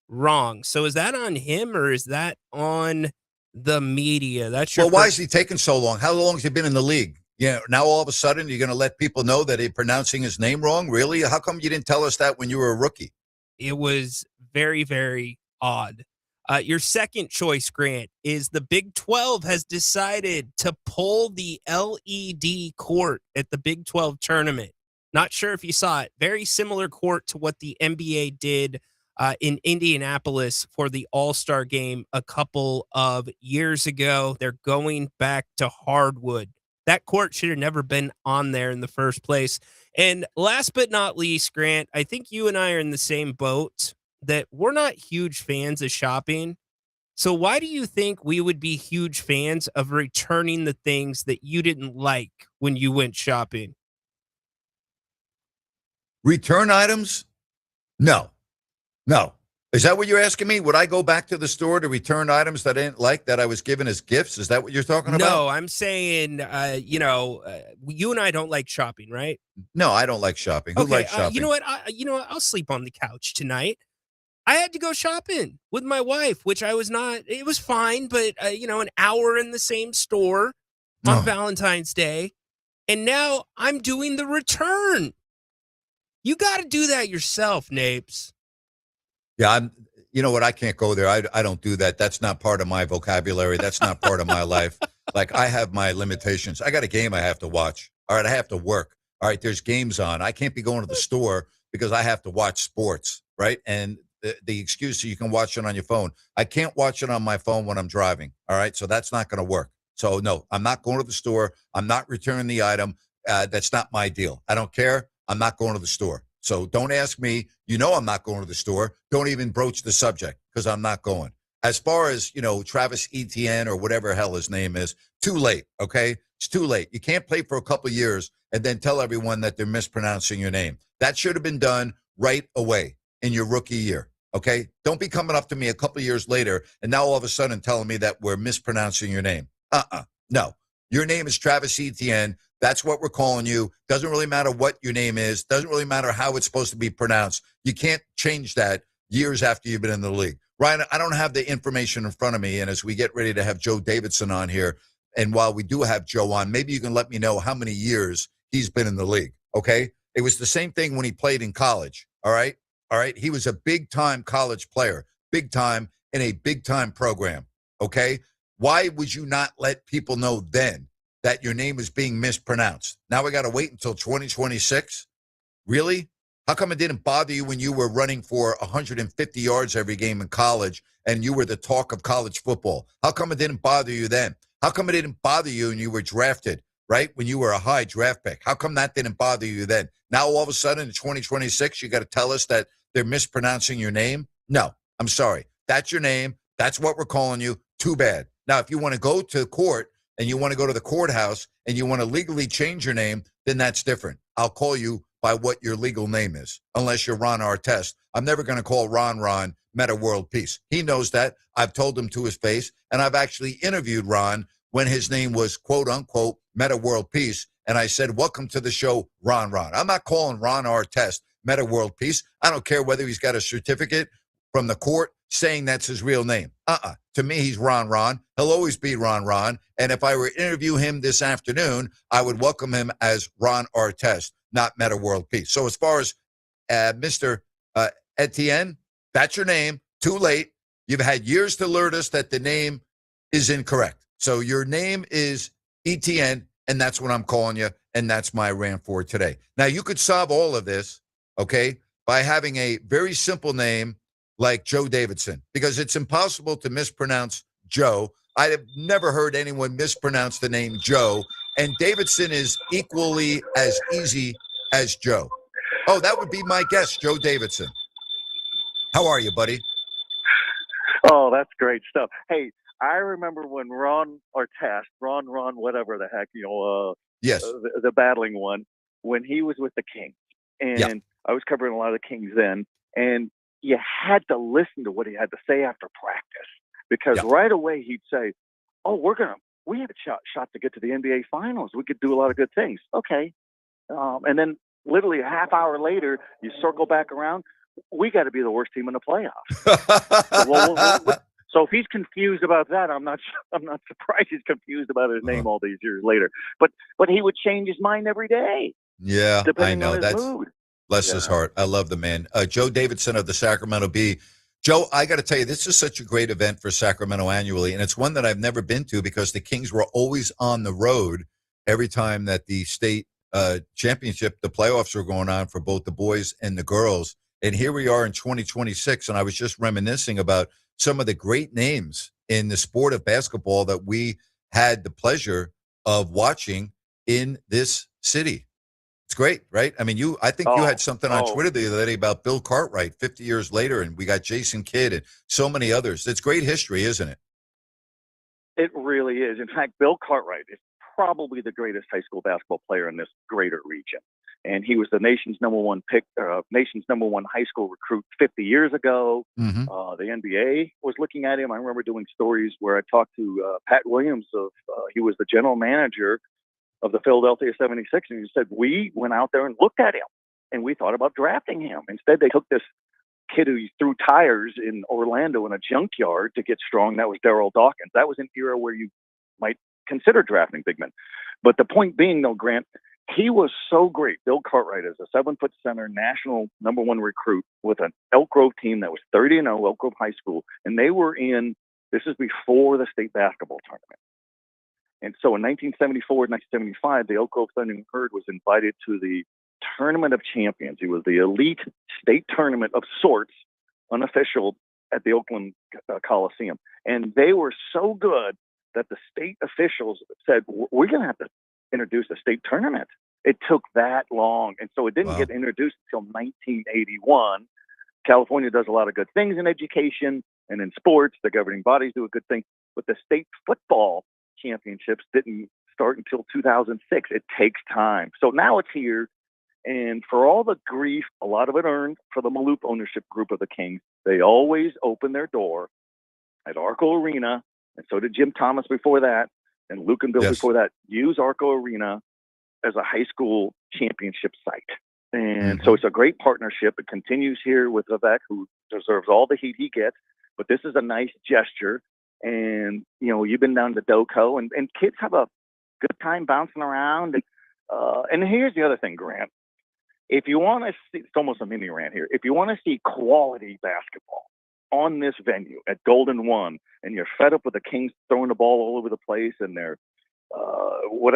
wrong. So is that on him or is that on the media? That's your Well, why is he taking so long? How long has he been in the league? Yeah, now all of a sudden you're going to let people know that they're pronouncing his name wrong? Really? How come you didn't tell us that when you were a rookie? It was very, very odd. Your second choice, Grant, is the Big 12 has decided to pull the LED court at the Big 12 tournament. Not sure if you saw it. Very similar court to what the NBA did in Indianapolis for the All-Star game a couple of years ago. They're going back to hardwood. That court should have never been on there in the first place. And last but not least, Grant, I think you and I are in the same boat that we're not huge fans of shopping. So why do you think we would be huge fans of returning the things that you didn't like when you went shopping? Return items? No. Is that what you're asking me? Would I go back to the store to return items that I didn't like that I was given as gifts? Is that what you're talking about? No, I'm saying, you and I don't like shopping, right? No, I don't like shopping. Who likes shopping? You know what? I'll sleep on the couch tonight. I had to go shopping with my wife, which I was not. It was fine, but an hour in the same store on Valentine's Day, and now I'm doing the return. You got to do that yourself, Napes. Yeah, you know what? I can't go there. I don't do that. That's not part of my vocabulary. That's not part of my life. Like, I have my limitations. I got a game I have to watch. All right, I have to work. All right, there's games on. I can't be going to the store because I have to watch sports, right? And the excuse is you can watch it on your phone. I can't watch it on my phone when I'm driving, all right? So that's not going to work. So, no, I'm not going to the store. I'm not returning the item. That's not my deal. I don't care. I'm not going to the store. So don't ask me. You know I'm not going to the store. Don't even broach the subject because I'm not going. As far as, Travis Etienne or whatever hell his name is, too late, okay? It's too late. You can't play for a couple of years and then tell everyone that they're mispronouncing your name. That should have been done right away in your rookie year, okay? Don't be coming up to me a couple of years later and now all of a sudden telling me that we're mispronouncing your name. No. Your name is Travis Etienne. That's what we're calling you. Doesn't really matter what your name is. Doesn't really matter how it's supposed to be pronounced. You can't change that years after you've been in the league. Ryan, I don't have the information in front of me, and as we get ready to have Joe Davidson on here, and while we do have Joe on, maybe you can let me know how many years he's been in the league, okay? It was the same thing when he played in college, all right? All right? He was a big-time college player, big-time in a big-time program, okay? Why would you not let people know then that your name is being mispronounced? Now we got to wait until 2026? Really? How come it didn't bother you when you were running for 150 yards every game in college and you were the talk of college football? How come it didn't bother you then? How come it didn't bother you when you were drafted, right? When you were a high draft pick? How come that didn't bother you then? Now all of a sudden in 2026, you got to tell us that they're mispronouncing your name? No, I'm sorry. That's your name. That's what we're calling you. Too bad. Now, if you want to go to court and you want to go to the courthouse and you want to legally change your name, then that's different. I'll call you by what your legal name is, unless you're Ron Artest. I'm never going to call Ron Meta World Peace. He knows that. I've told him to his face, and I've actually interviewed Ron when his name was, quote, unquote, Meta World Peace, and I said, welcome to the show, Ron. I'm not calling Ron Artest Meta World Peace. I don't care whether he's got a certificate from the court saying that's his real name. To me, he's Ron. He'll always be Ron. And if I were to interview him this afternoon, I would welcome him as Ron Artest, not Meta World Peace. So as far as Mr. Etienne, that's your name. Too late. You've had years to alert us that the name is incorrect. So your name is Etienne, and that's what I'm calling you, and that's my rant for today. Now, you could solve all of this, okay, by having a very simple name like Joe Davidson, because it's impossible to mispronounce Joe. I have never heard anyone mispronounce the name Joe, and Davidson is equally as easy as Joe. Oh, that would be my guess, Joe Davidson. How are you, buddy? Oh, that's great stuff. Hey, I remember when Ron Artest, Ron, whatever the heck, yes, the battling one, when he was with the Kings, and I was covering a lot of the Kings then, and you had to listen to what he had to say after practice, because right away he'd say, "Oh, we have a shot to get to the NBA Finals. We could do a lot of good things." Okay, and then literally a half hour later, you circle back around. We got to be the worst team in the playoffs. So if he's confused about that, I'm not surprised he's confused about his name all these years later. But he would change his mind every day. Yeah, I know. On his That's mood. bless his heart. I love the man. Joe Davidson of the Sacramento Bee. Joe, I got to tell you, this is such a great event for Sacramento annually, and it's one that I've never been to because the Kings were always on the road every time that the state championship, the playoffs were going on for both the boys and the girls. And here we are in 2026, and I was just reminiscing about some of the great names in the sport of basketball that we had the pleasure of watching in this city. It's great, right? I mean, I think you had something on Twitter the other day about Bill Cartwright 50 years later, and we got Jason Kidd and so many others. It's great history, isn't it? It really is. In fact, Bill Cartwright is probably the greatest high school basketball player in this greater region. And he was the nation's number one pick, nation's number one high school recruit 50 years ago. Mm-hmm. The NBA was looking at him. I remember doing stories where I talked to Pat Williams he was the general manager of the Philadelphia 76, and he said, we went out there and looked at him, and we thought about drafting him. Instead, they took this kid who threw tires in Orlando in a junkyard to get strong. That was Darryl Dawkins. That was an era where you might consider drafting big men. But the point being, though, Grant, he was so great. Bill Cartwright is a 7-foot center, national number one recruit with an Elk Grove team that was 30-0, Elk Grove High School, and they were this is before the state basketball tournament. And so in 1974 and 1975, the Elk Grove Thundering Herd was invited to the Tournament of Champions. It was the elite state tournament of sorts, unofficial, at the Oakland Coliseum. And they were so good that the state officials said, we're going to have to introduce a state tournament. It took that long. And so it didn't get introduced until 1981. California does a lot of good things in education and in sports. The governing bodies do a good thing. But the state football championships didn't start until 2006. It takes time. So now it's here. And for all the grief, a lot of it earned for the Maloof ownership group of the Kings, they always open their door at Arco Arena. And so did Jim Thomas before that. And Luke and Bill before that. Use Arco Arena as a high school championship site. And so it's a great partnership. It continues here with Vivek, who deserves all the heat he gets. But this is a nice gesture. And, you've been down to Doco, and kids have a good time bouncing around. And here's the other thing, Grant. If you want to see, it's almost a mini rant here. If you want to see quality basketball on this venue at Golden One, and you're fed up with the Kings throwing the ball all over the place and they're, what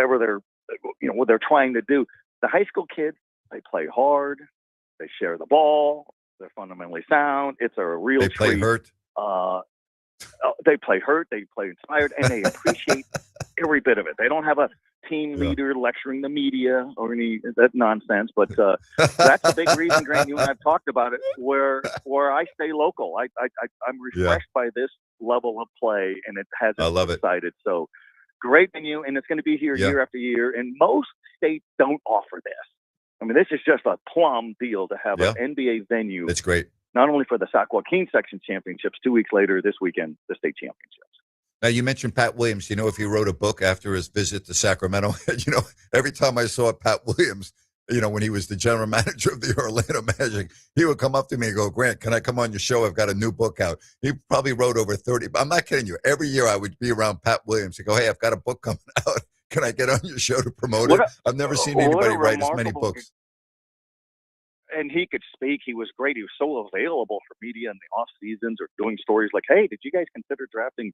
they're trying to do, the high school kids, they play hard, they share the ball, they're fundamentally sound. It's a real treat. Play hurt. They play hurt, they play inspired, and they appreciate every bit of it. They don't have a team leader lecturing the media or any that nonsense, but that's a big reason, Grant, you and I have talked about it, where I stay local. I'm refreshed by this level of play, and it has excited. So great venue, and it's going to be here year after year, and most states don't offer this. I mean, this is just a plum deal to have an NBA venue. That's great. Not only for the Sac Joaquin section championships, 2 weeks later this weekend, the state championships. Now, you mentioned Pat Williams. If he wrote a book after his visit to Sacramento, every time I saw Pat Williams, when he was the general manager of the Orlando Magic, he would come up to me and go, Grant, can I come on your show? I've got a new book out. He probably wrote over 30. I'm not kidding you. Every year I would be around Pat Williams and go, hey, I've got a book coming out. Can I get on your show to promote it? I've never seen anybody write as many books. And he could speak. He was great. He was so available for media in the off seasons or doing stories like, hey, did you guys consider drafting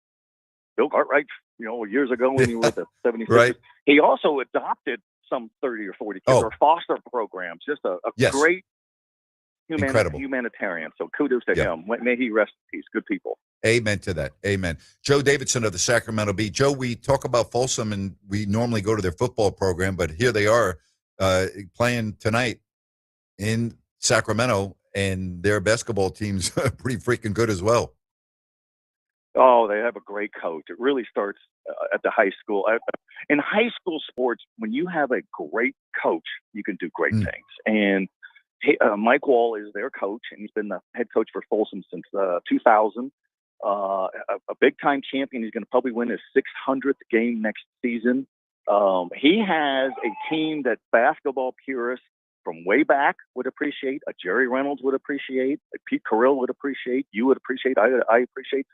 Bill Cartwright, years ago when you were at the 76ers? Right. He also adopted some 30 or 40 kids or foster programs. Just a great humanitarian. So kudos to him. May he rest in peace. Good people. Amen to that. Amen. Joe Davidson of the Sacramento Bee. Joe, we talk about Folsom, and we normally go to their football program, but here they are playing tonight in Sacramento, and their basketball team's pretty freaking good as well. Oh, they have a great coach. It really starts at the high school. In high school sports, when you have a great coach, you can do great things. And Mike Wall is their coach, and he's been the head coach for Folsom since 2000. A big-time champion. He's going to probably win his 600th game next season. He has a team that basketball purists from way back would appreciate, a Jerry Reynolds would appreciate, a Pete Carrill would appreciate, you would appreciate, I appreciate.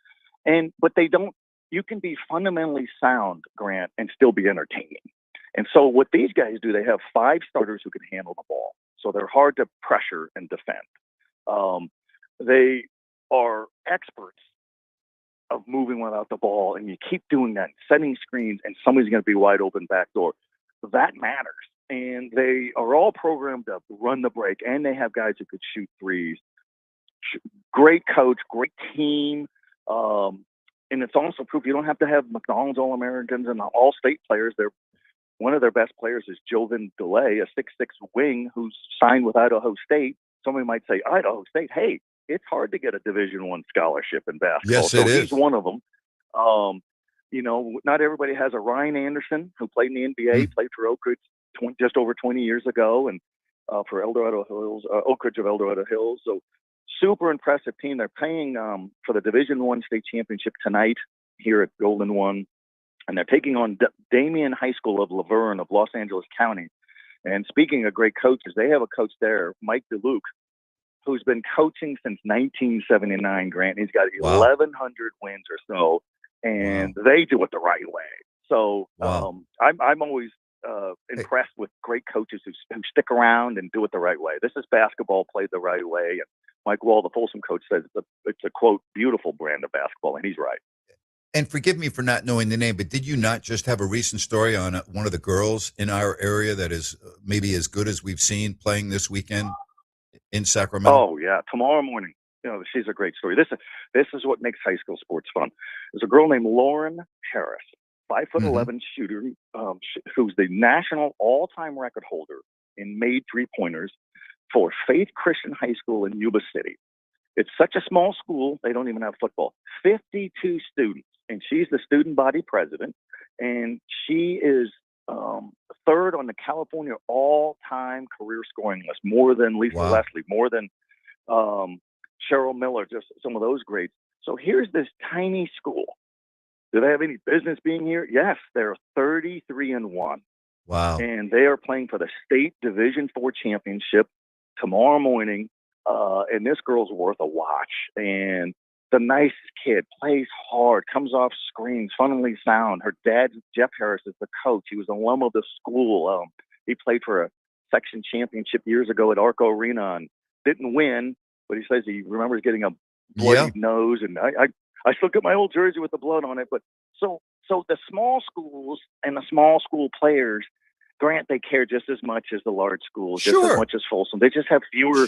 But they don't. You can be fundamentally sound, Grant, and still be entertaining. And so what these guys do, they have 5 starters who can handle the ball. So they're hard to pressure and defend. They are experts of moving without the ball, and you keep doing that, setting screens, and somebody's going to be wide open back door. That matters. And they are all programmed to run the break, and they have guys who could shoot threes. Great coach, great team. And it's also proof you don't have to have McDonald's All-Americans and All-State players. One of their best players is Jovan DeLay, a 6'6" wing who's signed with Idaho State. Somebody might say, Idaho State, hey, it's hard to get a Division I scholarship in basketball. Yes, it is. He's one of them. Not everybody has a Ryan Anderson who played in the NBA, played for Oak Ridge just over 20 years ago, and for Eldorado Hills, Oak Ridge of Eldorado Hills. So super impressive team. They're playing for the Division I state championship tonight here at Golden One, and they're taking on Damien High School of Laverne of Los Angeles County. And speaking of great coaches, they have a coach there, Mike DeLuke, who's been coaching since 1979, Grant. He's got 1,100 wins or so, and they do it the right way. So I'm always impressed with great coaches who stick around and do it the right way. This is basketball played the right way. And Mike Wall, the Folsom coach, says it's a, quote, beautiful brand of basketball, and he's right. And forgive me for not knowing the name, but did you not just have a recent story on one of the girls in our area that is maybe as good as we've seen playing this weekend in Sacramento? Oh, yeah. Tomorrow morning. She's a great story. This is what makes high school sports fun. There's a girl named Lauren Harris, 5'11" shooter, who's the national all-time record holder in made three-pointers for Faith Christian High School in Yuba City. It's such a small school, they don't even have football. 52 students, and she's the student body president, and she is third on the California all-time career scoring list, more than Lisa Leslie, more than Cheryl Miller, just some of those greats. So here's this tiny school. Do they have any business being here? Yes, they're 33-1. Wow. And they are playing for the state Division IV championship tomorrow morning. And this girl's worth a watch. And the nicest kid, plays hard, comes off screens, funnily sound. Her dad, Jeff Harris, is the coach. He was an alum of the school. He played for a section championship years ago at Arco Arena and didn't win, but he says he remembers getting a bloody nose. And I still get my old jersey with the blood on it. But so the small schools and the small school players, Grant, they care just as much as the large schools, just as much as Folsom. They just have fewer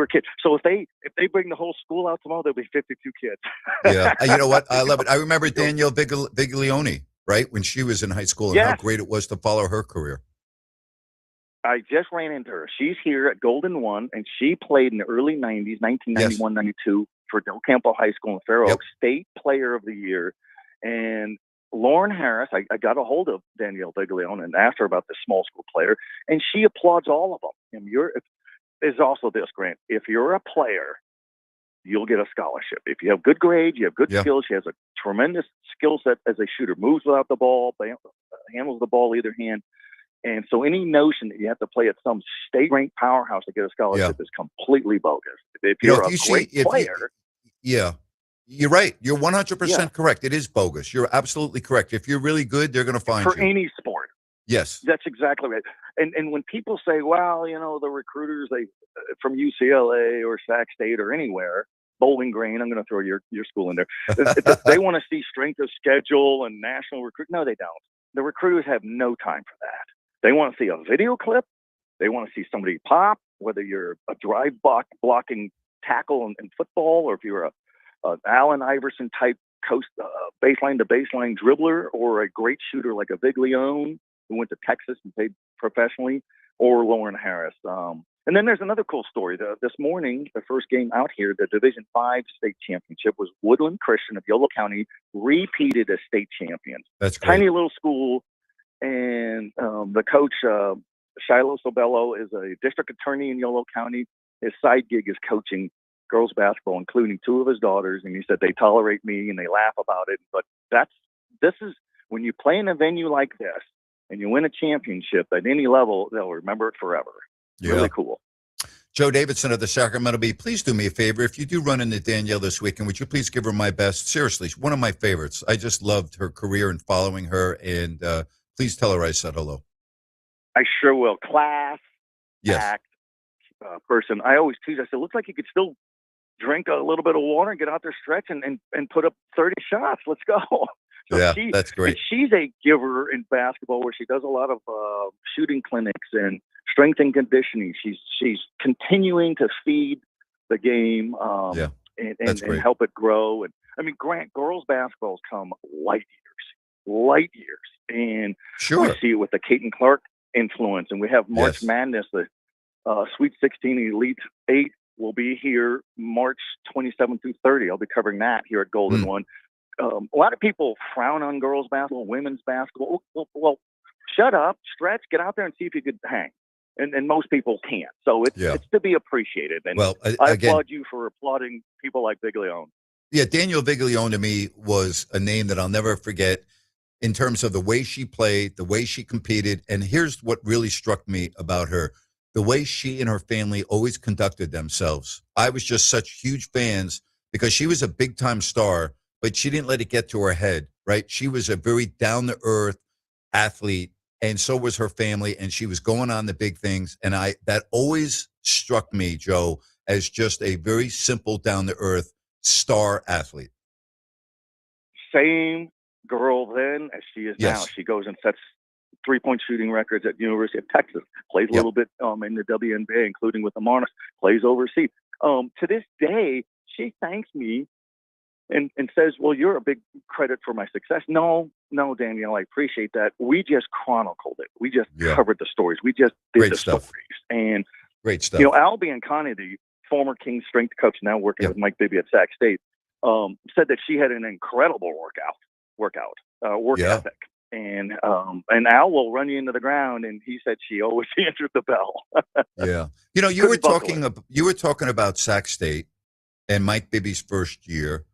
kids. So if they bring the whole school out tomorrow, there'll be 52 kids. Yeah, you know what? I love it. I remember Danielle Biglione, right, when she was in high school, and how great it was to follow her career. I just ran into her. She's here at Golden One, and she played in the early 90s, 1991, 92, for Del Campo High School in Fair Oaks, State Player of the Year. And Lauren Harris, I got a hold of Danielle Biglione and asked her about this small school player, and she applauds all of them. And there's also this, Grant. If you're a player, you'll get a scholarship. If you have good grades, you have good skills. She has a tremendous skill set as a shooter, moves without the ball, handles the ball either hand. And so any notion that you have to play at some state-ranked powerhouse to get a scholarship is completely bogus. If you're a great player... You're right. You're 100% correct. It is bogus. You're absolutely correct. If you're really good, they're going to find you. For any sport. Yes. That's exactly right. And when people say, well, the recruiters from UCLA or Sac State or anywhere, Bowling Green, I'm going to throw your school in there, they want to see strength of schedule and national recruit. No, they don't. The recruiters have no time for that. They want to see a video clip. They want to see somebody pop, whether you're a drive blocking tackle in football or if you're a Allen Iverson type baseline to baseline dribbler, or a great shooter like a Biglione who went to Texas and played professionally, or Lauren Harris. And then there's another cool story. This morning, the first game out here, the Division V state championship, was Woodland Christian of Yolo County, repeated as state champions. That's great. Tiny little school. And the coach, Shiloh Sobello, is a district attorney in Yolo County. His side gig is coaching girls basketball, including 2 of his daughters. And he said they tolerate me and they laugh about it. But this is when you play in a venue like this and you win a championship at any level, they'll remember it forever. Yeah. Really cool. Joe Davidson of the Sacramento Bee. Please do me a favor. If you do run into Danielle this weekend, would you please give her my best? Seriously, one of my favorites. I just loved her career and following her. And please tell her I said hello. I sure will. Class Yes. act person. I always tease. I said, looks like you could still drink a little bit of water and get out there, stretch, and put up 30 shots. Let's go. So yeah, that's great. She's a giver in basketball where she does a lot of shooting clinics and strength and conditioning. She's continuing to feed the game and help it grow. And I mean, Grant, girls basketball's come light years. And we see it with the Caitlin Clark influence. And we have March Madness, the Sweet 16 Elite 8 will be here March 27th through 30. I'll be covering that here at Golden One. A lot of people frown on girls basketball, women's basketball. Well, shut up, stretch, get out there and see if you could hang. And most people can't. So it's to be appreciated. And I applaud you for applauding people like Viglione. Yeah, Danielle Viglione to me was a name that I'll never forget in terms of the way she played, the way she competed. And here's what really struck me about her. The way she and her family always conducted themselves. I was just such huge fans because she was a big-time star, but she didn't let it get to her head, right? She was a very down-to-earth athlete, and so was her family, and she was going on the big things. And that always struck me, Joe, as just a very simple, down-to-earth star athlete. Same girl then as she is now. She goes and sets three-point shooting records at the University of Texas, plays a little bit in the WNBA, including with the Monarchs, plays overseas. To this day, she thanks me and says, well, you're a big credit for my success. No, Danielle, I appreciate that. We just chronicled it. We just covered the stories. We just did stories. And, great stuff. Al Bianconi, the former Kings strength coach, now working with Mike Bibby at Sac State, said that she had an incredible work ethic. And Al will run you into the ground, and he said she always answered the bell. Yeah, you were talking about Sac State and Mike Bibby's first year.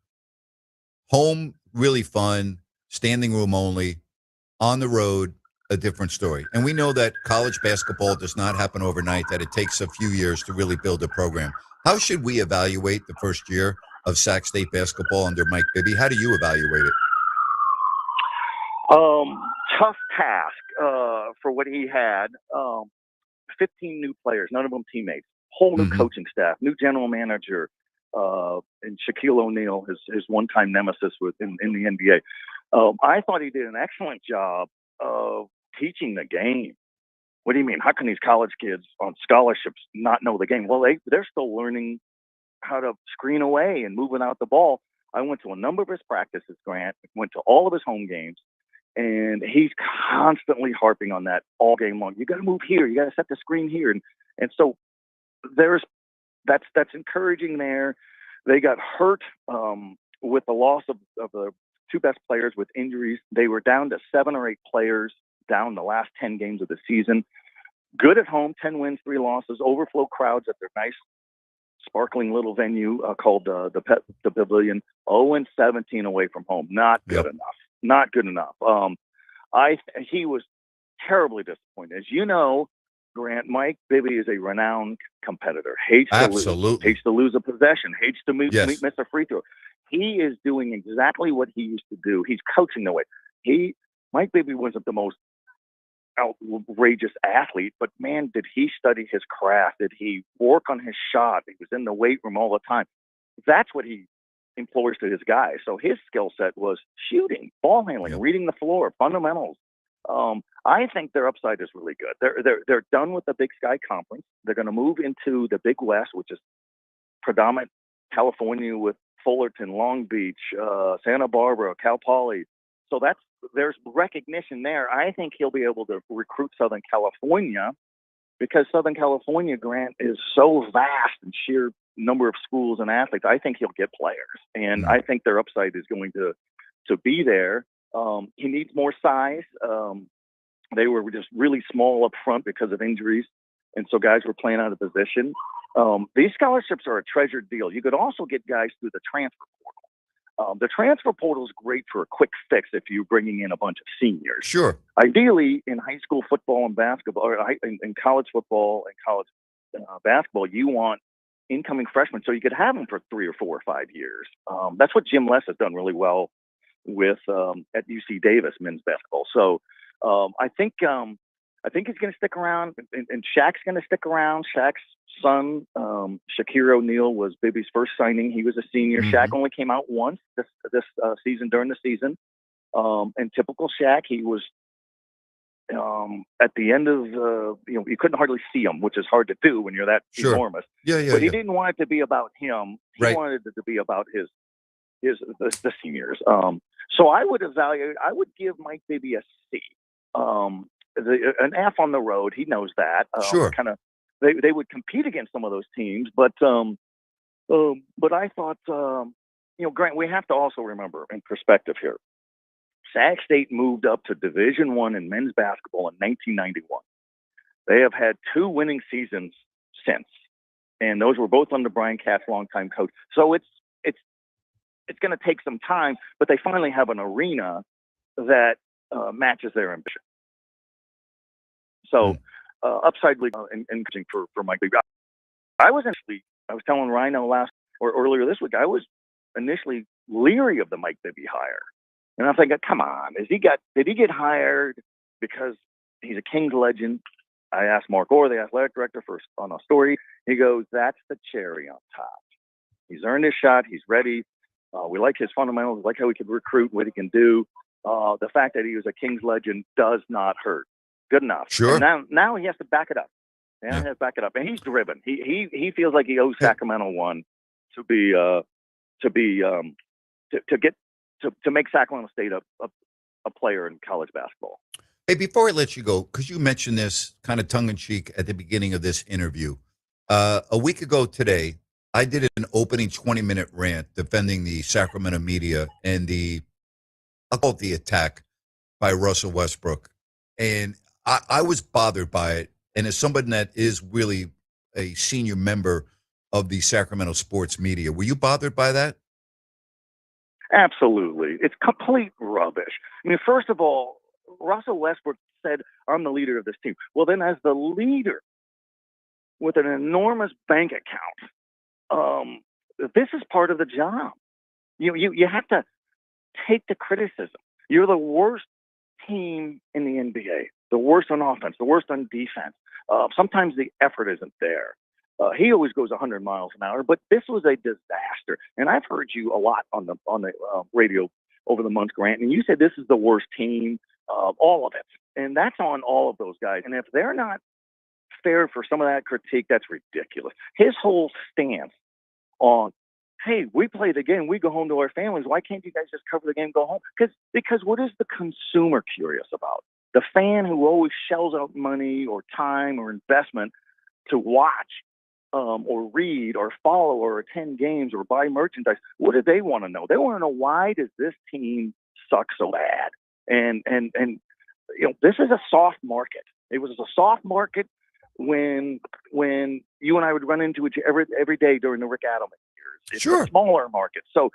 Home, really fun. Standing room only. On the road, a different story. And we know that college basketball does not happen overnight. That it takes a few years to really build a program. How should we evaluate the first year of Sac State basketball under Mike Bibby? How do you evaluate it? Tough task for what he had. 15 new players, none of them teammates. Whole new coaching staff, new general manager, and Shaquille O'Neal, his one-time nemesis in the NBA. I thought he did an excellent job of teaching the game. What do you mean? How can these college kids on scholarships not know the game? Well, they're still learning how to screen away and moving out the ball. I went to a number of his practices, Grant, went to all of his home games. And he's constantly harping on that all game long. You got to move here. You got to set the screen here. And so that's encouraging there. They got hurt with the loss of the two best players with injuries. They were down to 7 or 8 players down the last 10 games of the season. Good at home, 10 wins, 3 losses, overflow crowds at their nice, sparkling little venue called the Pavilion. 0-17 away from home. Not good enough. Not good enough. He was terribly disappointed. As you know, Grant, Mike Bibby is a renowned competitor. Hates to lose a possession. Hates to miss a free throw. He is doing exactly what he used to do. He's coaching the way. Mike Bibby wasn't the most outrageous athlete, but man, did he study his craft. Did he work on his shot? He was in the weight room all the time. That's what he implores to his guys. So his skill set was shooting, ball handling, reading the floor, fundamentals. I think their upside is really good. They're done with the Big Sky Conference. They're going to move into the Big West, which is predominant California with Fullerton, Long Beach, Santa Barbara, Cal Poly. So there's recognition there. I think he'll be able to recruit Southern California because Southern California, Grant, is so vast in sheer number of schools and athletes. I think he'll get players, and I think their upside is going to be there. He needs more size. They were just really small up front because of injuries, and so guys were playing out of position. These scholarships are a treasured deal. You could also get guys through the transfer portal. The transfer portal is great for a quick fix if you're bringing in a bunch of seniors. Sure. Ideally, in high school football and basketball, or in college football and college basketball, you want incoming freshmen so you could have them for 3 or 4 or 5 years. That's what Jim Les has done really well with at UC Davis men's basketball. So I think he's going to stick around, and Shaq's going to stick around. Shaq's son, Shaquille O'Neal, was Bibby's first signing. He was a senior. Shaq only came out once this season during the season. And typical Shaq, he was at the end of you couldn't hardly see him, which is hard to do when you're that enormous. But he didn't want it to be about him. He wanted it to be about the seniors. So I would give Mike Bibby a C. An F on the road. He knows that. Kind of, they would compete against some of those teams, but I thought, Grant, we have to also remember in perspective here. Sac State moved up to Division I in men's basketball in 1991. They have had 2 winning seasons since, and those were both under Brian Katz's longtime coach. So it's going to take some time, but they finally have an arena that matches their ambition. So upside league and coaching for Mike Bibby. I was telling Rhino earlier this week, I was initially leery of the Mike Bibby hire. And I'm thinking, come on, did he get hired because he's a Kings legend? I asked Mark Orr, the athletic director, on a story. He goes, that's the cherry on top. He's earned his shot. He's ready. We like his fundamentals. We like how he can recruit, what he can do. The fact that he was a Kings legend does not hurt. Good enough. Sure. And now he has to back it up. He has to back it up. And he's driven. He feels like he owes Sacramento one to make Sacramento State a player in college basketball. Hey, before I let you go, because you mentioned this kind of tongue-in-cheek at the beginning of this interview, a week ago today, I did an opening 20-minute rant defending the Sacramento media and I'll call it the attack by Russell Westbrook. And I was bothered by it. And as somebody that is really a senior member of the Sacramento sports media, were you bothered by that? Absolutely. It's complete rubbish. I mean, first of all, Russell Westbrook said, I'm the leader of this team. Well, then as the leader with an enormous bank account, this is part of the job. You have to take the criticism. You're the worst team in the NBA, the worst on offense, the worst on defense. Sometimes the effort isn't there. He always goes 100 miles an hour, but this was a disaster. And I've heard you a lot on the radio over the months, Grant, and you said this is the worst team, all of it. And that's on all of those guys. And if they're not fair for some of that critique, that's ridiculous. His whole stance on, hey, we play the game, we go home to our families. Why can't you guys just cover the game, go home? Because what is the consumer curious about? The fan who always shells out money or time or investment to watch or read or follow or attend games or buy merchandise, what do they want to know? They want to know, why does this team suck so bad? And this is a soft market. It was a soft market when you and I would run into each every day during the Rick Adelman years. It's a smaller market. So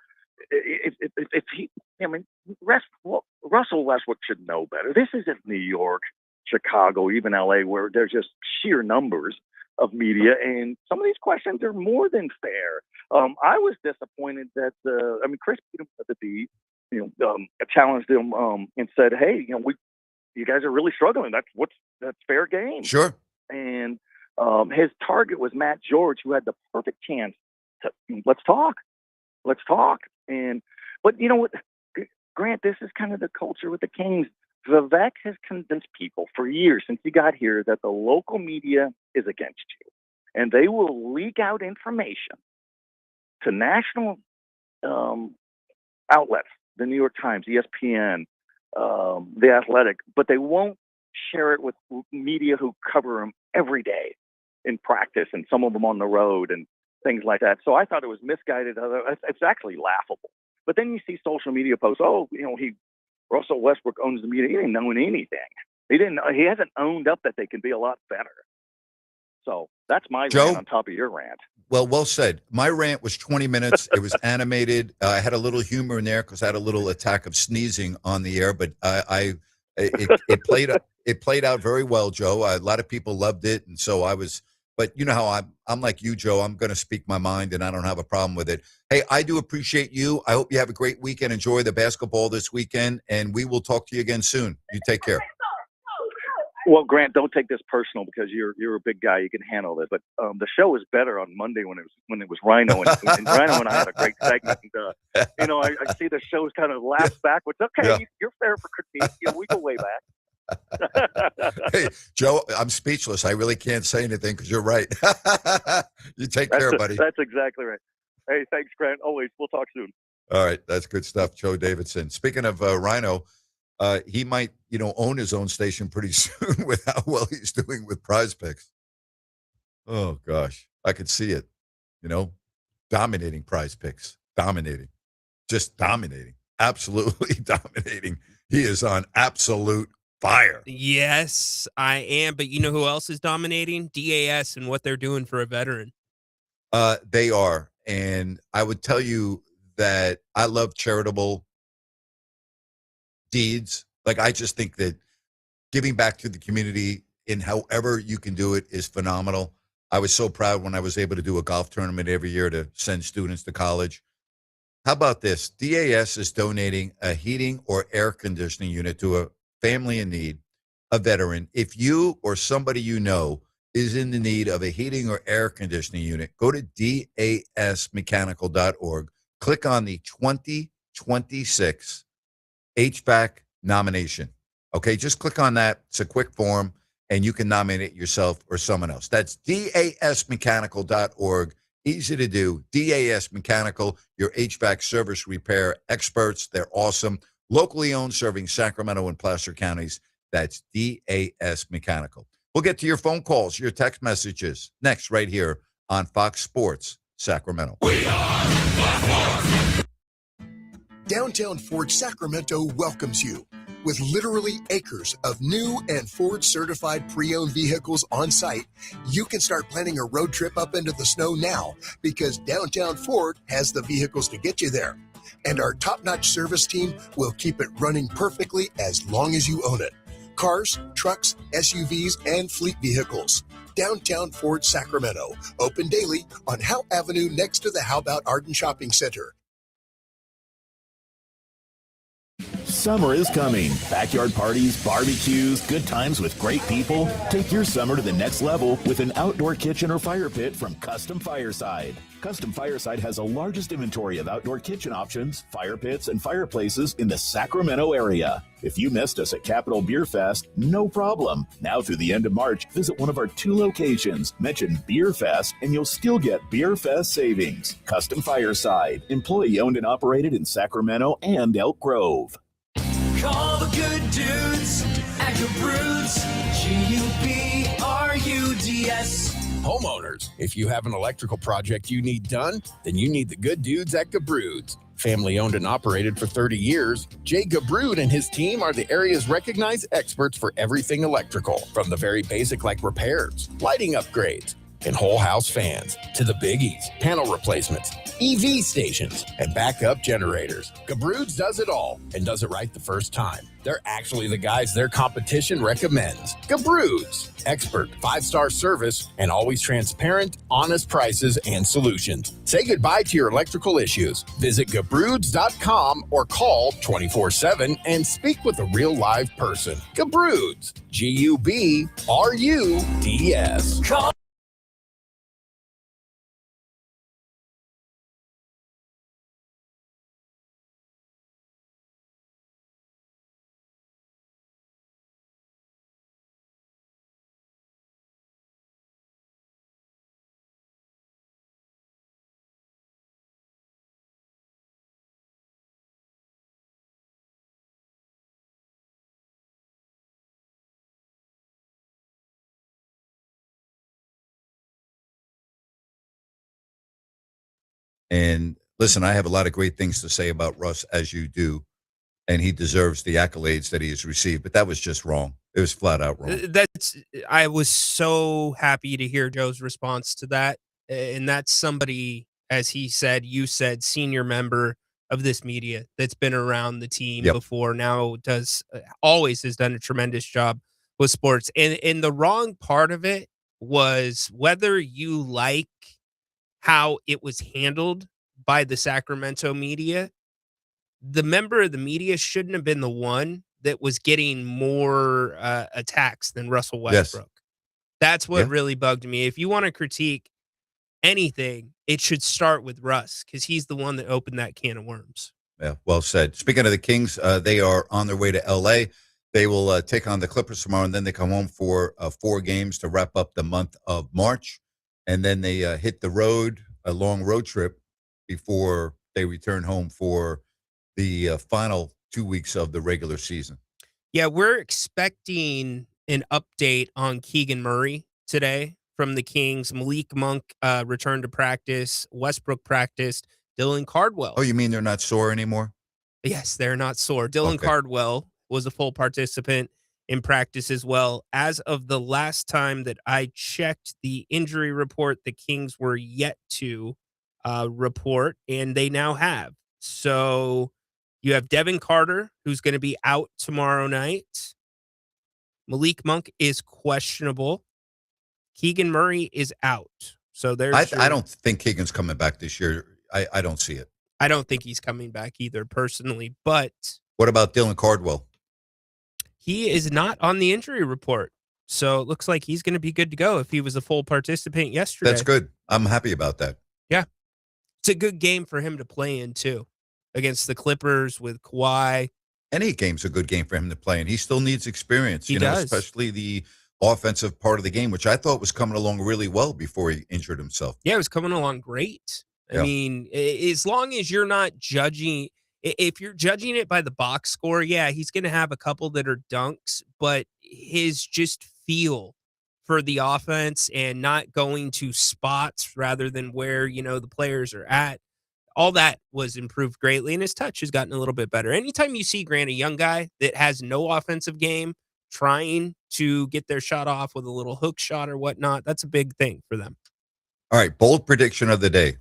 Russell Westbrook should know better. This isn't New York, Chicago, even LA, where there's just sheer numbers of media, and some of these questions are more than fair. I was disappointed that Chris beat him at the D, challenged him and said, "Hey, you guys are really struggling. That's fair game." Sure. And his target was Matt George, who had the perfect chance to let's talk. But you know what, Grant, this is kind of the culture with the Kings. Vivek has convinced people for years since he got here that the local media is against you, and they will leak out information to national outlets, the New York Times, ESPN, The Athletic, but they won't share it with media who cover them every day in practice, and some of them on the road and things like that. So I thought it was misguided. It's actually laughable. But then you see social media posts, Russell Westbrook owns the media. He didn't know anything. He hasn't owned up that they can be a lot better. So that's my rant on top of your rant. Well said. My rant was 20 minutes. It was animated. I had a little humor in there because I had a little attack of sneezing on the air, but it played out very well, Joe. A lot of people loved it, and so I was But you know how I'm like you, Joe. I'm going to speak my mind, and I don't have a problem with it. Hey, I do appreciate you. I hope you have a great weekend. Enjoy the basketball this weekend, and we will talk to you again soon. You take care. Well, Grant, don't take this personal because you're a big guy. You can handle this. But the show was better on Monday when it was Rhino and Rhino and I had a great segment. And, I see the show's kind of laugh backwards. Okay, Yeah. you're fair for critique. We go way back. Hey, Joe, I'm speechless. I really can't say anything because you're right. You take care, buddy. That's exactly right. Hey, thanks, Grant. Always. We'll talk soon. All right, that's good stuff, Joe Davidson. Speaking of Rhino, he might, own his own station pretty soon with how well he's doing with Prize Picks. Oh gosh, I could see it. Dominating Prize Picks, just dominating, absolutely dominating. He is on absolute fire. Yes, I am. But you know who else is dominating? DAS and what they're doing for a veteran. They are, and I would tell you that I love charitable deeds. Like, I just think that giving back to the community in however you can do it is phenomenal. I was so proud when I was able to do a golf tournament every year to send students to college. How about this? DAS is donating a heating or air conditioning unit to a family in need, a veteran. If you or somebody you know is in the need of a heating or air conditioning unit, go to dasmechanical.org, click on the 2026 HVAC nomination. Okay, just click on that. It's a quick form, and you can nominate yourself or someone else. That's dasmechanical.org. Easy to do. DAS Mechanical, your HVAC service repair experts. They're awesome. Locally owned, serving Sacramento and Placer counties. That's DAS Mechanical. We'll get to your phone calls, your text messages next, right here on Fox Sports Sacramento. Downtown Ford Sacramento welcomes you with literally acres of new and Ford certified pre-owned vehicles on site. You can start planning a road trip up into the snow now because Downtown Ford has the vehicles to get you there. And our top-notch service team will keep it running perfectly as long as you own it. Cars, trucks, SUVs, and fleet vehicles. Downtown Ford Sacramento. Open daily on Howe Avenue next to the How About Arden Shopping Center. Summer is coming. Backyard parties, barbecues, good times with great people. Take your summer to the next level with an outdoor kitchen or fire pit from Custom Fireside. Custom Fireside has the largest inventory of outdoor kitchen options, fire pits, and fireplaces in the Sacramento area. If you missed us at Capitol Beer Fest, no problem. Now through the end of March, visit one of our 2 locations. Mention Beer Fest and you'll still get Beer Fest savings. Custom Fireside, employee owned and operated in Sacramento and Elk Grove. Call the good dudes at Gebruds, G-U-B-R-U-D-S. Homeowners, if you have an electrical project you need done, then you need the good dudes at Gebruds. Family owned and operated for 30 years, Jay Gebrud and his team are the area's recognized experts for everything electrical, from the very basic like repairs, lighting upgrades, and whole house fans to the biggies, panel replacements, EV stations, and backup generators. Gebruds does it all and does it right the first time. They're actually the guys their competition recommends. Gebruds, expert 5-star service and always transparent, honest prices and solutions. Say goodbye to your electrical issues. Visit Gebruds.com or call 24/7 and speak with a real live person. Gebruds, G-U-B-R-U-D-S. Call And listen, I have a lot of great things to say about Russ, as you do, and he deserves the accolades that he has received, but that was just wrong. It was flat out wrong. I was so happy to hear Joe's response to that. And that's somebody, as he said, you said, senior member of this media that's been around the team before, now always has done a tremendous job with sports. And the wrong part of it was whether you like how it was handled by the Sacramento media. The member of the media shouldn't have been the one that was getting more attacks than Russell Yes. Westbrook. That's what really bugged me. If you want to critique anything, it should start with Russ because he's the one that opened that can of worms. Yeah, well said. Speaking of the Kings, they are on their way to L.A. They will take on the Clippers tomorrow, and then they come home for 4 games to wrap up the month of March. And then they hit the road, a long road trip, before they return home for the final 2 weeks of the regular season. Yeah, we're expecting an update on Keegan Murray today from the Kings. Malik Monk returned to practice. Westbrook practiced. Dylan Cardwell. Oh, you mean they're not sore anymore? Yes, they're not sore. Dylan Cardwell was a full participant in practice as well. As of the last time that I checked the injury report, the Kings were yet to report, and they now have. So you have Devin Carter, who's going to be out tomorrow night. Malik Monk is questionable. Keegan Murray is out. So there's I don't think Keegan's coming back this year. I don't see it. I don't think he's coming back either personally, but what about Dylan Cardwell? He is not on the injury report. So it looks like he's going to be good to go if he was a full participant yesterday. That's good. I'm happy about that. Yeah. It's a good game for him to play in too against the Clippers with Kawhi. Any game's a good game for him to play in. He still needs experience, He does. especially the offensive part of the game, which I thought was coming along really well before he injured himself. Yeah, it was coming along great. I mean, as long as you're not judging, if you're judging it by the box score, yeah, he's going to have a couple that are dunks, but his just feel for the offense and not going to spots rather than where, the players are at, all that was improved greatly, and his touch has gotten a little bit better. Anytime you see, Grant, a young guy that has no offensive game trying to get their shot off with a little hook shot or whatnot, that's a big thing for them. All right, bold prediction of the day.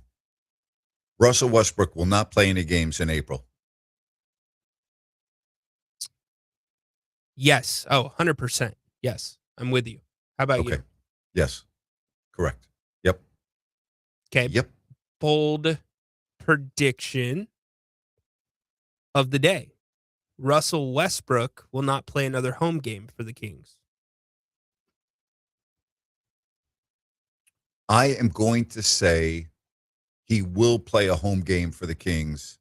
Russell Westbrook will not play any games in April. Yes. Oh, 100%. Yes. I'm with you. How about you? Yes. Correct. Yep. Okay. Yep. Bold prediction of the day. Russell Westbrook will not play another home game for the Kings. I am going to say he will play a home game for the Kings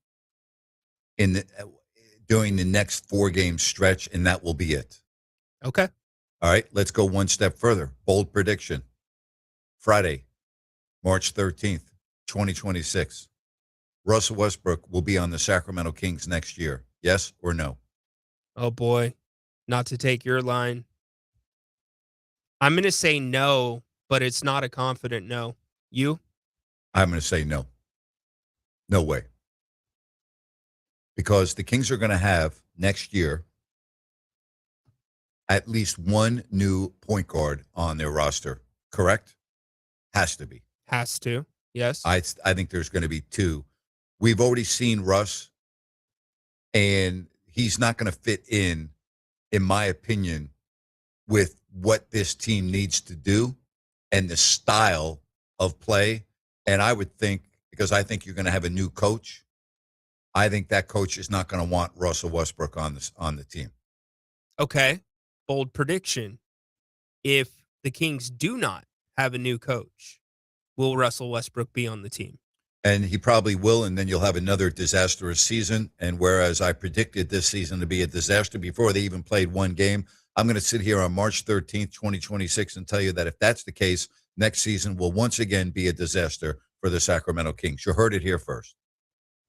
during the next 4-game stretch, and that will be it. Okay. All right, let's go one step further. Bold prediction. Friday, March 13th, 2026. Russell Westbrook will be on the Sacramento Kings next year. Yes or no? Oh, boy. Not to take your line. I'm going to say no, but it's not a confident no. You? I'm going to say no. No way. Because the Kings are going to have next year at least one new point guard on their roster, correct? Has to be. Has to, yes. I think there's going to be 2. We've already seen Russ, and he's not going to fit in my opinion, with what this team needs to do and the style of play. And I would think, because I think you're going to have a new coach, I think that coach is not going to want Russell Westbrook on the team. Okay. Bold prediction. If the Kings do not have a new coach, will Russell Westbrook be on the team? And he probably will, and then you'll have another disastrous season. And whereas I predicted this season to be a disaster before they even played one game, I'm going to sit here on March 13th, 2026, and tell you that if that's the case, next season will once again be a disaster for the Sacramento Kings. You heard it here first.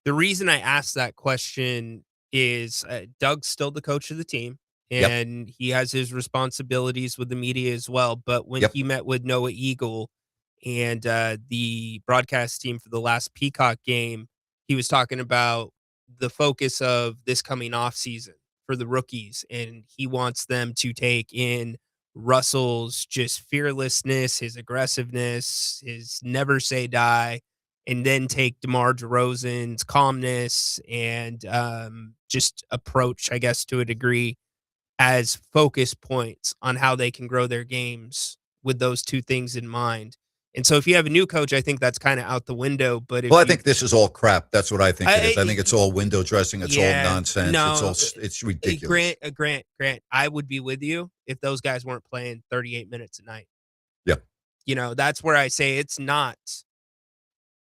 The reason I asked that question is Doug's still the coach of the team, and he has his responsibilities with the media as well. But when he met with Noah Eagle and the broadcast team for the last Peacock game, he was talking about the focus of this coming off season for the rookies, and he wants them to take in Russell's just fearlessness, his aggressiveness, his never say die, and then take DeMar DeRozan's calmness and just approach, I guess, to a degree, as focus points on how they can grow their games with those two things in mind. And so if you have a new coach, I think that's kind of out the window. But if I think this is all crap. That's what I think it is. I think it's all window dressing. It's all nonsense. No, it's ridiculous. Grant, I would be with you if those guys weren't playing 38 minutes a night. Yeah. You know, that's where I say it's not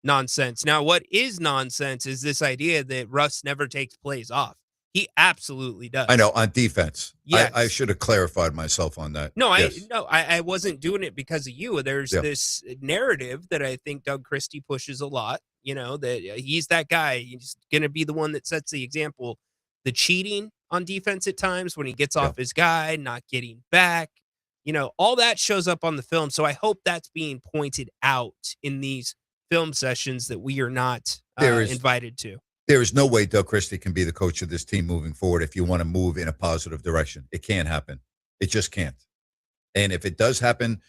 nonsense. Now, what is nonsense is this idea that Russ never takes plays off. He absolutely does. I know, on defense. Yes. I should have clarified myself on that. No, yes. I wasn't doing it because of you. There's this narrative that I think Doug Christie pushes a lot, you know, that he's that guy. He's going to be the one that sets the example. The cheating on defense at times when he gets off his guy, not getting back, you know, all that shows up on the film. So I hope that's being pointed out in these film sessions that we are not invited to. There is no way Doug Christie can be the coach of this team moving forward if you want to move in a positive direction. It can't happen. It just can't. And if it does happen,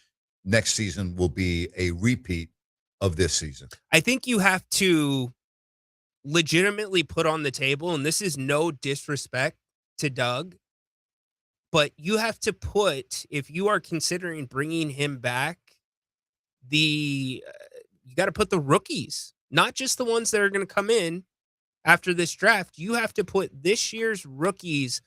next season will be a repeat of this season. I think you have to legitimately put on the table, and this is no disrespect to Doug, but you have to put, if you are considering bringing him back, you got to put the rookies, not just the ones that are going to come in after this draft. You have to put this year's rookies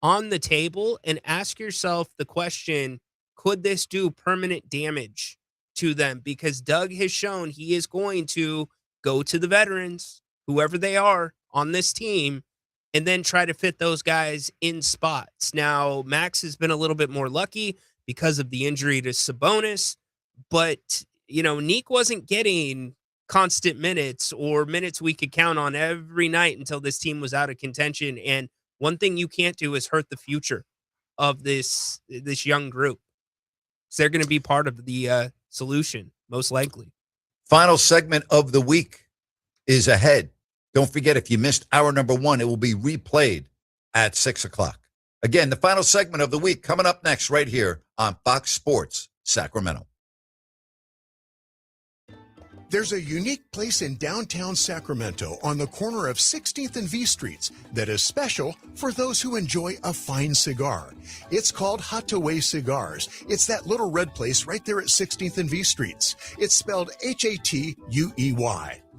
on the table and ask yourself the question, could this do permanent damage to them? Because Doug has shown he is going to go to the veterans, whoever they are on this team, and then try to fit those guys in spots. Now, Max has been a little bit more lucky because of the injury to Sabonis, but, you know, Neek wasn't getting constant minutes or minutes we could count on every night until this team was out of contention. And one thing you can't do is hurt the future of this young group. So they're going to be part of the solution, most likely. Final segment of the week is ahead. Don't forget, if you missed hour number 1, it will be replayed at 6 o'clock. Again, the final segment of the week coming up next right here on Fox Sports Sacramento. There's a unique place in downtown Sacramento on the corner of 16th and V Streets that is special for those who enjoy a fine cigar. It's called Hattaway Cigars. It's that little red place right there at 16th and V Streets. It's spelled Hattuey.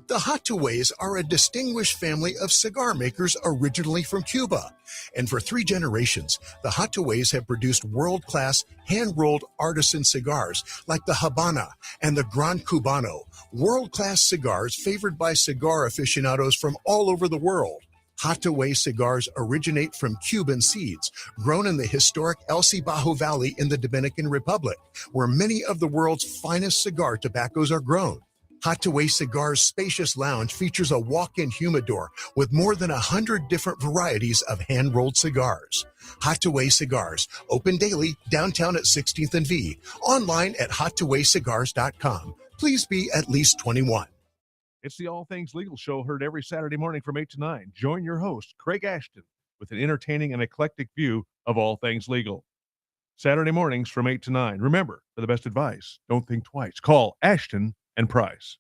The Hattaways are a distinguished family of cigar makers originally from Cuba. And for 3 generations, the Hattaways have produced world-class hand-rolled artisan cigars like the Habana and the Gran Cubano, world-class cigars favored by cigar aficionados from all over the world. Hattaway cigars originate from Cuban seeds, grown in the historic El Cibao Valley in the Dominican Republic, where many of the world's finest cigar tobaccos are grown. Hattaway Cigars' spacious lounge features a walk-in humidor with more than 100 different varieties of hand-rolled cigars. Hattaway Cigars, open daily downtown at 16th and V, online at hattawaycigars.com. Please be at least 21. It's the All Things Legal Show, heard every Saturday morning from 8 to 9. Join your host, Craig Ashton, with an entertaining and eclectic view of all things legal. Saturday mornings from 8 to 9. Remember, for the best advice, don't think twice. Call Ashton and Price.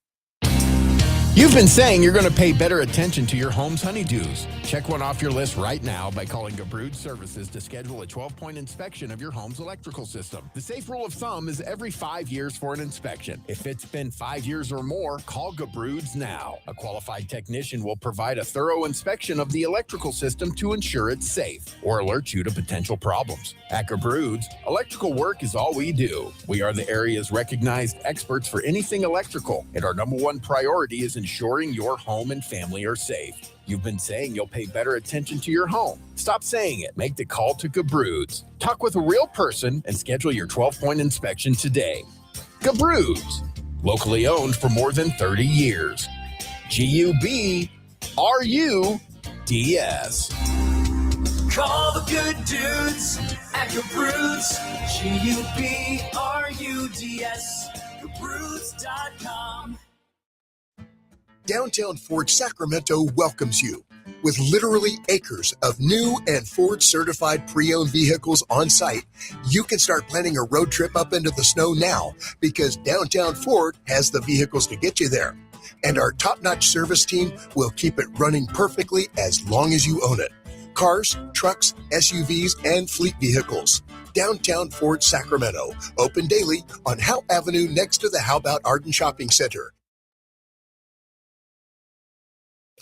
You've been saying you're going to pay better attention to your home's honeydews. Check one off your list right now by calling Gabrud Services to schedule a 12-point inspection of your home's electrical system. The safe rule of thumb is every 5 years for an inspection. If it's been 5 years or more, call Gabrud's now. A qualified technician will provide a thorough inspection of the electrical system to ensure it's safe or alert you to potential problems. At Gabrud's, electrical work is all we do. We are the area's recognized experts for anything electrical, and our number one priority is ensuring your home and family are safe. You've been saying you'll pay better attention to your home. Stop saying it. Make the call to Gabrud's. Talk with a real person and schedule your 12-point inspection today. Gabrud's, locally owned for more than 30 years. G-U-B-R-U-D-S. Call the good dudes at Gabrud's. G-U-B-R-U-D-S. Gabrud's.com. Downtown Ford Sacramento welcomes you. With literally acres of new and Ford-certified pre-owned vehicles on site, you can start planning a road trip up into the snow now because Downtown Ford has the vehicles to get you there. And our top-notch service team will keep it running perfectly as long as you own it. Cars, trucks, SUVs, and fleet vehicles. downtown Fort Sacramento. Open daily on Howe Avenue next to the How About Arden Shopping Center.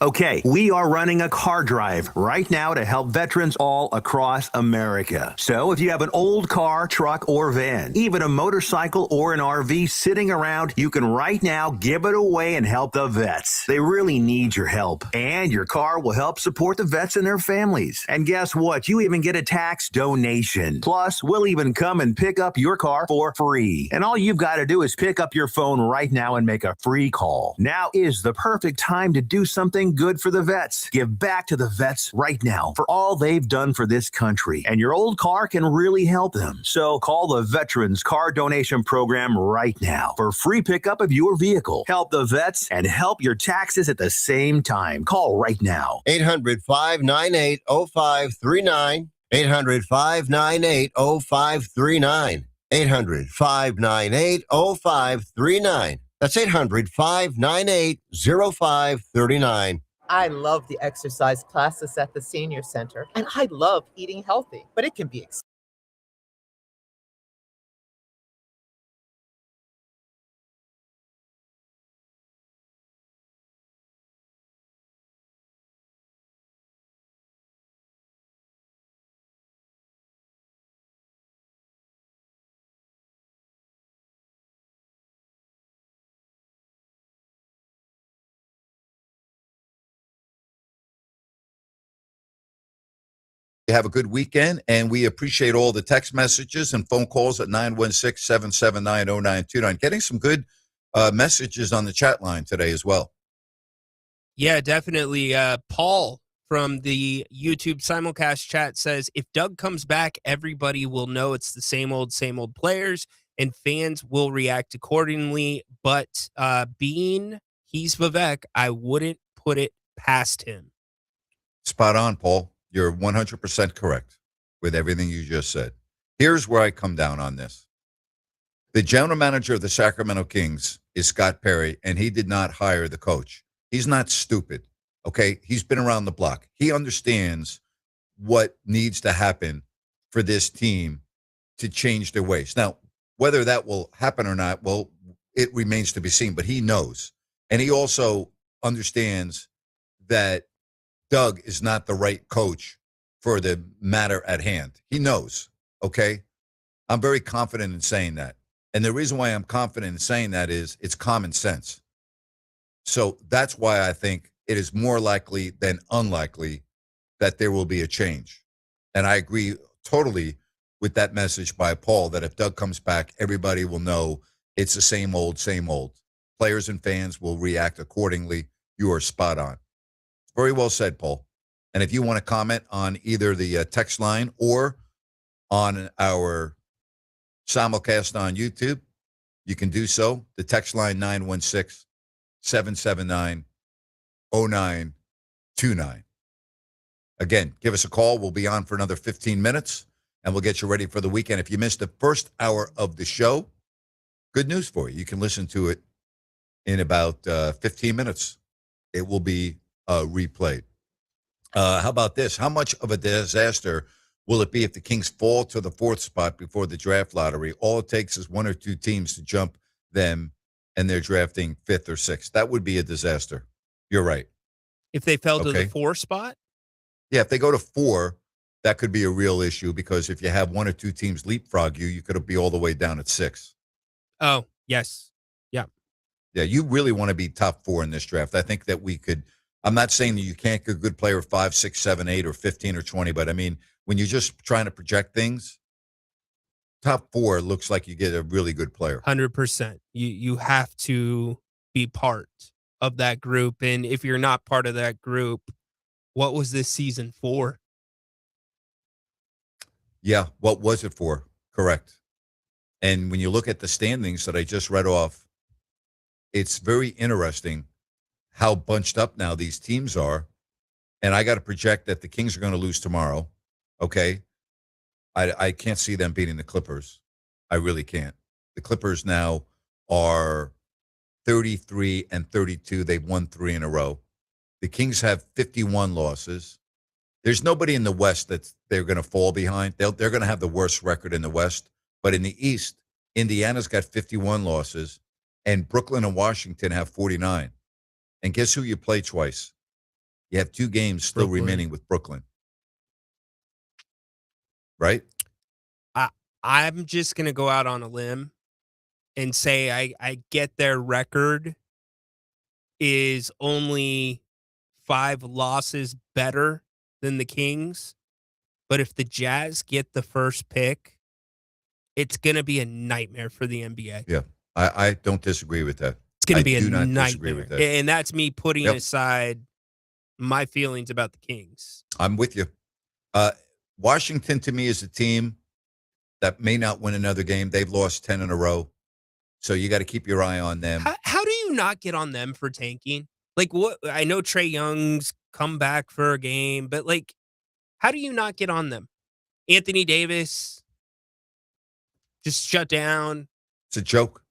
Okay, we are running a car drive right now to help veterans all across America. So if you have an old car, truck, or van, even a motorcycle or an RV sitting around, you can right now give it away and help the vets. They really need your help. And your car will help support the vets and their families. And guess what? You even get a tax donation. Plus, we'll even come and pick up your car for free. And all you've got to do is pick up your phone right now and make a free call. Now is the perfect time to do something good for the vets. Give back to the vets right now for all they've done for this country. And your old car can really help them. So call the Veterans Car Donation Program right now for free pickup of your vehicle. Help the vets and help your taxes at the same time. Call right now. 800-598-0539. 800-598-0539. 800-598-0539. That's 800-598-0539. I love the exercise classes at the senior center, and I love eating healthy, but it can be expensive. Have a good weekend, and we appreciate all the text messages and phone calls at 916-779-0929. Getting some good messages on the chat line today as well. Yeah, definitely. Paul from the YouTube simulcast chat says, if Doug comes back, everybody will know it's the same old players, and fans will react accordingly. But being he's Vivek, I wouldn't put it past him. Spot on, Paul. You're 100% correct with everything you just said. Here's where I come down on this. The general manager of the Sacramento Kings is Scott Perry, and he did not hire the coach. He's not stupid, okay? He's been around the block. He understands what needs to happen for this team to change their ways. Now, whether that will happen or not, well, it remains to be seen, but he knows. And he also understands that Doug is not the right coach for the matter at hand. He knows, okay? I'm very confident in saying that. And the reason why I'm confident in saying that is it's common sense. So that's why I think it is more likely than unlikely that there will be a change. And I agree totally with that message by Paul that if Doug comes back, everybody will know it's the same old, same old. Players and fans will react accordingly. You are spot on. Very well said, Paul. And if you want to comment on either the text line or on our simulcast on YouTube, you can do so. The text line 916-779-0929. Again, give us a call. We'll be on for another 15 minutes, and we'll get you ready for the weekend. If you missed the first hour of the show, good news for you. You can listen to it in about 15 minutes. It will be replayed. How about this? How much of a disaster will it be if the Kings fall to the fourth spot before the draft lottery? All it takes is one or two teams to jump them, and they're drafting fifth or sixth. That would be a disaster. You're right. If they fell to the 4 spot? Yeah, if they go to 4, that could be a real issue because if you have one or two teams leapfrog you, you could be all the way down at 6. Oh, yes. Yeah. Yeah, you really want to be top 4 in this draft. I think that we could. I'm not saying that you can't get a good player 5, 6, 7, 8, or 15 or 20, but I mean, when you're just trying to project things, top 4 looks like you get a really good player. 100%. You have to be part of that group. And if you're not part of that group, what was this season for? Yeah, what was it for? Correct. And when you look at the standings that I just read off, it's very interesting how bunched up now these teams are. And I got to project that the Kings are going to lose tomorrow. Okay. I can't see them beating the Clippers. I really can't. The Clippers now are 33-32. They've won 3 in a row. The Kings have 51 losses. There's nobody in the West that they're going to fall behind. They're going to have the worst record in the West. But in the East, Indiana's got 51 losses, and Brooklyn and Washington have 49. And guess who you play twice? You have 2 games still remaining with Brooklyn. Right? I'm just going to go out on a limb and say I get their record is only 5 losses better than the Kings. But if the Jazz get the first pick, it's going to be a nightmare for the NBA. Yeah, I don't disagree with that. It's going to be a disagree with nightmare. that. And that's me putting aside my feelings about the Kings. I'm with you. Washington, to me, is a team that may not win another game. They've lost 10 in a row. So you got to keep your eye on them. How do you not get on them for tanking? Like, what? I know Trae Young's come back for a game, but like, how do you not get on them? Anthony Davis just shut down. It's a joke.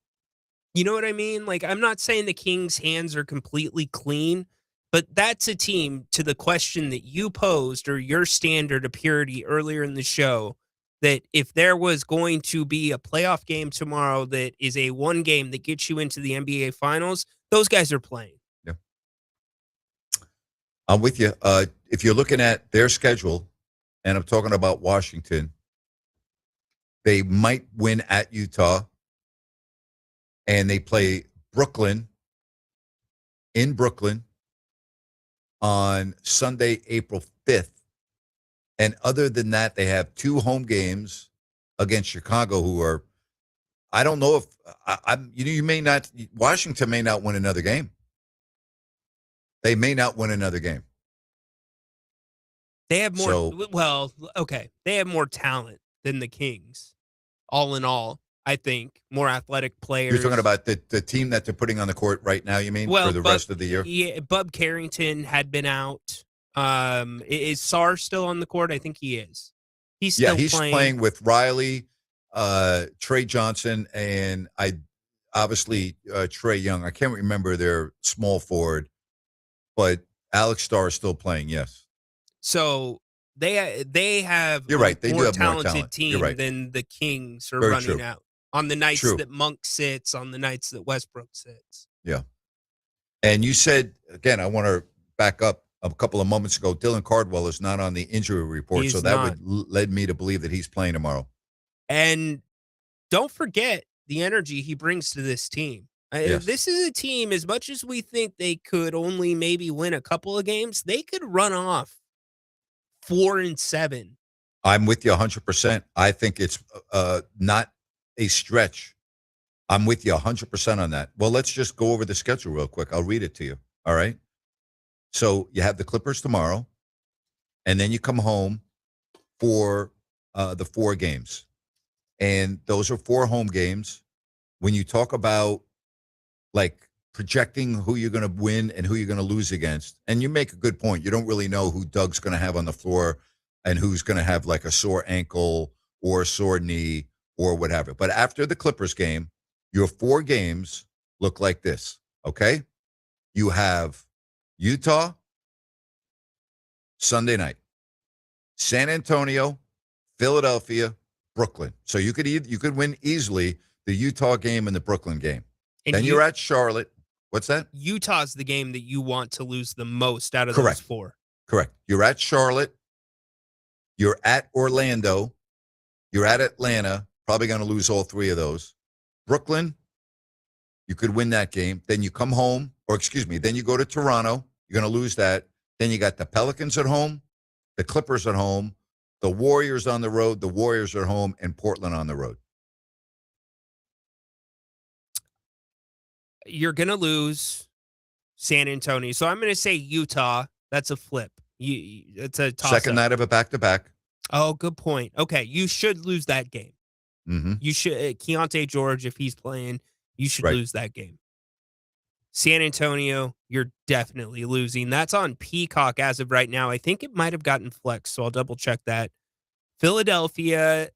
You know what I mean? Like, I'm not saying the Kings' hands are completely clean, but that's a team, to the question that you posed or your standard of purity earlier in the show, that if there was going to be a playoff game tomorrow that is a one game that gets you into the NBA Finals, those guys are playing. Yeah. I'm with you. If you're looking at their schedule, and I'm talking about Washington, they might win at Utah, and they play Brooklyn in Brooklyn on Sunday, April 5th. And other than that, they have 2 home games against Chicago, who are, I don't know if, you may not, Washington may not win another game. They may not win another game. They have more, they have more talent than the Kings, all in all, I think. More athletic players. You're talking about the team that they're putting on the court right now, you mean, for the rest of the year? Yeah, Bub Carrington had been out. Is Sarr still on the court? I think he is. He's still playing with Riley, Trey Johnson, and obviously Trae Young. I can't remember their small forward, but Alex Starr is still playing. Yes. So they have You're right. They more do have talented more talent. team Right. than the Kings are Very running true. out on the nights True. that Monk sits, on the nights that Westbrook sits. Yeah. And you said, again, I want to back up a couple of moments ago, Dylan Cardwell is not on the injury report. He's so that not. led me to believe that he's playing tomorrow. And don't forget the energy he brings to this team. Yes. This is a team, as much as we think they could only maybe win a couple of games, they could run off 4-7. I'm with you 100%. I think it's not a stretch. I'm with you 100% on that. Well, let's just go over the schedule real quick. I'll read it to you. All right. So you have the Clippers tomorrow, and then you come home for the 4 games. And those are 4 home games. When you talk about like projecting who you're going to win and who you're going to lose against, and you make a good point. You don't really know who Doug's going to have on the floor and who's going to have like a sore ankle or a sore knee or whatever. But after the Clippers game, your 4 games look like this, okay? You have Utah, Sunday night, San Antonio, Philadelphia, Brooklyn. So you could win easily the Utah game and the Brooklyn game. And then you're at Charlotte. What's that? Utah's the game that you want to lose the most out of Correct. those 4. Correct. You're at Charlotte. You're at Orlando. You're at Atlanta. Probably going to lose all 3 of those. Brooklyn, you could win that game. Then you come home, then you go to Toronto. You're going to lose that. Then you got the Pelicans at home, the Clippers at home, the Warriors on the road, the Warriors are home, and Portland on the road. You're going to lose San Antonio. So I'm going to say Utah. That's a flip. It's a toss-up. Second night of a back-to-back. Oh, good point. Okay, you should lose that game. Mm-hmm. You should. Keontae George, if he's playing, you should Right. lose that game. San Antonio, you're definitely losing. That's on Peacock as of right now. I think it might have gotten flexed, so I'll double check that. Philadelphia,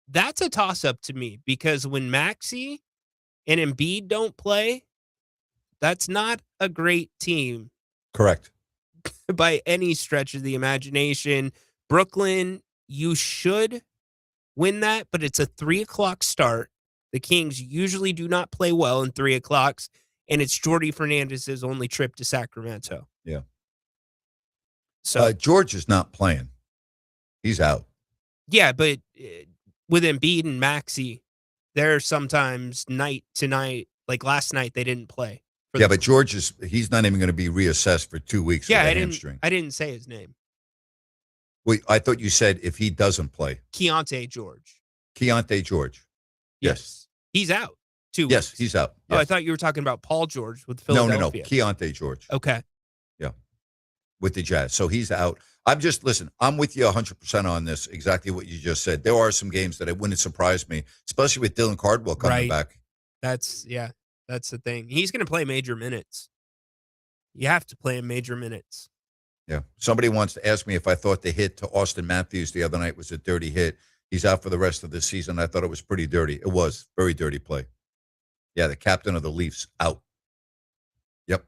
that's a toss-up to me because when Maxey and Embiid don't play, that's not a great team. Correct. by any stretch of the imagination. Brooklyn, you should win that, but it's a 3:00 start. The Kings usually do not play well in 3:00, and it's Jordy Fernandez's only trip to Sacramento. Yeah. So George is not playing. He's out. yeah, but with Embiid and Maxey, they're sometimes night to night. Like last night, they didn't play. Yeah, but George he's not even going to be reassessed for 2 weeks with a hamstring. I didn't say his name. Wait, I thought you said if he doesn't play. Keontae George. Keontae George. Yes. He's out 2 weeks. Yes, he's out. Yes. Oh, I thought you were talking about Paul George with Philadelphia. No. Keontae George. Okay. Yeah. With the Jazz. So he's out. Listen, I'm with you 100% on this, exactly what you just said. There are some games that it wouldn't surprise me, especially with Dylan Cardwell coming back. That's the thing. He's going to play major minutes. You have to play in major minutes. Yeah. Somebody wants to ask me if I thought the hit to Austin Matthews the other night was a dirty hit. He's out for the rest of the season. I thought it was pretty dirty. It was. Very dirty play. Yeah, the captain of the Leafs out. Yep.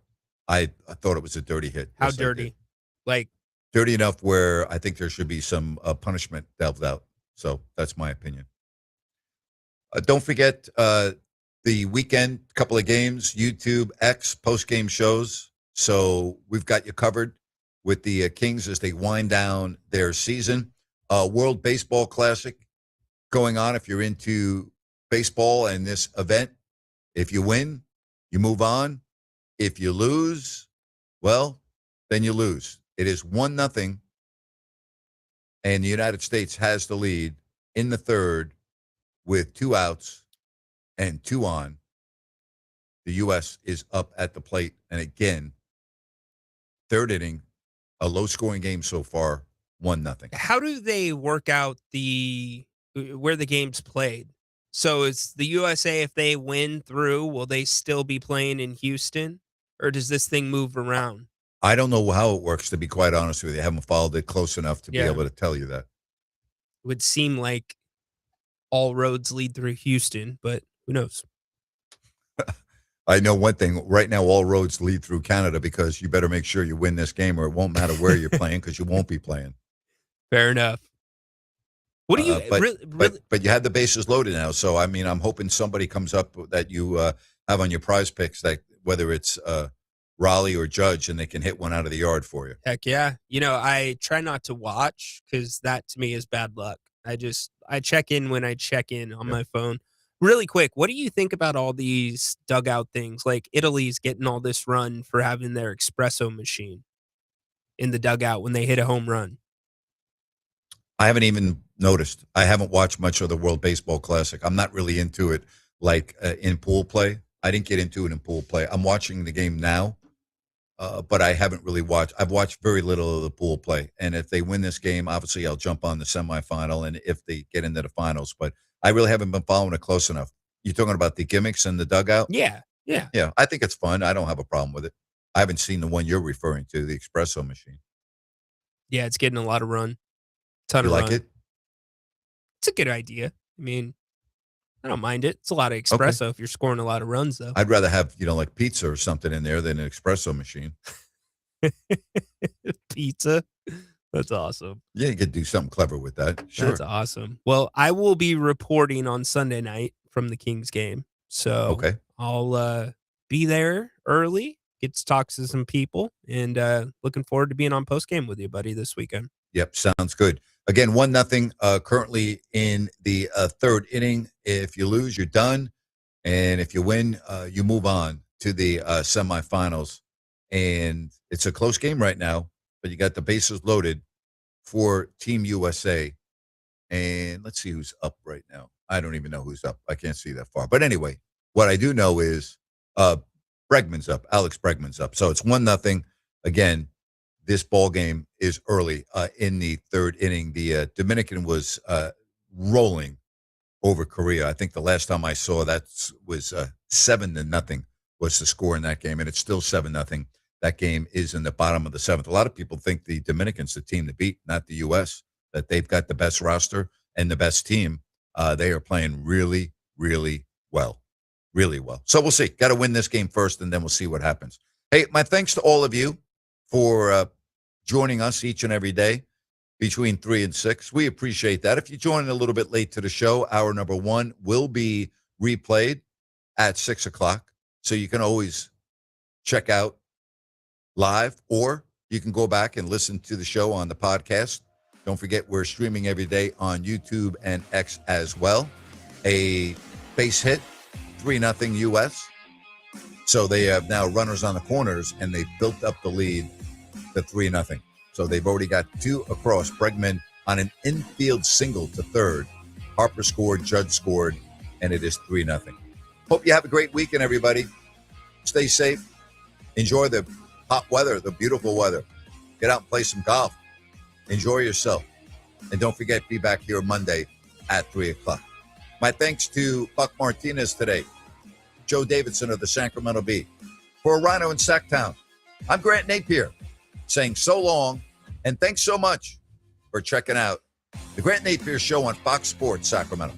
I thought it was a dirty hit. How dirty? Like dirty enough where I think there should be some punishment delved out. So that's my opinion. Don't forget the weekend, couple of games, YouTube, X, post-game shows. So we've got you covered with the Kings as they wind down their season. World Baseball Classic going on if you're into baseball and this event. If you win, you move on. If you lose, well, then you lose. It is 1-0, and the United States has the lead in the third with 2 outs and 2 on. The U.S. is up at the plate, and again, third inning, a low-scoring game so far, 1-0. How do they work out where the game's played? So it's the USA, if they win through, will they still be playing in Houston? Or does this thing move around? I don't know how it works, to be quite honest with you. I haven't followed it close enough to be able to tell you that. It would seem like all roads lead through Houston, but who knows? I know one thing. Right now, all roads lead through Canada because you better make sure you win this game or it won't matter where you're playing because you won't be playing. Fair enough. What do you but you have the bases loaded now, so I mean, I'm hoping somebody comes up that you have on your prize picks, that whether it's Raleigh or Judge, and they can hit one out of the yard for you. Heck yeah! You know, I try not to watch because that to me is bad luck. I check in when I check in on my phone. Really quick, what do you think about all these dugout things? Like Italy's getting all this run for having their espresso machine in the dugout when they hit a home run. I haven't even noticed. I haven't watched much of the World Baseball Classic. I'm not really into it like in pool play. I didn't get into it in pool play. I'm watching the game now, but I haven't really watched. I've watched very little of the pool play. And if they win this game, obviously I'll jump on the semifinal and if they get into the finals. But I really haven't been following it close enough. You're talking about the gimmicks in the dugout? Yeah. Yeah, I think it's fun. I don't have a problem with it. I haven't seen the one you're referring to, the espresso machine. Yeah, it's getting a lot of run. Ton you of like run. it? It's a good idea. I mean, I don't mind it. It's a lot of espresso if you're scoring a lot of runs, though. I'd rather have, like pizza or something in there than an espresso machine. Pizza? That's awesome. Yeah, you could do something clever with that. Sure. That's awesome. Well, I will be reporting on Sunday night from the Kings game. So I'll be there early, get to talk to some people, and looking forward to being on postgame with you, buddy, this weekend. Yep, sounds good. Again, 1-0 currently in the third inning. If you lose, you're done. And if you win, you move on to the semifinals. And it's a close game right now, but you got the bases loaded for Team USA. And let's see who's up right now. I don't even know who's up. I can't see that far. But anyway, what I do know is Bregman's up. Alex Bregman's up. So it's 1-0. Again, this ball game is early in the third inning. The Dominican was rolling over Korea. I think the last time I saw that was 7-0 was the score in that game, and it's still 7-0. That game is in the bottom of the seventh. A lot of people think the Dominicans the team to beat, not the U.S., that they've got the best roster and the best team. They are playing really, really well. Really well. So we'll see. Got to win this game first, and then we'll see what happens. Hey, my thanks to all of you for joining us each and every day between 3 and 6. We appreciate that. If you join a little bit late to the show, hour number 1 will be replayed at 6 o'clock. So you can always check out live, or you can go back and listen to the show on the podcast. Don't forget, we're streaming every day on YouTube and X as well. A base hit, 3-0 U.S. So they have now runners on the corners, and they've built up the lead to 3-0. So they've already got 2 across. Bregman on an infield single to third. Harper scored, Judge scored, and it is 3-0. Hope you have a great weekend, everybody. Stay safe. Enjoy the hot weather, the beautiful weather. Get out and play some golf. Enjoy yourself. And don't forget, be back here Monday at 3 o'clock. My thanks to Buck Martinez today, Joe Davidson of the Sacramento Bee. For Rhino in Sacktown, I'm Grant Napear saying so long, and thanks so much for checking out the Grant Napear Show on Fox Sports Sacramento.